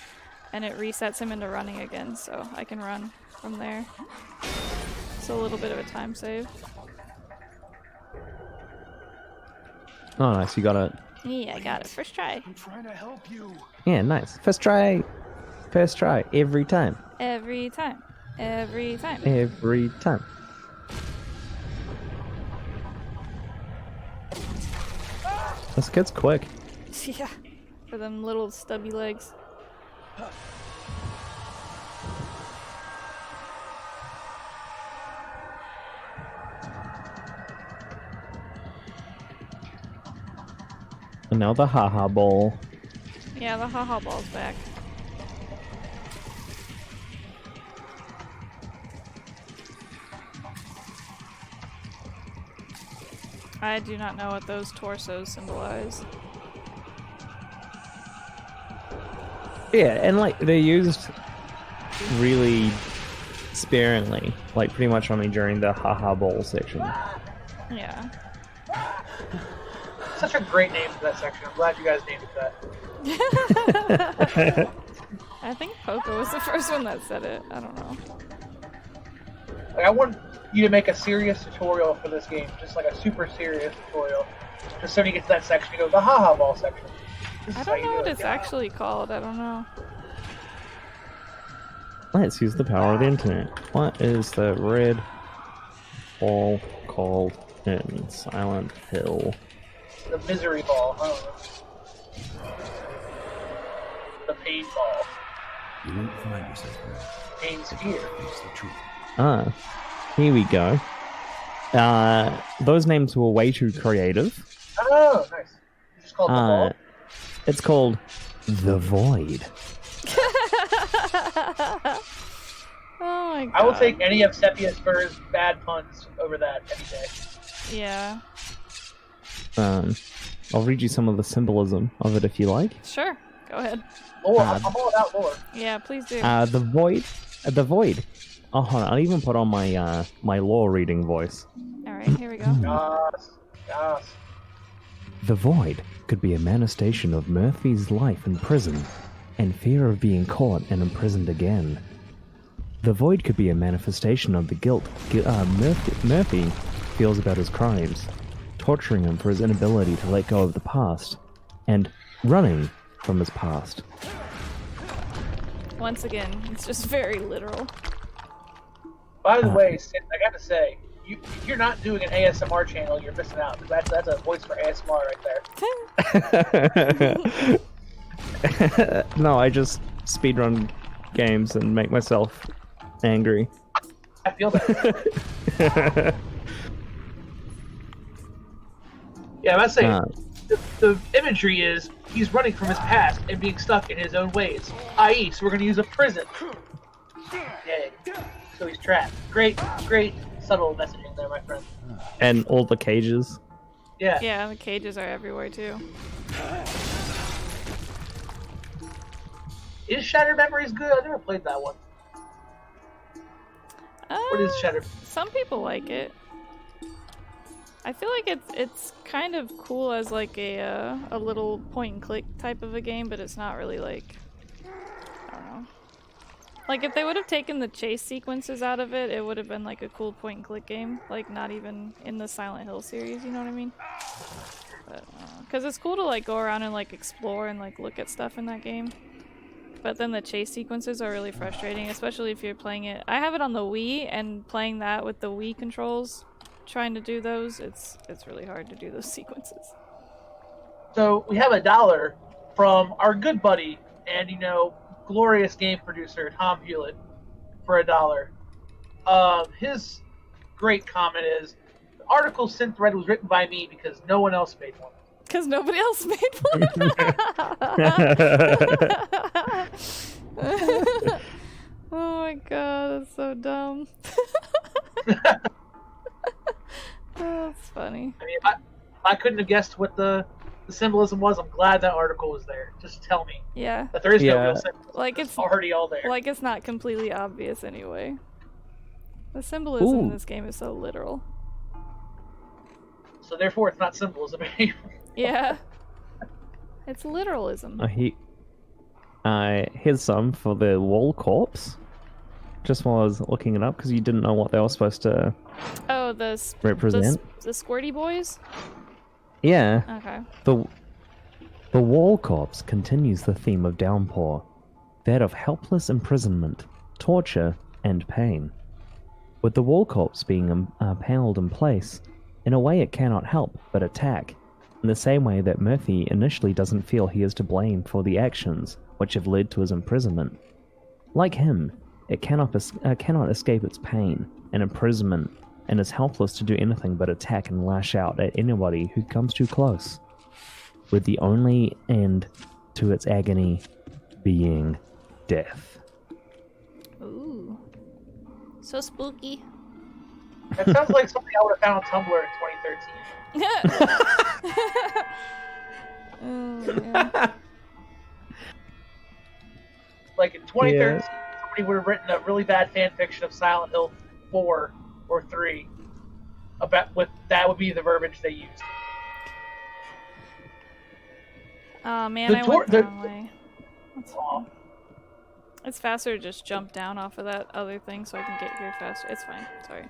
and it resets him into running again, so I can run from there. It's a little bit of a time save. Oh nice, you got it. Yeah, I got it. First try. I'm trying to help you. Yeah, nice. First try, every time. Every time. Every time. Every time. This kid's quick. Yeah, for them little stubby legs. And now the haha ball. Yeah, the haha ball's back. I do not know what those torsos symbolize. Yeah, and they're used really sparingly, pretty much only during the haha ball section. Yeah. Such a great name for that section. I'm glad you guys named it that. I think Poco was the first one that said it. I don't know. I want you to make a serious tutorial for this game, just like a super serious tutorial. Just so when you get to that section, you go, the haha ball section. I don't know what it's actually called. I don't know. Let's use the power of the internet. What is the red ball called in Silent Hill? The misery ball. I don't know. pain ball. You won't find yourself there. Pain sphere. Face the truth. Ah, here we go. Those names were way too creative. Oh, nice. You just called the ball? It's called The Void. Oh my god. I will take any of Sepia's Spur's bad puns over that any day. Yeah. I'll read you some of the symbolism of it if you like. Sure. Go ahead. Lore, I'm all about lore. Yeah, please do. The Void. The Void. Oh, hold on. I'll even put on my my lore reading voice. Alright, here we go. Yes. Yes. The Void could be a manifestation of Murphy's life in prison and fear of being caught and imprisoned again. The Void could be a manifestation of the guilt Murphy feels about his crimes, torturing him for his inability to let go of the past, and running from his past. Once again, it's just very literal. By the way, Sid, I gotta say, if you're not doing an ASMR channel, you're missing out. That's a voice for ASMR right there. No, I just speedrun games and make myself angry. I feel that. Yeah, I must say, the imagery is he's running from his past and being stuck in his own ways. I.e., so we're going to use a prison. Yay. So he's trapped. Great subtle messaging there, my friend. And all the cages. Yeah. Yeah, the cages are everywhere too. Is Shattered Memories good? I've never played that one. What is Shattered? Some people like it. I feel like it's kind of cool as like a little point and click type of a game, but it's not really like, I don't know. Like if they would have taken the chase sequences out of it, it would have been like a cool point and click game. Like not even in the Silent Hill series, you know what I mean? But, cause it's cool to like go around and like explore and like look at stuff in that game. But then the chase sequences are really frustrating, especially if you're playing it. I have it on the Wii, and playing that with the Wii controls, trying to do those, it's really hard to do those sequences. So we have $1 from our good buddy and glorious game producer Tom Hewlett for $1. His great comment is, the article synth thread was written by me because no one else made one. Because nobody else made one. Oh my god, that's so dumb. Oh, that's funny. I mean, I couldn't have guessed what the symbolism was. I'm glad that article was there. Just tell me. Yeah. That there is no real symbolism. Like it's already all there. Like it's not completely obvious anyway. The symbolism in this game is so literal. So therefore, it's not symbolism anymore. Yeah. It's literalism. Here's some for the wall corpse. Just while I was looking it up, because you didn't know what they were supposed to represent. The squirty boys? Yeah. Okay. The wall corpse continues the theme of Downpour, that of helpless imprisonment, torture, and pain. With the wall corpse being impaled in place, in a way it cannot help but attack, in the same way that Murphy initially doesn't feel he is to blame for the actions which have led to his imprisonment. Like him, it cannot escape its pain and imprisonment, and is helpless to do anything but attack and lash out at anybody who comes too close, with the only end to its agony being death. Ooh. So spooky. That sounds like something I would have found on Tumblr in 2013. Oh, yeah. Like in 2013, somebody would have written a really bad fan fiction of Silent Hill 4 or 3. That would be the verbiage they used. Oh man, I went the wrong way. That's fine. It's faster to just jump down off of that other thing so I can get here faster. It's fine. Sorry.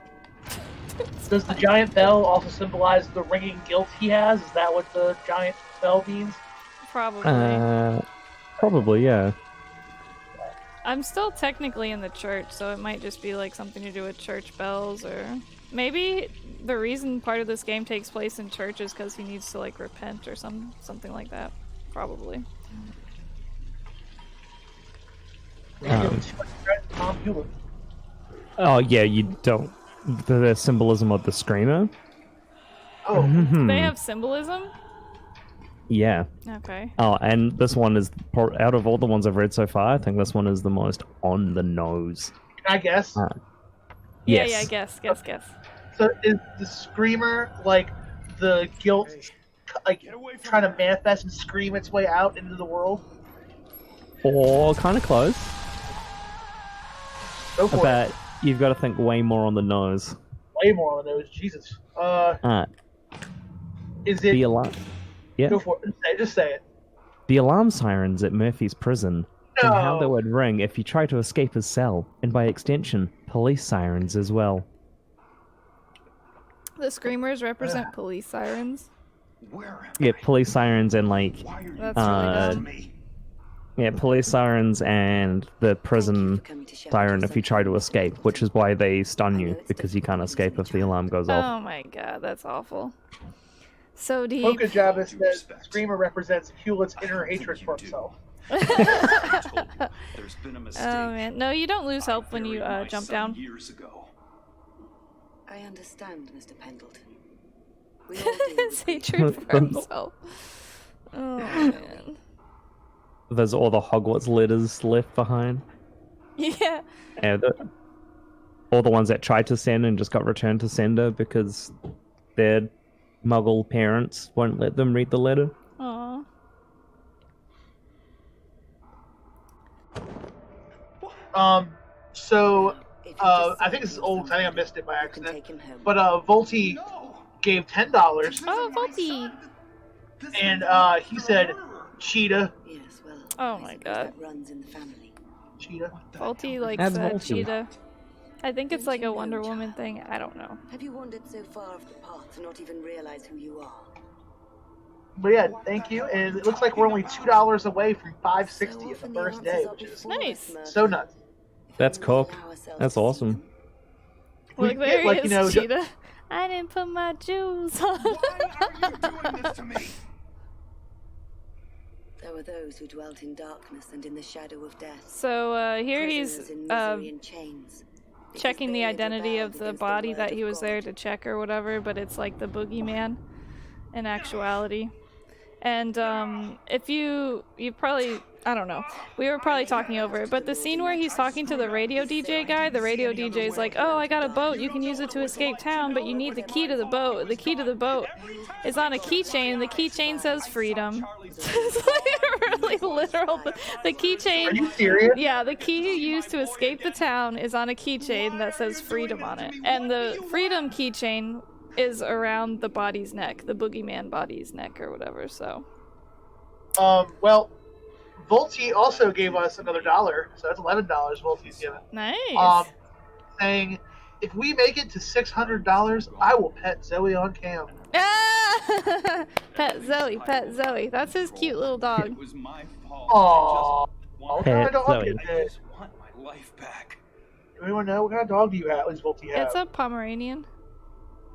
Does the giant bell also symbolize the ringing guilt he has? Is that what the giant bell means? Probably. Probably, yeah. I'm still technically in the church, so it might just be like something to do with church bells, or maybe the reason part of this game takes place in church is because he needs to like repent or something like that. Probably. Tom Hewlett. Oh yeah, you don't. The symbolism of the screamer. Oh, They have symbolism? Yeah. Okay. Oh, and this one is out of all the ones I've read so far, I think this one is the most on the nose. Can I guess? Yeah, Yes. yeah, guess. So is the screamer like the guilt, like trying to manifest and scream its way out into the world? Or kind of close. Go for But you've got to think way more on the nose. it. Way more on the nose. Jesus. Is it? The alarm. Yeah. Go for it. Just say it. The alarm sirens at Murphy's prison. No. And how they would ring if you try to escape his cell, and by extension, police sirens as well. The screamers represent police sirens. Yeah, police sirens and like That's really dumb. yeah, police sirens and the prison siren if you try to escape, which is why they stun you, because you can't escape if the alarm goes off. Oh my god, that's awful. So deep. Poke Java says Screamer represents Hewlett's inner hatred for himself. Oh man, no, you don't lose health when you jump down. I understand, Mr. Pendleton. We all do. His hatred for himself. Oh man. There's all the Hogwarts letters left behind. Yeah. And all the ones that tried to send and just got returned to sender because their Muggle parents won't let them read the letter. Aww. So I think this is old. I think I missed it by accident. But Volty gave $10. Oh, Volty. And he said, "Cheetah." Yes, well. Oh my god. Runs in the family. Cheetah. Volty like That's said Volty. cheetah. I think it's like a Wonder Woman thing. I don't know. Have you wandered so far off the path to not even realize who you are? But yeah, thank you. And it looks like we're only $2 away from 560 at the first day, which is Nice. so nuts. That's cool. That's awesome. We Look, get, there like, he you is, know, cheetah. I didn't put my jewels on. There were those who dwelt in darkness and in the shadow of death. So here he's Prisoners in misery and chains. checking the identity of the body that he was there to check or whatever, but it's like the boogeyman in actuality. And if you probably, I don't know, we were probably talking over it, but the scene where he's talking to the radio DJ guy, the radio DJ is like, oh, I got a boat, you can use it to escape town, but you need the key to the boat. The key to the boat is on a keychain, and the keychain says freedom. It's like really literal. The keychain. Are you serious? Yeah, the key you use to escape the town is on a keychain that says freedom on it. And the freedom keychain is around the body's neck, the boogeyman body's neck or whatever, so. Well, Volty also gave us another $1, so that's $11 Volty's given. Nice. Saying, if we make it to $600, I will pet Zoe on cam. Ah! Pet Zoe. That's his cute little dog. It was my fault. Aww. What kind Pet of dog Zoe. is I it? just want my life back. Do anyone know what kind of dog do you have? What does Volty have? It's a Pomeranian.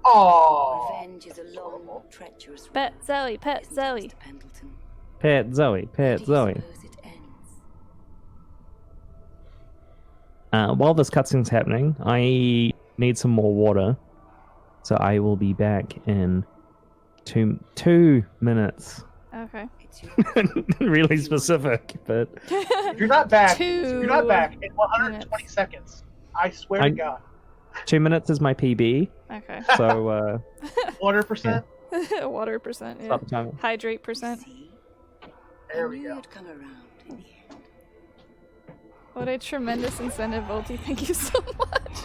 Aww. Revenge is a long, treacherous road. Pet Zoe. Isn't it, Mr. Pendleton? Pet Zoe. Where do you suppose it ends? While this cutscene's happening, I need some more water. So I will be back in two minutes. Okay. Really specific, but If you're not back, Two in 120 seconds. I swear to God. 2 minutes is my PB. Okay. So, 100%? Water percent, yeah. Stop the timer. Hydrate percent. There we go. You'd come around in the end. What a tremendous incentive, Volty. Thank you so much.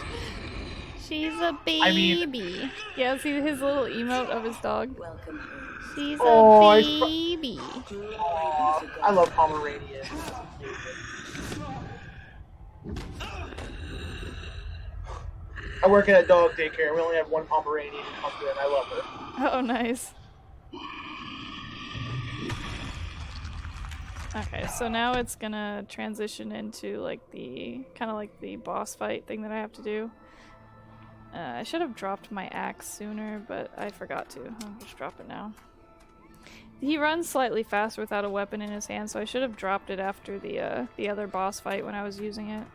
She's a baby. I mean- Yeah, see his little emote of his dog. Welcome home. She's Oh, a it's baby. Aw, I love Pomeranian. I work at a dog daycare. We only have one Pomeranian who comes in. I love her. Oh, nice. Okay, so now it's gonna transition into like the kind of like the boss fight thing that I have to do. I should have dropped my axe sooner, but I forgot to. I'll just drop it now. He runs slightly faster without a weapon in his hand, so I should have dropped it after the other boss fight when I was using it.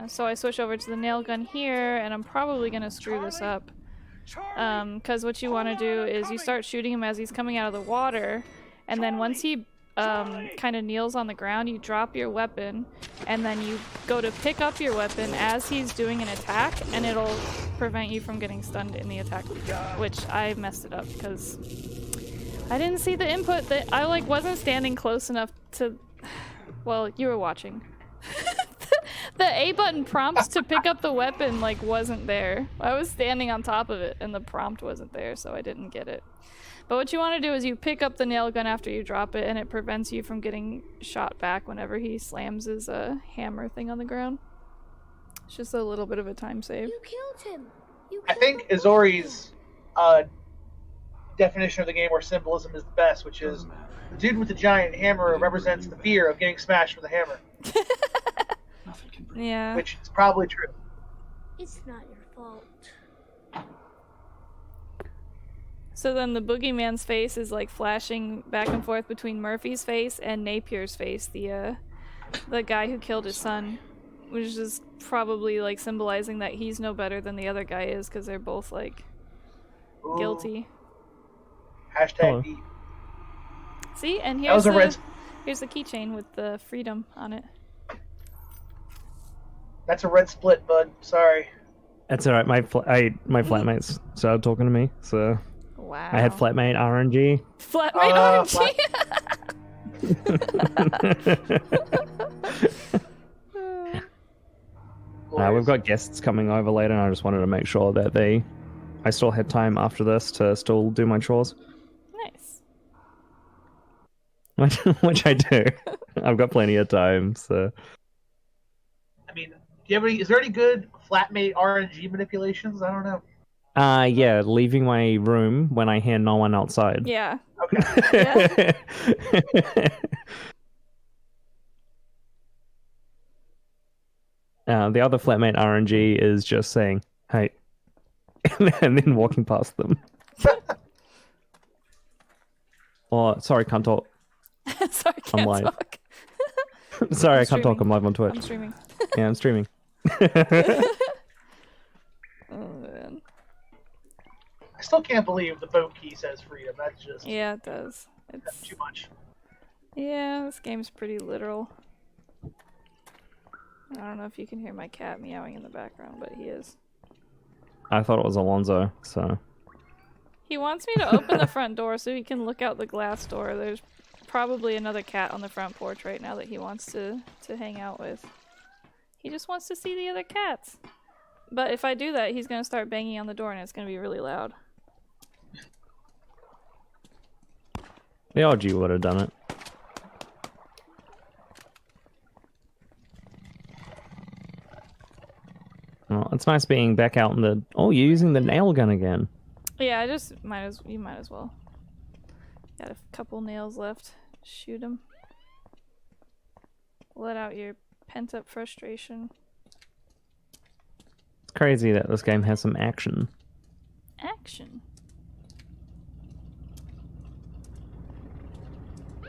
So I switch over to the nail gun here, and I'm probably gonna screw this up. Because what you want to do is you start shooting him as he's coming out of the water, and then once he kind of kneels on the ground, you drop your weapon, and then you go to pick up your weapon as he's doing an attack, and it'll prevent you from getting stunned in the attack, which I messed it up because I didn't see the input that I wasn't standing close enough to. Well, you were watching. The A button prompts to pick up the weapon wasn't there. I was standing on top of it and the prompt wasn't there, so I didn't get it. But what you want to do is you pick up the nail gun after you drop it, and it prevents you from getting shot back whenever he slams his hammer thing on the ground. It's just a little bit of a time save. You killed him. I think Azori's definition of the game where symbolism is the best, which is the dude with the giant hammer represents the fear of getting smashed with a hammer. Yeah. Which is probably true. It's not your fault. So then the boogeyman's face is flashing back and forth between Murphy's face and Napier's face, the guy who killed his son, which is probably symbolizing that he's no better than the other guy is because they're both guilty. Hashtag deep. See, and here's here's the keychain with the freedom on it. That's a red split, bud. Sorry. That's alright. My flatmates started talking to me, so wow. I had flatmate RNG. Flatmate RNG. We've got guests coming over later, and I just wanted to make sure that I still had time after this to still do my chores. Nice. Which I do. I've got plenty of time, so. I mean, is there any good flatmate RNG manipulations? I don't know. Yeah, leaving my room when I hear no one outside. Yeah. Okay. Yeah. The other flatmate RNG is just saying, hey, and then walking past them. Oh, sorry, can't talk. Sorry, can't talk. Sorry, I can't talk. I'm live on Twitch. I'm streaming. Yeah, I'm streaming. Oh, man. I still can't believe the boat key says freedom. That's just... Yeah, it does. It's too much. Yeah, this game's pretty literal. I don't know if you can hear my cat meowing in the background, but he is. I thought it was Alonzo, so... He wants me to open the front door so he can look out the glass door. There's probably another cat on the front porch right now that he wants to hang out with. He just wants to see the other cats. But if I do that, he's gonna start banging on the door and it's gonna be really loud. The OG would have done it. Well, it's nice being back out in the... Oh, you're using the nail gun again. Yeah, I just you might as well. Got a couple nails left. Shoot them. Let out your pent-up frustration. It's crazy that this game has some action. Action?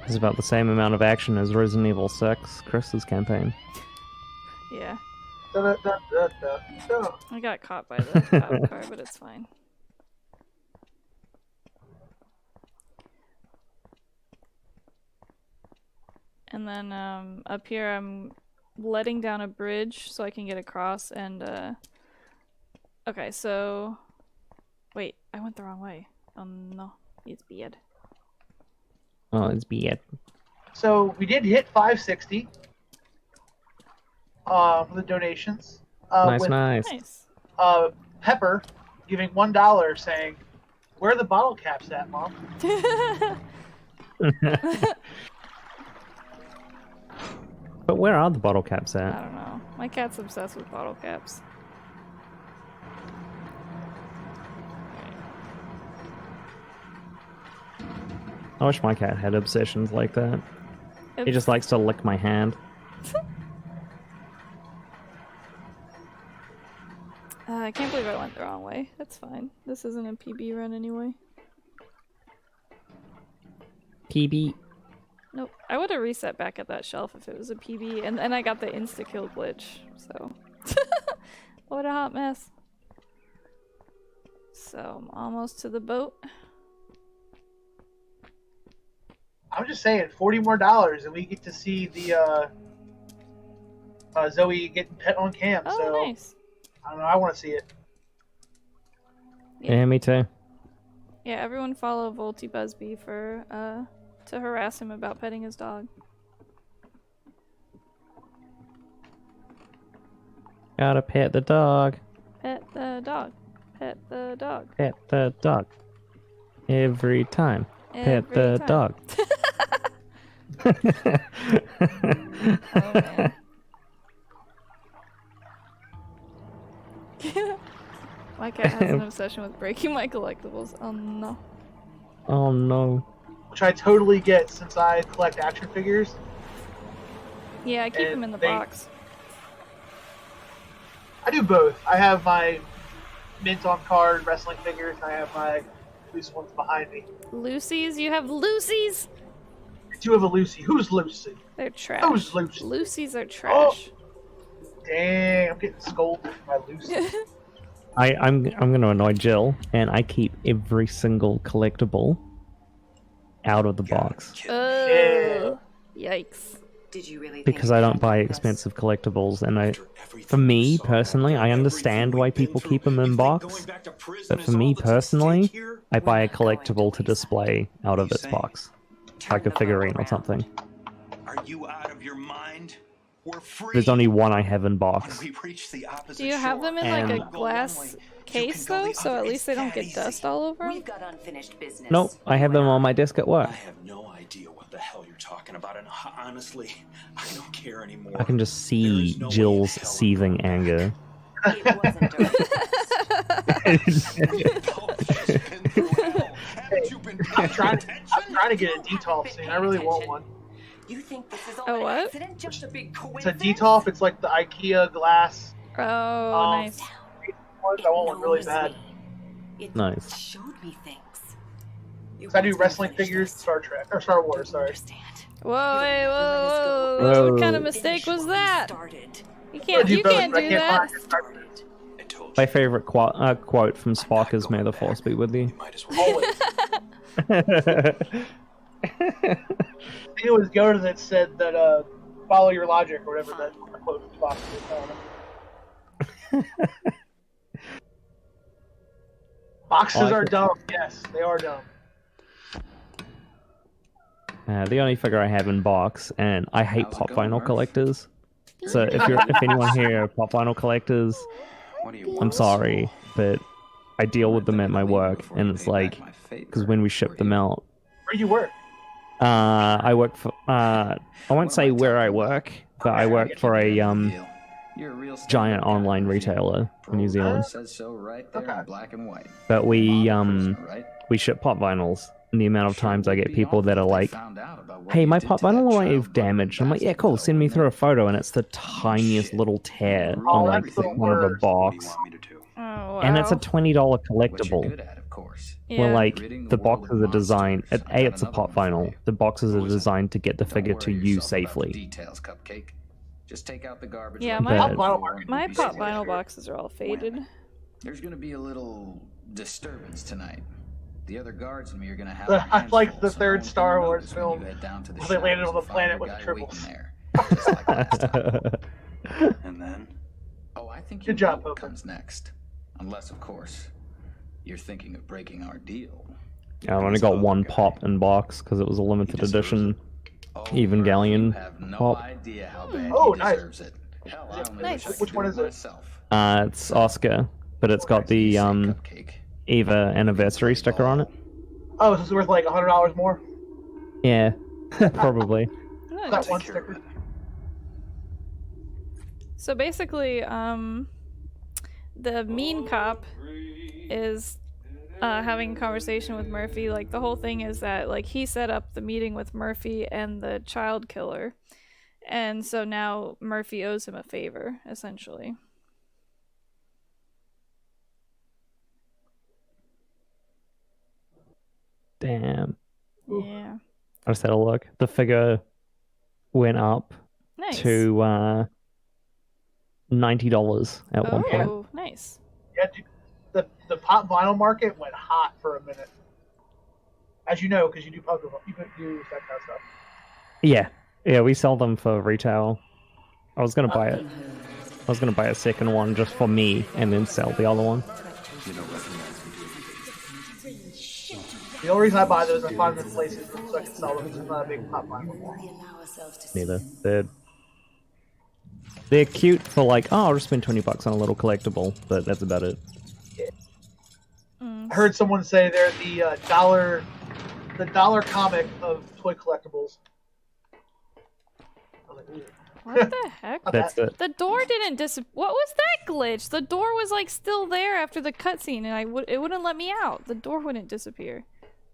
It's about the same amount of action as Resident Evil 6, Chris's campaign. Yeah. Da, da, da, da, da. I got caught by the cop car, but it's fine. And then up here I'm letting down a bridge so I can get across and okay, so wait, I went the wrong way. Oh no, it's bad. Oh, it's bad. So we did hit 560 for the donations. Nice. Pepper giving $1 saying, "Where are the bottle caps at, Mom?" But where are the bottle caps at? I don't know. My cat's obsessed with bottle caps. I wish my cat had obsessions like that. He just likes to lick my hand. I can't believe I went the wrong way. That's fine. This isn't a PB run anyway. PB. Nope. I would have reset back at that shelf if it was a PB, and then I got the insta-kill glitch, so... What a hot mess. So, I'm almost to the boat. I'm just saying, $40 more, and we get to see the Zoe getting pet on cam. Oh, so nice. I don't know. I want to see it. Yeah, me too. Yeah, everyone follow Volty Busby for to harass him about petting his dog. Gotta pet the dog. Pet the dog. Pet the dog. Pet the dog. Every time. Pet Every the time. dog. Oh man. My cat has an obsession with breaking my collectibles. Oh no. Oh no. Which I totally get since I collect action figures. Yeah, I keep And them in the they- box. I do both. I have my mint on card wrestling figures, and I have my loose ones behind me. Lucy's? You have Lucy's? I do have a Lucy. Who's Lucy? They're trash. Who's Lucy? Lucy's are trash. Dang, I'm getting scolded by Lucy. I'm gonna annoy Jill, and I keep every single collectible out of the box Oh, yikes. Did you really because I don't buy expensive collectibles, and for me personally, I understand why people keep them in box, but for me personally, I buy a collectible to display out of its box, like a figurine or something. Are you out of your mind? We're free. There's only one I have in box. We reach the opposite Do you have them in like a glass case though, so at least they don't get dust all over them? We've got unfinished business. Nope, I have them on my desk at work. I have no idea what the hell you're talking about, and honestly, I don't care anymore. I can just see Jill's seething anger. I'm trying to get a detolf soon. I really want one. You think this is all an what? accident? Just a big It's a coincidence? detolf. It's like the IKEA glass. Oh, nice. I want one really bad. Nice. Showed me things. Because I do wrestling figures, Star Trek or Star Wars. Sorry. Whoa, wait, whoa. What kind of mistake was that? You can't do that. My favorite quote from Spock is "May the Force be with you." I think it was Yoda that said that follow your logic or whatever that quote from Spock is. Boxes are dumb. Yes, they are dumb. The only figure I have in box, and I hate pop vinyl collectors. So if anyone here are pop vinyl collectors, I'm sorry, but I deal with them at my work, and it's like, because when we ship them out, Where do you work? I work for I won't say where I work, but I work for a giant online retailer in New Zealand. Says so right there in black and white. But we ship pop vinyls, and the amount of times I get people that are like, "Hey, my pop vinyl wave damaged." I'm like, "Yeah, cool. Send me through a photo," and it's the tiniest little tear on like one of the box, Oh, wow. and it's a $20 collectible. Well, like the boxes are designed. It's a pop vinyl. The boxes are designed to get the figure to you safely. Details, cupcake. Just take out the garbage. Yeah, my pop vinyl boxes are all faded. There's gonna be a little disturbance tonight. The other guards and me are gonna have. I like the third Star Wars film where they landed on the planet with the triples. And then? Oh, I think Good job, what comes next. Unless, of course, you're thinking of breaking our deal. I only got one pop in box because it was a limited edition Evangelion pop. Oh, nice. Nice. Which one is it? It's Oscar, but it's got the Eva anniversary sticker on it. Oh, so it's worth like $100 more? Yeah, probably. That one sticker. So basically, the mean cop is having a conversation with Murphy. Like, the whole thing is that, like, he set up the meeting with Murphy and the child killer. And so now Murphy owes him a favor, essentially. Damn. Yeah. I just had a look. The figure went up to $90 at one point. Oh, nice. Yeah, dude, the pop vinyl market went hot for a minute. As you know, because you do puzzle, you do that kind of stuff. Yeah, we sell them for retail. I was gonna buy it. I was gonna buy a second one just for me, and then sell the other one. The only reason I buy those, I find them in places so I can sell them. Because I'm not a big pop vinyl. Neither. They're cute for like, oh, I'll just spend $20 on a little collectible, but that's about it. I heard someone say they're the dollar comic of toy collectibles. What the heck? That's it. The door didn't What was that glitch? The door was like still there after the cutscene, and it wouldn't let me out. The door wouldn't disappear.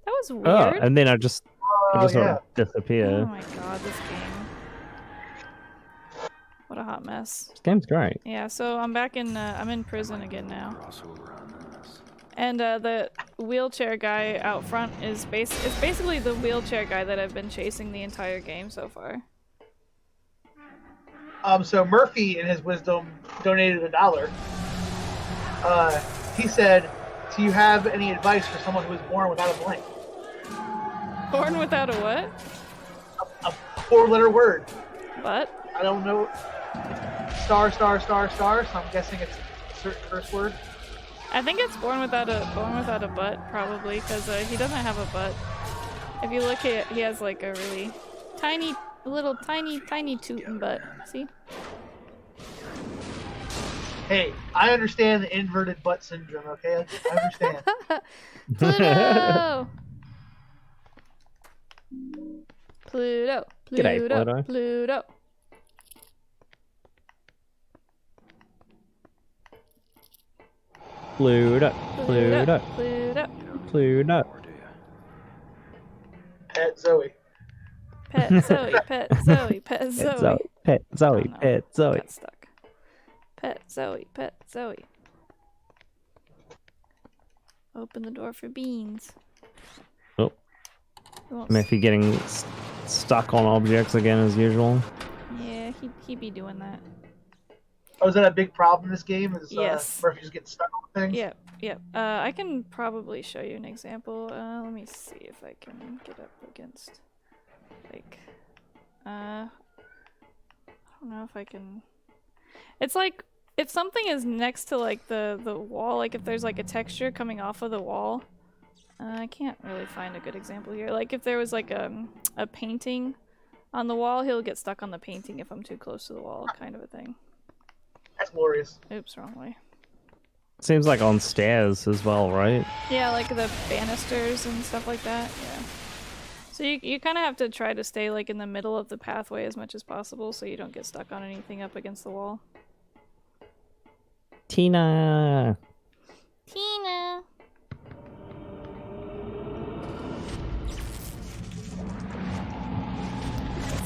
That was weird. Oh, and then I just sort of disappear. Oh my god, this game. What a hot mess. This game's great. Yeah, so I'm back in I'm in prison again now. And the wheelchair guy out front is basically the wheelchair guy that I've been chasing the entire game so far. So Murphy, in his wisdom, donated $1. He said, "Do you have any advice for someone who was born without a blank?" Born without a what? A 4-letter word. What? I don't know. Star. So I'm guessing it's a certain curse word. I think it's born without a butt, probably, because he doesn't have a butt. If you look at, he has like a really tiny tootin' butt. See? Hey, I understand the inverted butt syndrome. Okay, I understand. Pluto. G'day, Pluto. Pluto. Pluto. Pet Zoe. Pet Zoe. Pet Zoe. Got stuck. Pet Zoe. Open the door for beans. Oh. Murphy getting stuck on objects again as usual. Yeah, he'd be doing that. Oh, is that a big problem in this game? Is Yes. Murphy just getting stuck on things? Yep. I can probably show you an example. Let me see if I can get up against, like, I don't know if I can. It's like if something is next to like the wall, like if there's like a texture coming off of the wall. I can't really find a good example here. Like if there was like a painting on the wall, he'll get stuck on the painting if I'm too close to the wall, kind of a thing. That's glorious. Oops, wrong way. Seems like on stairs as well, right? Yeah, like the banisters and stuff like that. Yeah. So you kind of have to try to stay like in the middle of the pathway as much as possible, so you don't get stuck on anything up against the wall. Tina.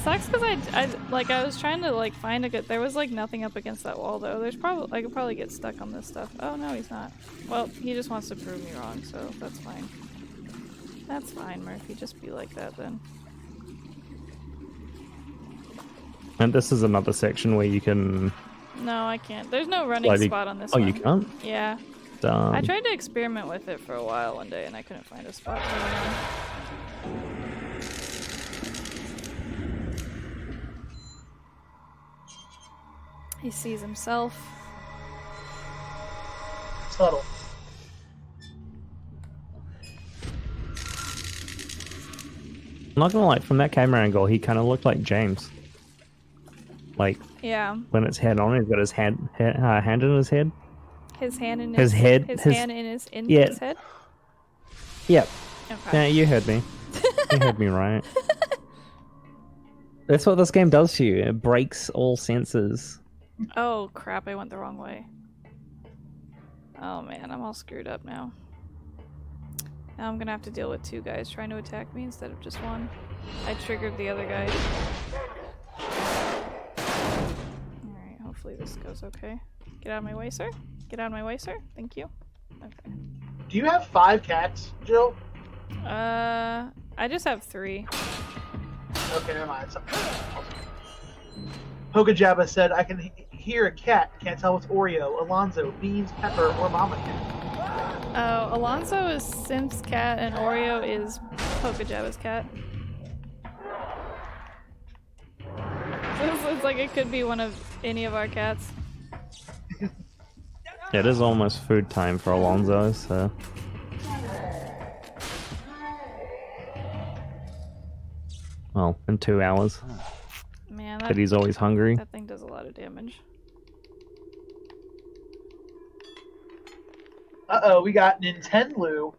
Sucks because I was trying to like find a good. There was like nothing up against that wall though. There's probably I could probably get stuck on this stuff. Oh no, he's not. Well, he just wants to prove me wrong, so that's fine. That's fine, Murphy. Just be like that then. And this is another section where you can. No, I can't. There's no running spot on this one. Oh, you can't? Yeah. Dumb. I tried to experiment with it for a while one day and I couldn't find a spot for it. He sees himself. Subtle. I'm not gonna lie, from that camera angle, he kind of looked like James. Like, yeah. When it's head on, he's got his hand in his head. His hand in his head. His hand in his head. Yep. Okay. Yeah, you heard me. You heard me right. That's what this game does to you. It breaks all senses. Oh crap! I went the wrong way. Oh man, I'm all screwed up now. Now I'm gonna have to deal with 2 guys trying to attack me instead of just 1. I triggered the other guy. Alright, hopefully this goes okay. Get out of my way, sir. Get out of my way, sir. Thank you. Okay. Do you have 5 cats, Jill? I I just have 3. Okay, never mind. Pokejabba said, I can hear a cat. Can't tell what's Oreo, Alonzo, Beans, Pepper, or Mama Cat. Oh, Alonzo is Simp's cat and Oreo is Pokejabba's cat. It's like it could be one of any of our cats. Yeah, it is almost food time for Alonzo, so... Well, in 2 hours. Man, But he's always hungry. That thing does a lot of damage. Uh-oh, we got Nintendo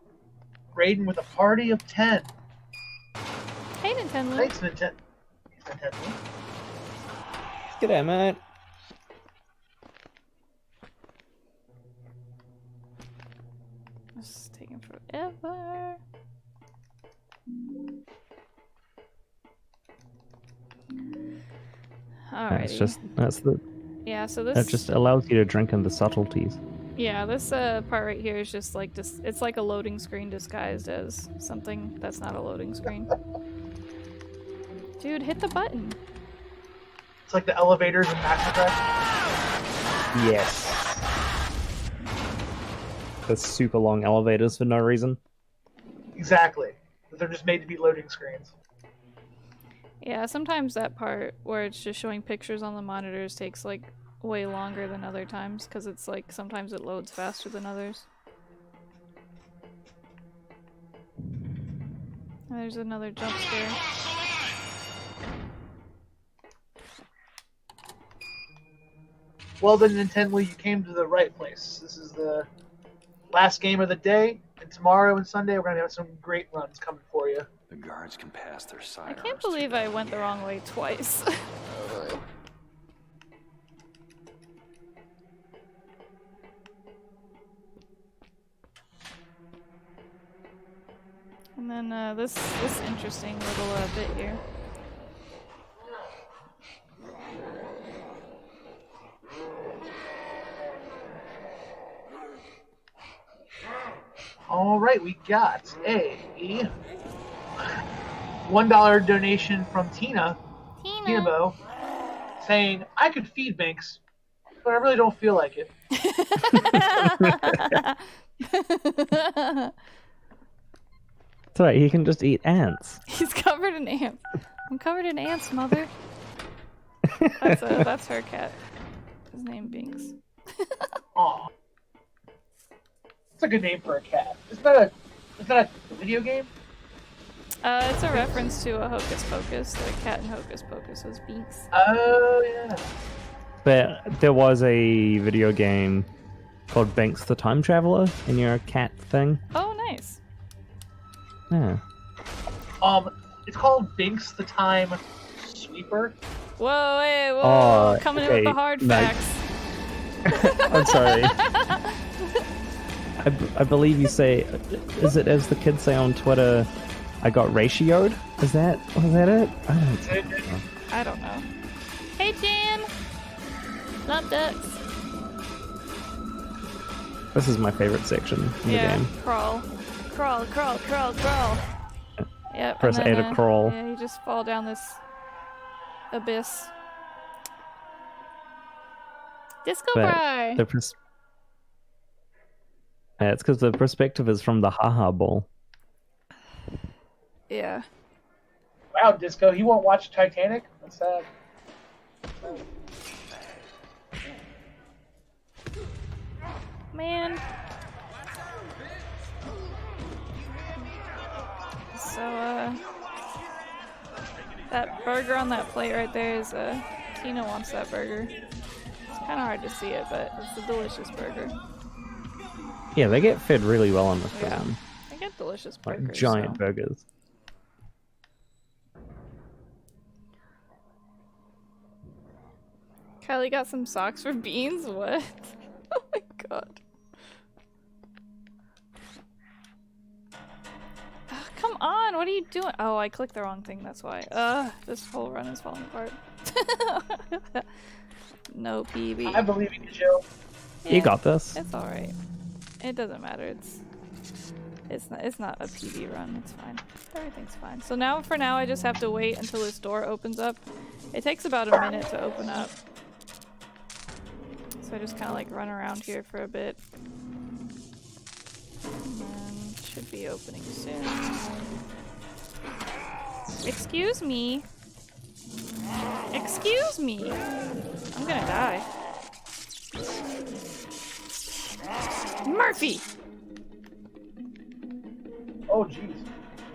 raiding with a party of 10. Hey, Nintendo. Thanks, Nintendo. G'day, mate. This is taking forever. Alrighty. Yeah, so this... That just allows you to drink in the subtleties. Yeah, this part right here is just like it's like a loading screen disguised as something that's not a loading screen. Dude, hit the button. It's like the elevators in Mass Effect. Yes. The super long elevators for no reason. Exactly. They're just made to be loading screens. Yeah, sometimes that part where it's just showing pictures on the monitors takes like way longer than other times because it's like sometimes it loads faster than others. And there's another jump scare. Well then, Nintendo, you came to the right place. This is the last game of the day, and tomorrow and Sunday we're going to have some great runs coming for you. The guards can pass their I sidearms. can't believe I went the wrong way twice. And then this interesting little bit here. All right, we got a $1 donation from Tina Bo, saying, I could feed Binks, but I really don't feel like it. That's right, he can just eat ants. He's covered in ants. I'm covered in ants, mother. That's her cat. His name Binks. Aw. It's a good name for a cat. Is that a video game? It's a reference to a Hocus Pocus. The cat in Hocus Pocus was Binks. Oh, yeah. There was a video game called Binks the Time Traveler, and you're a cat thing. Oh, nice. Yeah. It's called Binks the Time Sweeper. Whoa, hey, whoa, coming in with the hard facts. I'm sorry. I believe you say, is it as the kids say on Twitter, I got ratioed? Was that it? I don't know. Hey, Jan! Not ducks. This is my favorite section in the game. Crawl. Crawl, crawl, crawl, crawl. Yep. Press A to crawl. Yeah, you just fall down this abyss. Disco Bri! It's because the perspective is from the haha ball. Yeah. Wow, Disco, he won't watch Titanic? That's sad. Man. So, that burger on that plate right there is, Tina wants that burger. It's kind of hard to see it, but it's a delicious burger. Yeah, they get fed really well on this prison. They get delicious burgers. Like giant burgers. Kylie got some socks for Beans? What? Oh my god. Oh, come on, what are you doing? Oh, I clicked the wrong thing, that's why. This whole run is falling apart. No PB. I believe in you, Joe. Yeah, you got this. It's alright. It doesn't matter, It's not a PB run. It's fine. Everything's fine. So now, for now, I just have to wait until this door opens up. It takes about a minute to open up. So I just kind of like run around here for a bit. And then should be opening soon. Excuse me. Excuse me. I'm gonna die. Murphy! Oh, jeez.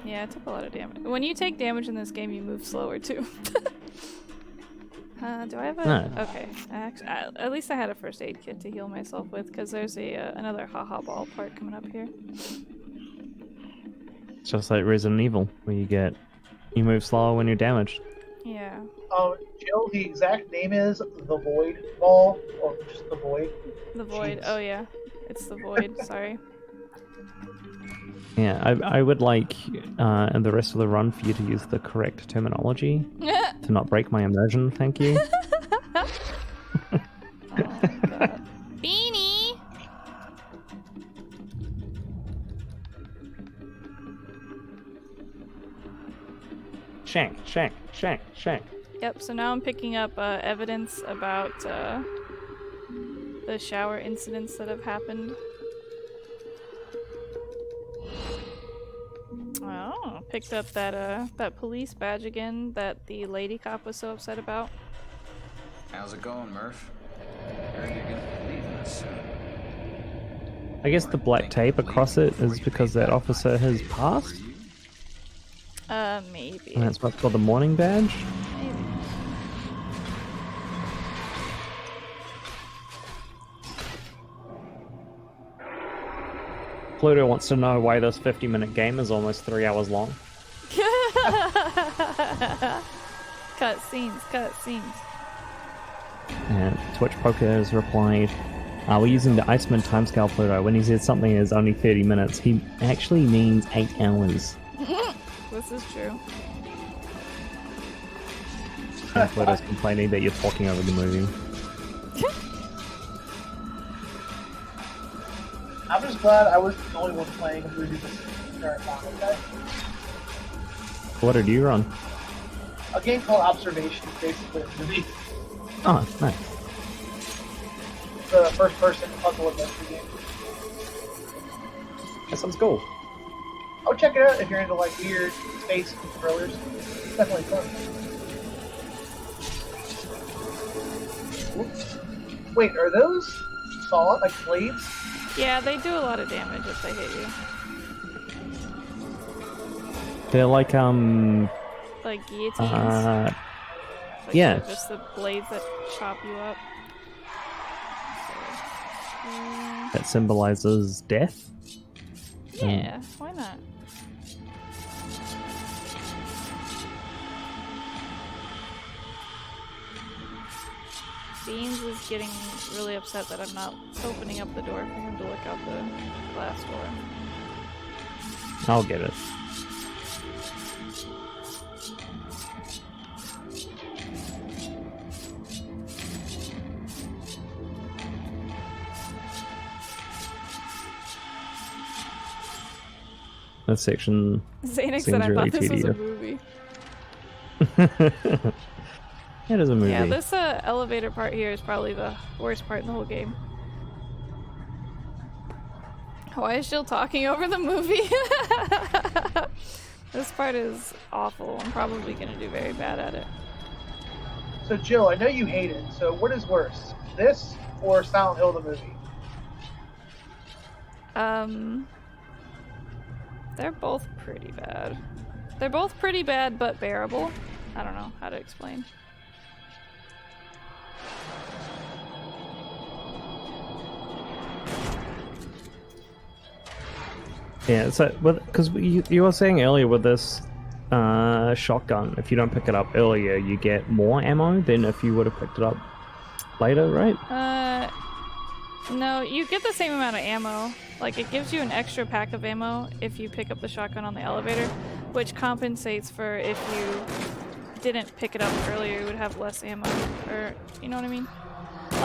Yeah, it took a lot of damage. When you take damage in this game, you move slower too. Do I have a... No. Okay. At least I had a first aid kit to heal myself with, because there's another haha ball part coming up here. It's just like Resident Evil, where you move slower when you're damaged. Yeah. Jill, the exact name is the Void Ball, or just the Void. The Void. Jeez. Oh yeah. It's the Void. Sorry. Yeah, I would like in the rest of the run for you to use the correct terminology to not break my immersion, thank you. Oh god. Beanie! Shank. Yep, so now I'm picking up evidence about the shower incidents that have happened. Oh, picked up that police badge again that the lady cop was so upset about. How's it going, Murph? Heard you're gonna be leaving us soon. I guess the black tape across it is because that officer has passed? Maybe. And that's what's called the mourning badge? Maybe. Pluto wants to know why this 50-minute game is almost 3 hours long. Cut scenes. And Twitch Poker has replied, we're using the Iceman timescale, Pluto. When he says something is only 30 minutes, he actually means 8 hours. This is true. And Pluto's complaining that you're talking over the movie. I'm just glad I wasn't the only one playing a movie this entire time, okay? What did you run? A game called Observation is basically a movie. Oh, nice. It's a first-person puzzle adventure game. That sounds cool. Oh, check it out if you're into like weird space thrillers. It's definitely fun. Whoops. Wait, are those solid like blades? Yeah, they do a lot of damage if they hit you. They're like, Like guillotines. Like yeah. Just the blades that chop you up. That symbolizes death? Yeah, why not? Beans is getting really upset that I'm not opening up the door for him to look out the glass door. I'll get it. That section Xanax seems said I really thought this was a tedious. movie. It is a movie. Yeah, this elevator part here is probably the worst part in the whole game. Why is Jill talking over the movie? This part is awful. I'm probably going to do very bad at it. So Jill, I know you hate it. So what is worse, this or Silent Hill the movie? They're both pretty bad. They're both pretty bad, but bearable. I don't know how to explain. Yeah, so because you were saying earlier with this shotgun, if you don't pick it up earlier, you get more ammo than if you would have picked it up later, right? No, you get the same amount of ammo. Like, it gives you an extra pack of ammo if you pick up the shotgun on the elevator, which compensates for if you didn't pick it up earlier, you would have less ammo, or, you know what I mean?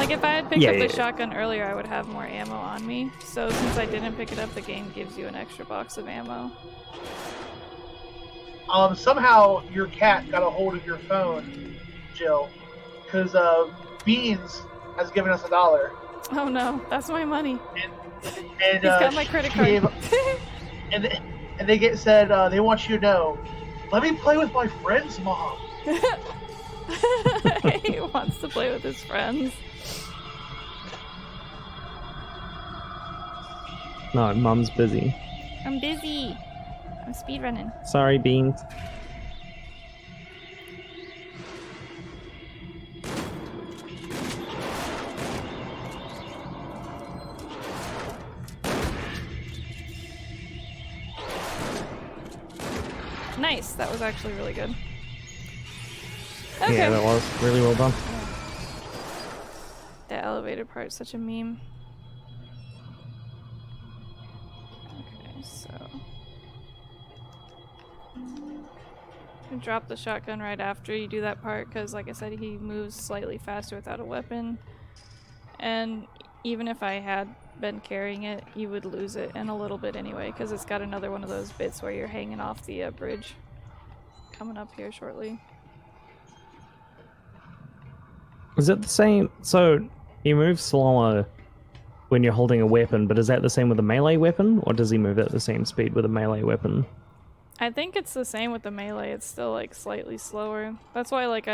Like, if I had picked Yeah, up the yeah. shotgun earlier, I would have more ammo on me. So since I didn't pick it up, the game gives you an extra box of ammo. Somehow your cat got a hold of your phone, Jill, because Beans has given us $1. Oh no, that's my money. And He's got my credit card. And they said they want you to know, let me play with my friends, Mom. He wants to play with his friends. No, Mum's busy. I'm busy. I'm speedrunning. Sorry, Beans. Nice. That was actually really good. Okay. Yeah, that was really well done. The elevator part's such a meme. Okay, so you drop the shotgun right after you do that part because, like I said, he moves slightly faster without a weapon. And even if I had been carrying it, you would lose it in a little bit anyway because it's got another one of those bits where you're hanging off the bridge. Coming up here shortly. Is it the same? So, he moves slower when you're holding a weapon, but is that the same with a melee weapon? Or does he move at the same speed with a melee weapon? I think it's the same with the melee. It's still, like, slightly slower. That's why, like,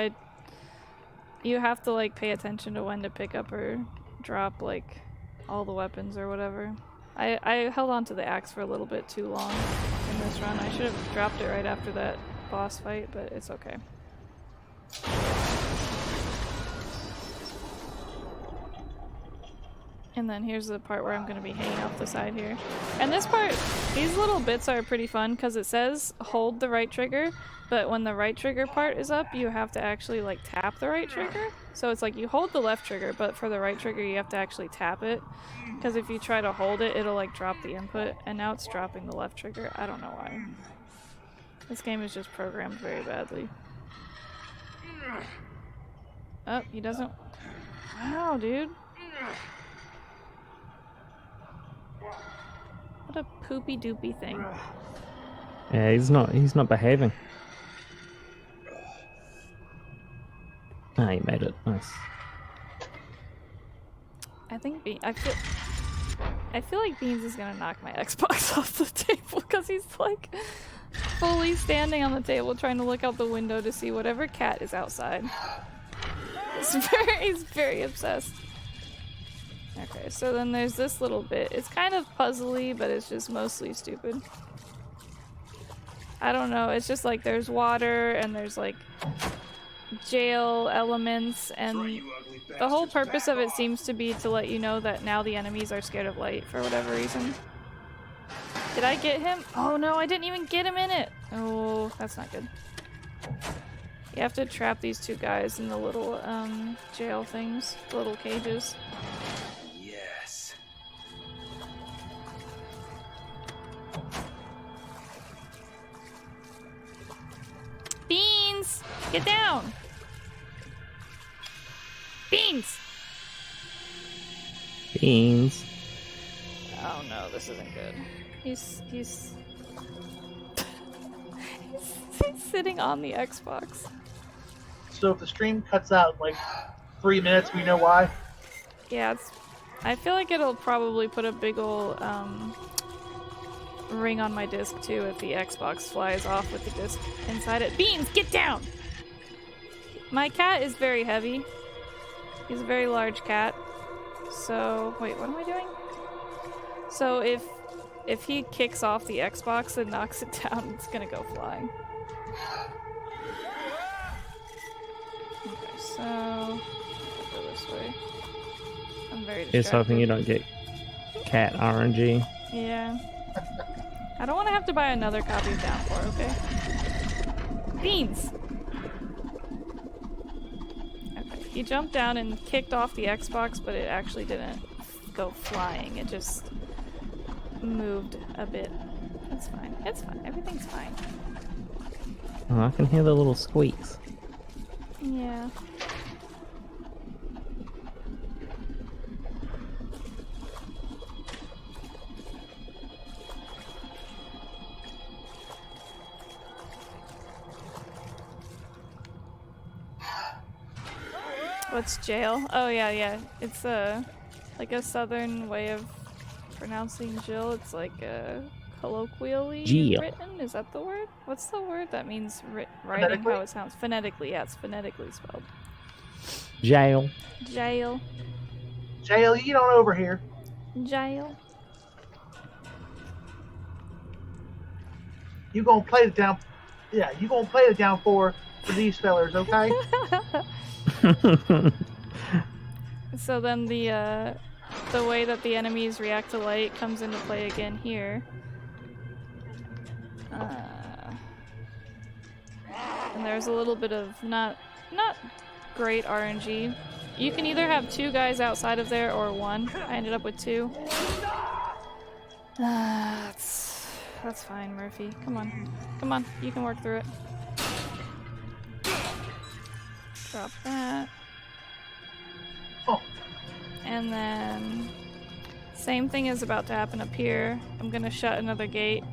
you have to, like, pay attention to when to pick up or drop, like, all the weapons or whatever. I held on to the axe for a little bit too long in this run. I should have dropped it right after that boss fight, but it's okay. And then here's the part where I'm going to be hanging off the side here. And this part, these little bits are pretty fun because it says hold the right trigger, but when the right trigger part is up, you have to actually like tap the right trigger. So it's like you hold the left trigger, but for the right trigger you have to actually tap it. Because if you try to hold it, it'll like drop the input, and now it's dropping the left trigger. I don't know why. This game is just programmed very badly. Oh, he doesn't... Wow, dude. What a poopy doopy thing. Yeah, he's not behaving. Ah, he made it. Nice. I feel like Beans is gonna knock my Xbox off the table because he's like fully standing on the table trying to look out the window to see whatever cat is outside. He's very obsessed. Okay, so then there's this little bit. It's kind of puzzly, but it's just mostly stupid. I don't know, it's just like there's water and there's like jail elements, and the whole purpose of it seems to be to let you know that now the enemies are scared of light for whatever reason. Did I get him? Oh no, I didn't even get him in it! Oh, that's not good. You have to trap these two guys in the little jail things, the little cages. Yes. Beans! Get down! Beans! Beans. Oh no, this isn't good. He's he's sitting on the Xbox. So if the stream cuts out in like 3 minutes, we know why. Yeah, I feel like it'll probably put a big ol' ring on my disc too if the Xbox flies off with the disc inside it. Beans, get down! My cat is very heavy. He's a very large cat. So, wait, what am I doing? So if he kicks off the Xbox and knocks it down, it's gonna go flying. Okay, so I'll go this way. I'm very distracted. Just hoping you don't get cat RNG. Yeah. I don't want to have to buy another copy of Downpour, okay? Beans! Okay, he jumped down and kicked off the Xbox, but it actually didn't go flying. It just moved a bit. It's fine. It's fine. Everything's fine. Oh, I can hear the little squeaks. Yeah. What's jail? Oh yeah, yeah. It's like a southern way of pronouncing Jill. It's like colloquially Jill. written. Is that the word? What's the word that means writing Phonetically? how it sounds? Phonetically, yeah, it's phonetically spelled. Jail. Jail. Jail, you don't over here. Jail. You gonna play the down? Yeah, you gonna play the Downpour for these fellers, okay? So then the way that the enemies react to light comes into play again here. And there's a little bit of not great RNG. You can either have 2 guys outside of there or 1. I ended up with 2. That's fine, Murphy. Come on. Come on, you can work through it. Drop that. Oh. And then same thing is about to happen up here. I'm gonna shut another gate,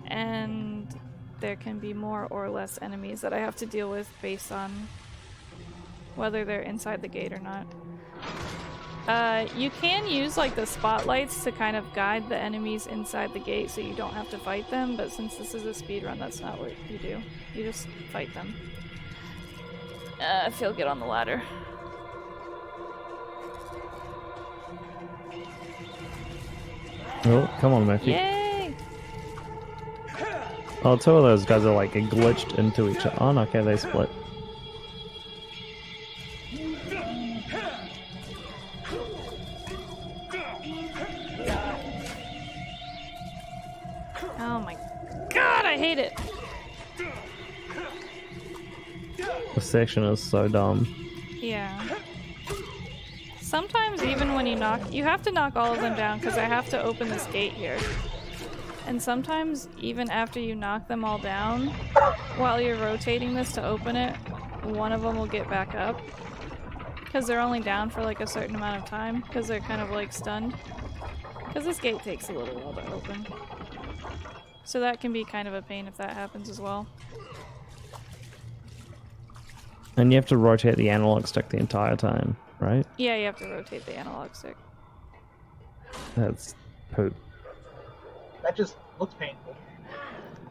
and there can be more or less enemies that I have to deal with based on whether they're inside the gate or not. You can use like the spotlights to kind of guide the enemies inside the gate so you don't have to fight them, but since this is a speedrun, that's not what you do. You just fight them. Phil, get on the ladder. Oh, come on, Murphy. Yay! Oh, 2 of those guys are like glitched into each other. Oh, no, okay, they split. Oh my god, I hate it! The section is so dumb. Yeah. Sometimes even when you have to knock all of them down because I have to open this gate here. And sometimes even after you knock them all down, while you're rotating this to open it, one of them will get back up. Because they're only down for like a certain amount of time, because they're kind of like stunned. Because this gate takes a little while to open. So that can be kind of a pain if that happens as well. And you have to rotate the analog stick the entire time, right? Yeah, you have to rotate the analog stick. That's poop. That just looks painful.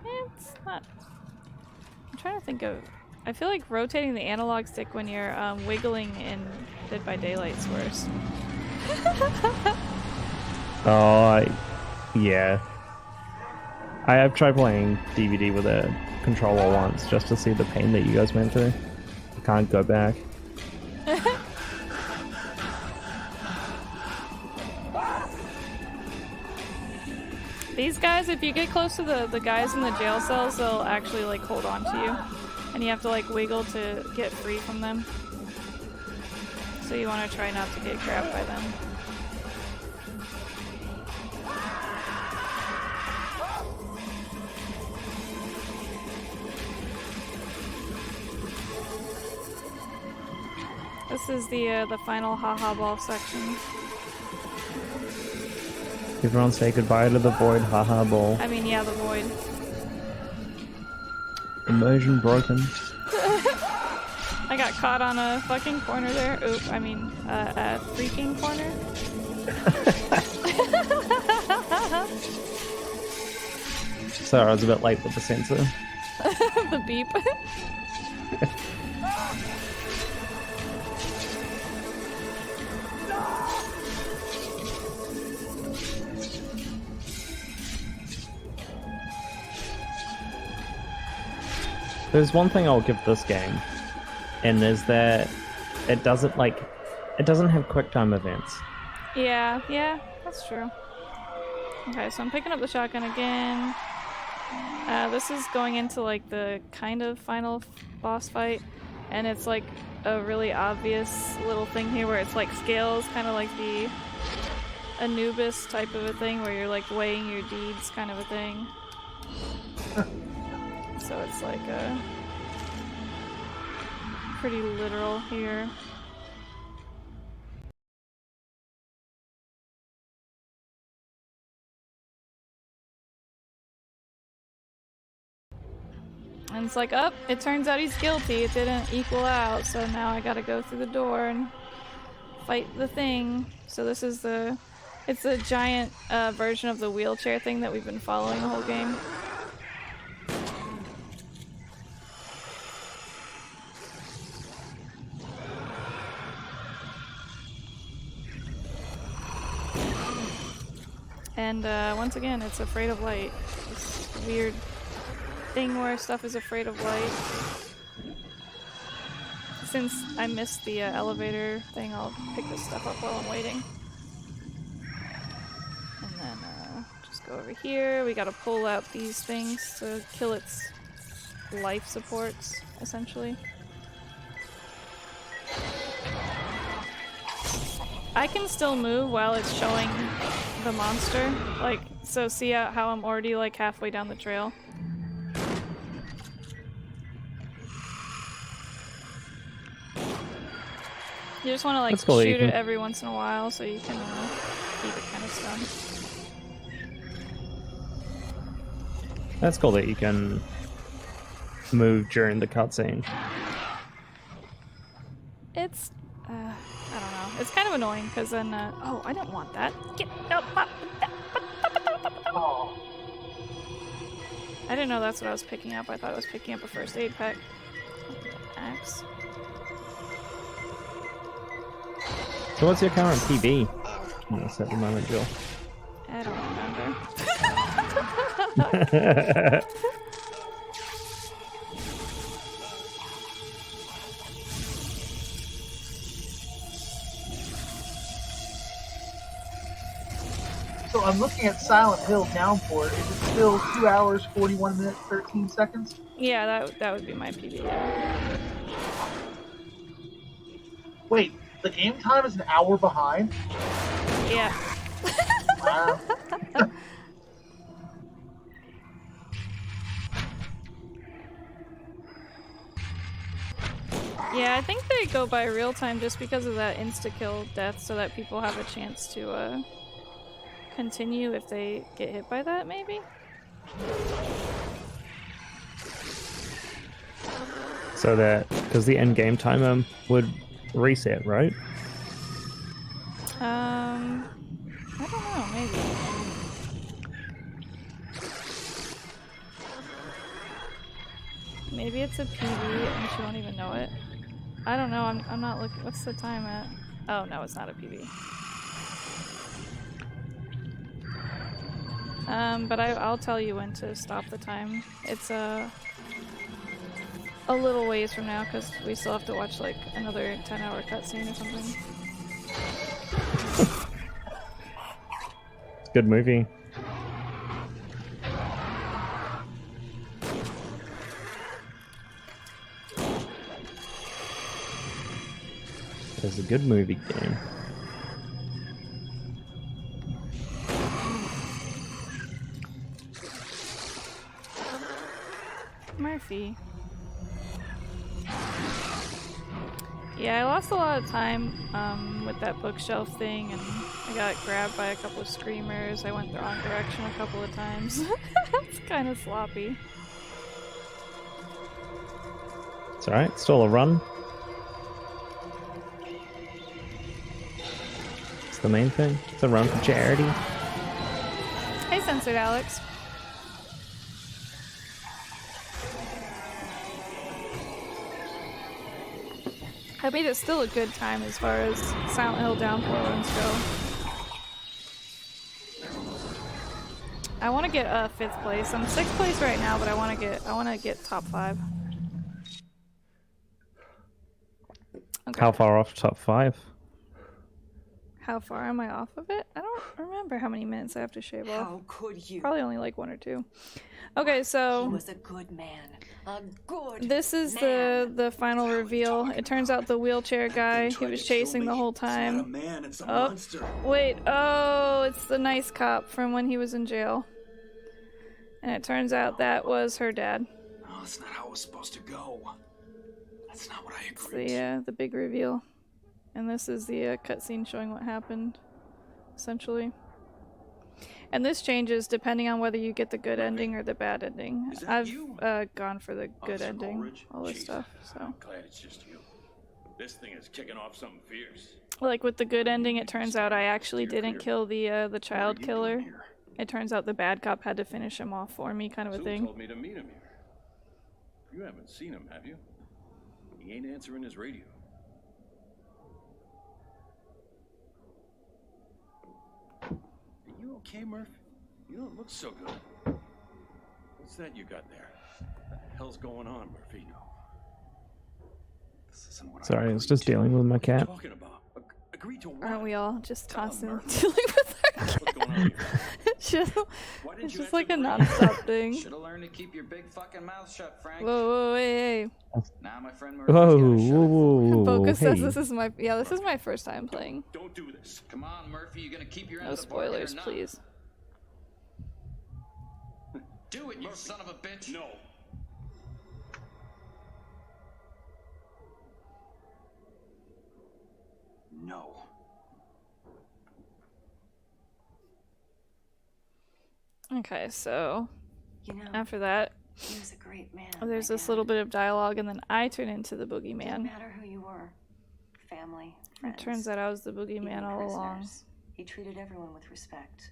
It's not. I'm trying to think of. I feel like rotating the analog stick when you're wiggling in Dead by Daylight's worse. Yeah. I've tried playing DVD with a controller once just to see the pain that you guys went through. I can't go back. These guys, if you get close to the guys in the jail cells, they'll actually like hold on to you. And you have to like wiggle to get free from them. So you want to try not to get grabbed by them. This is the final haha ball section. Everyone say goodbye to the void, haha ball. I mean, yeah, the void. Immersion broken. I got caught on a fucking corner there. Oop, I mean, a freaking corner. Sorry, I was a bit late with the sensor. The beep. There's one thing I'll give this game, and is that it doesn't have quick time events. Yeah, that's true. Okay, so I'm picking up the shotgun again. This is going into like the kind of final boss fight, and it's like a really obvious little thing here where it's like scales, kind of like the Anubis type of a thing where you're like weighing your deeds kind of a thing. So it's like pretty literal here. And it's like, oh, it turns out he's guilty. It didn't equal out, so now I gotta go through the door and fight the thing. So this is it's a giant version of the wheelchair thing that we've been following the whole game. And once again, it's afraid of light. This weird thing where stuff is afraid of light. Since I missed the elevator thing, I'll pick this stuff up while I'm waiting. And then just go over here. We gotta pull out these things to kill its life supports, essentially. I can still move while it's showing the monster. Like, so see how I'm already like halfway down the trail? You just want to like shoot it every once in a while so you can keep it kind of stunned. That's cool that you can move during the cutscene. It's, I don't know. It's kind of annoying because then, oh, I don't want that. Get up. Oh. I didn't know that's what I was picking up. I thought I was picking up a first aid pack. Axe. So what's your current PB? Yes, at the moment, Jill. I don't remember. So I'm looking at Silent Hill Downpour. Is it still 2 hours, 41 minutes, 13 seconds? Yeah, that would be my PB. Yeah. Wait, the game time is an hour behind? Yeah. Wow. Yeah, I think they go by real time just because of that insta-kill death, so that people have a chance to continue if they get hit by that, maybe? So that, because the end game timer would reset, right? I don't know, maybe. Maybe it's a PB and she won't even know it. I don't know, I'm not looking. What's the time at? Oh no, it's not a PB. But I'll tell you when to stop the time. It's a little ways from now because we still have to watch like another 10-hour cutscene or something. Good movie. It's a good movie game. Murphy. Yeah, I lost a lot of time with that bookshelf thing, and I got grabbed by a couple of screamers. I went the wrong direction a couple of times. It's kind of sloppy. It's alright, still a run. It's the main thing. It's a run for charity. Hey, Censored Alex. I mean, it's still a good time as far as Silent Hill Downpour runs go. I want to get 5th place. I'm 6th place right now, but I want to get top 5. Okay. How far off top 5? How far am I off of it? I don't remember how many minutes I have to shave off. How could you? Probably only like 1 or 2. Okay, so He was a good man. A good this is man. the final reveal. It turns out the wheelchair guy he was chasing the whole time. It's not a man, it's a Oh, monster. wait. Oh, it's the nice cop from when he was in jail. And it turns out that was her dad. No, that's not how it was supposed to go. That's not what I It's agreed. the big reveal. And this is the cutscene showing what happened, essentially. And this changes depending on whether you get the good ending or the bad ending. I've gone for the good ending, all this stuff, so. I'm glad it's just you. This thing is kicking off something fierce. Like with the good ending, it turns out I actually didn't kill the child killer. It turns out the bad cop had to finish him off for me, kind of a Sue thing. told me to meet him here. You haven't seen him, have you? He ain't answering his radio. Are you okay, Murph? You don't look so good. What's that you got there? What the hell's going on, Murphy? This isn't what Sorry, I was just dealing with my cat. Talking about. Agree to what? Aren't we all just constantly dealing with our cat? It's just like a non-stop thing. Should have learned to keep your big fucking mouth shut, Frank. Whoa, hey. Now my friend Whoa, Focus hey. says this is my first time playing. Don't do this. Come on, Murphy, you gonna keep your end No of the bargain or spoilers, not? please. Do it, you son of a bitch. No. No. Okay, so You know, after that, he was a great man. there's this little bit of dialogue, and then I turn into the Didn't boogeyman. matter who you were, family, friends. It turns out I was the boogeyman even all along. prisoners. He treated everyone with respect.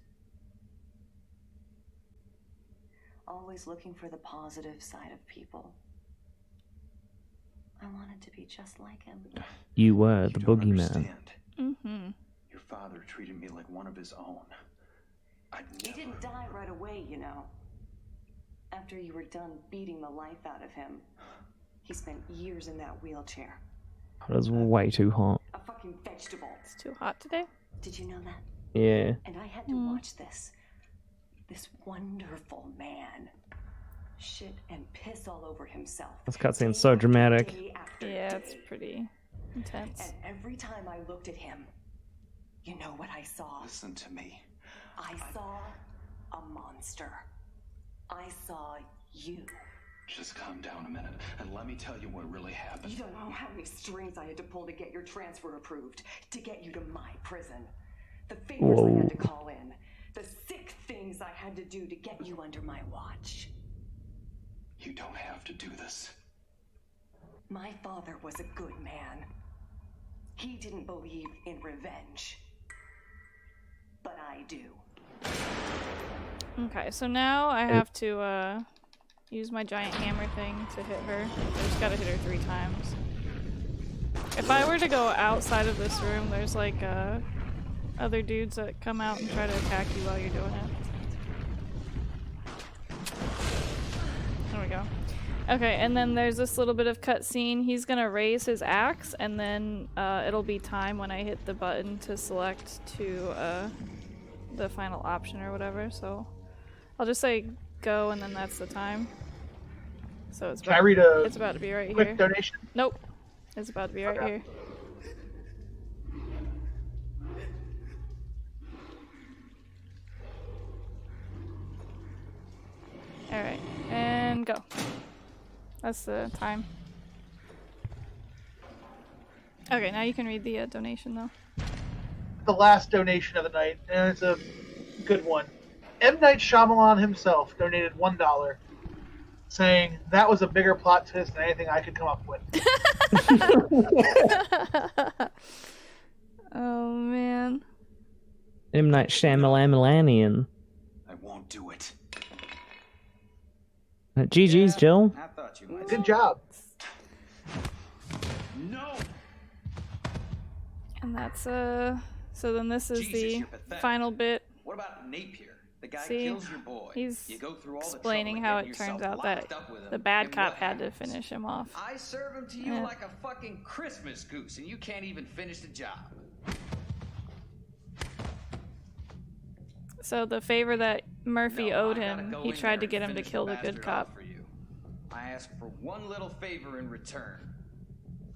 Always looking for the positive side of people. I wanted to be just like him. You were the don't boogeyman. understand. Mm-hmm. Your father treated me like one of his own. He didn't die right away, you know. After you were done beating the life out of him, he spent years in that wheelchair. It was way too hot. A fucking vegetable. It's too hot today. Did you know that? Yeah. And I had to watch this wonderful man shit and piss all over himself. This cutscene's so dramatic. Day after Yeah, day. it's pretty intense. And every time I looked at him, you know what I saw? Listen to me. I saw a monster. I saw you. Just calm down a minute and let me tell you what really happened. You don't know how many strings I had to pull to get your transfer approved, to get you to my prison. The favors I had to call in, the sick things I had to do to get you under my watch. You don't have to do this. My father was a good man. He didn't believe in revenge. But I do. Okay, so now I have to use my giant hammer thing to hit her. I just gotta hit her 3 times. If I were to go outside of this room, there's like other dudes that come out and try to attack you while you're doing it. There we go. Okay, and then there's this little bit of cutscene. He's gonna raise his axe, and then it'll be time when I hit the button to select to the final option or whatever. So I'll just say go, and then that's the time. So it's Can I read a it's about to be right quick here. donation? Nope, it's about to be right Okay. here. All right, and go. That's the time. Okay, now you can read the donation though. The last donation of the night, and it's a good one. M. Night Shyamalan himself donated $1, saying that was a bigger plot twist than anything I could come up with. Oh man. M. Night Shyamalan. I won't do it. GG's, Jill. I thought you might. Good job. No. And that's so then this is Jesus, the you're pathetic. final bit. What about Napier? The guy See, kills your boy. he's You go through all explaining the how trouble it of getting turns yourself out that locked up with him, the bad and cop what had to happens? finish him off. I serve him to you Yeah. like a fucking Christmas goose, and you can't even finish the job. So the favor that Murphy No, owed I gotta him, go he in tried there to and get him to finish kill the bastard good off cop. For you. I ask for one little favor in return.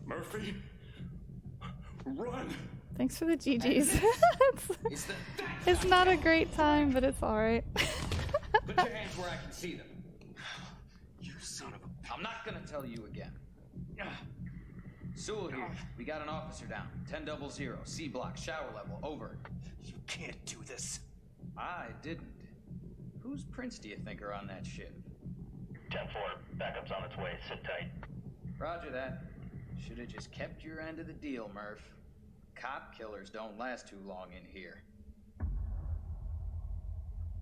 Murphy, run. Thanks for the GGs. It's not a great time, but it's alright. Put your hands where I can see them. You son of a... I'm not gonna tell you again. Sewell here. We got an officer down. 1000, C block, shower level, over. You can't do this. I didn't. Whose prints do you think are on that ship? 10-4. Backup's on its way. Sit tight. Roger that. Should have just kept your end of the deal, Murph. Cop killers don't last too long in here.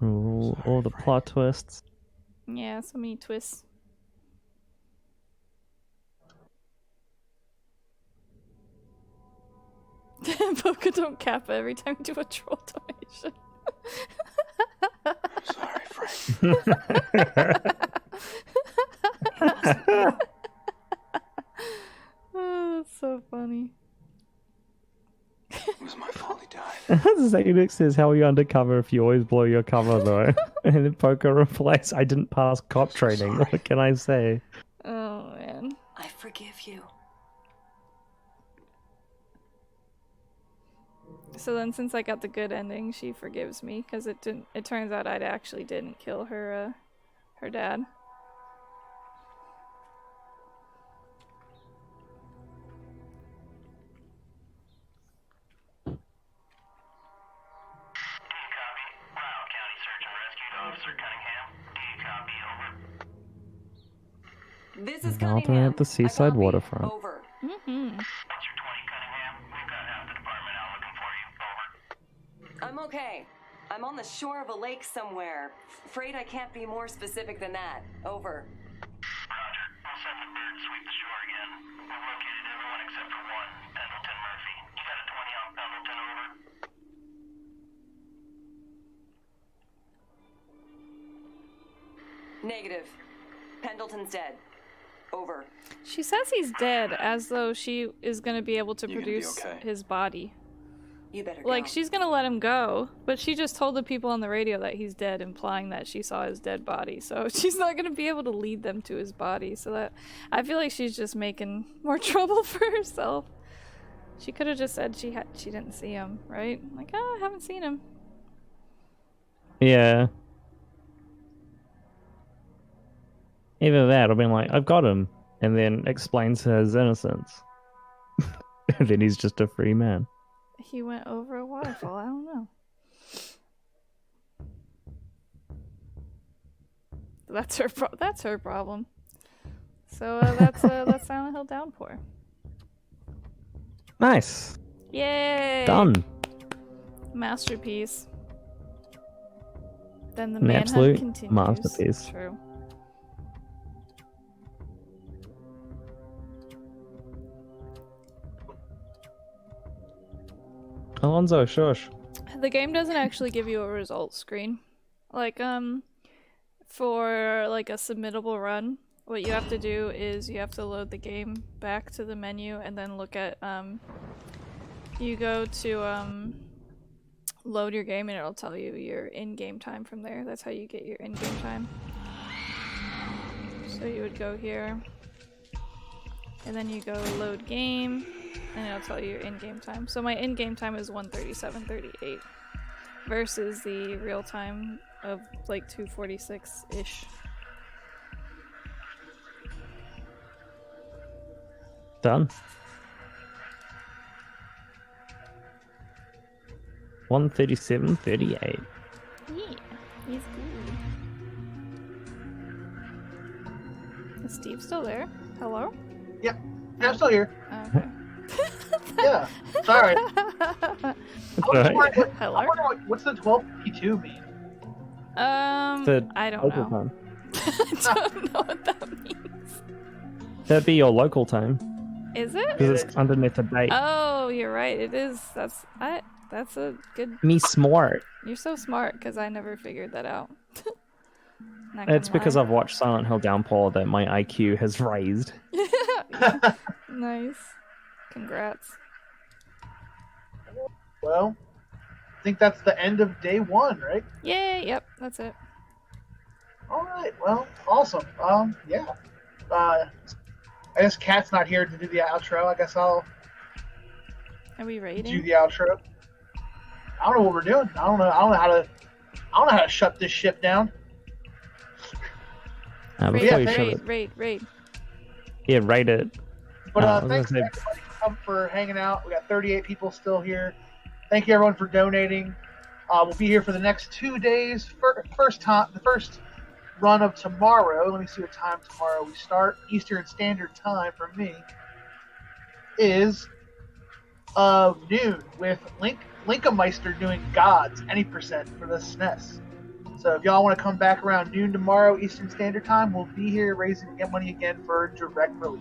Ooh, all the plot twists. Yeah, so many twists. Boca don't kappa every time you do a troll donation. Sorry, Frank. Oh, that's so funny. It was my fault he died. Zaynix says, how are you undercover if you always blow your cover, though? And then Poker replies, I didn't pass cop training. What can I say? Oh, man. I forgive you. So then, since I got the good ending, she forgives me because it didn't. It turns out I actually didn't kill her, her dad. This is Mountain Cunningham. at the seaside waterfront. Over. I'm okay. I'm on the shore of a lake somewhere. Afraid I can't be more specific than that. Over. Roger. We'll send the bird to sweep the shore again. We've located everyone except for one, Pendleton Murphy. You got a 20 on Pendleton, over. Negative. Pendleton's dead. Over. She says he's dead, as though she is going to be able to produce his body. You better Like, go. she's going to let him go, but she just told the people on the radio that he's dead, implying that she saw his dead body. So she's not going to be able to lead them to his body. So that, I feel like she's just making more trouble for herself. She could have just said she didn't see him, right? Like, I haven't seen him. Yeah. Either that or being like, I've got him, and then explains his innocence. And then he's just a free man. He went over a waterfall. I don't know. That's her. That's her problem. So that's Silent Hill Downpour. Nice. Yay! Done. Masterpiece. Then the An manhunt absolute continues. masterpiece. True. Alonzo, shush. The game doesn't actually give you a results screen. Like, for like a submittable run, what you have to do is you have to load the game back to the menu and then look at, you go to, load your game and it'll tell you your in-game time from there. That's how you get your in-game time. So you would go here, and then you go load game, and it'll tell you your in-game time. So my in-game time is 1:37:38 versus the real time of like 2:46-ish. Done. 1:37:38. Yeah, he's good. Is Steve still there? Hello? Yeah, I'm still here. Okay. Yeah, sorry. Right. Hello? What's the 12:52 mean? I don't local know. time. I don't know what that means. That'd be your local time. Is it? Because it's underneath the date. Oh, you're right. It is. That's a good. Me smart. You're so smart because I never figured that out. Not It's gonna because lie. I've watched Silent Hill Downpour that my IQ has raised. Nice. Congrats. Well, I think that's the end of day one, right? Yay! Yep, that's it. All right. Well, awesome. Yeah. I guess Kat's not here to do the outro. I guess I'll Are we rating? do the outro. I don't know what we're doing. I don't know how to shut this ship down. Before you shut it. Raid. Yeah, rate it. But I was thanks gonna everybody for hanging out. We got 38 people still here. Thank you everyone for donating. We'll be here for the next 2 days. The first run of tomorrow. Let me see what time tomorrow we start. Eastern Standard Time for me is noon with Linkameister doing Gods any percent for the SNES. So if y'all want to come back around noon tomorrow Eastern Standard Time, we'll be here raising money again for direct relief.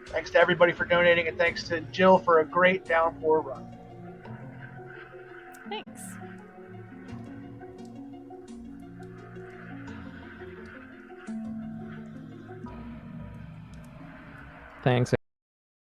Thanks to everybody for donating, and thanks to Jill for a great Downpour run. Thanks. Thanks.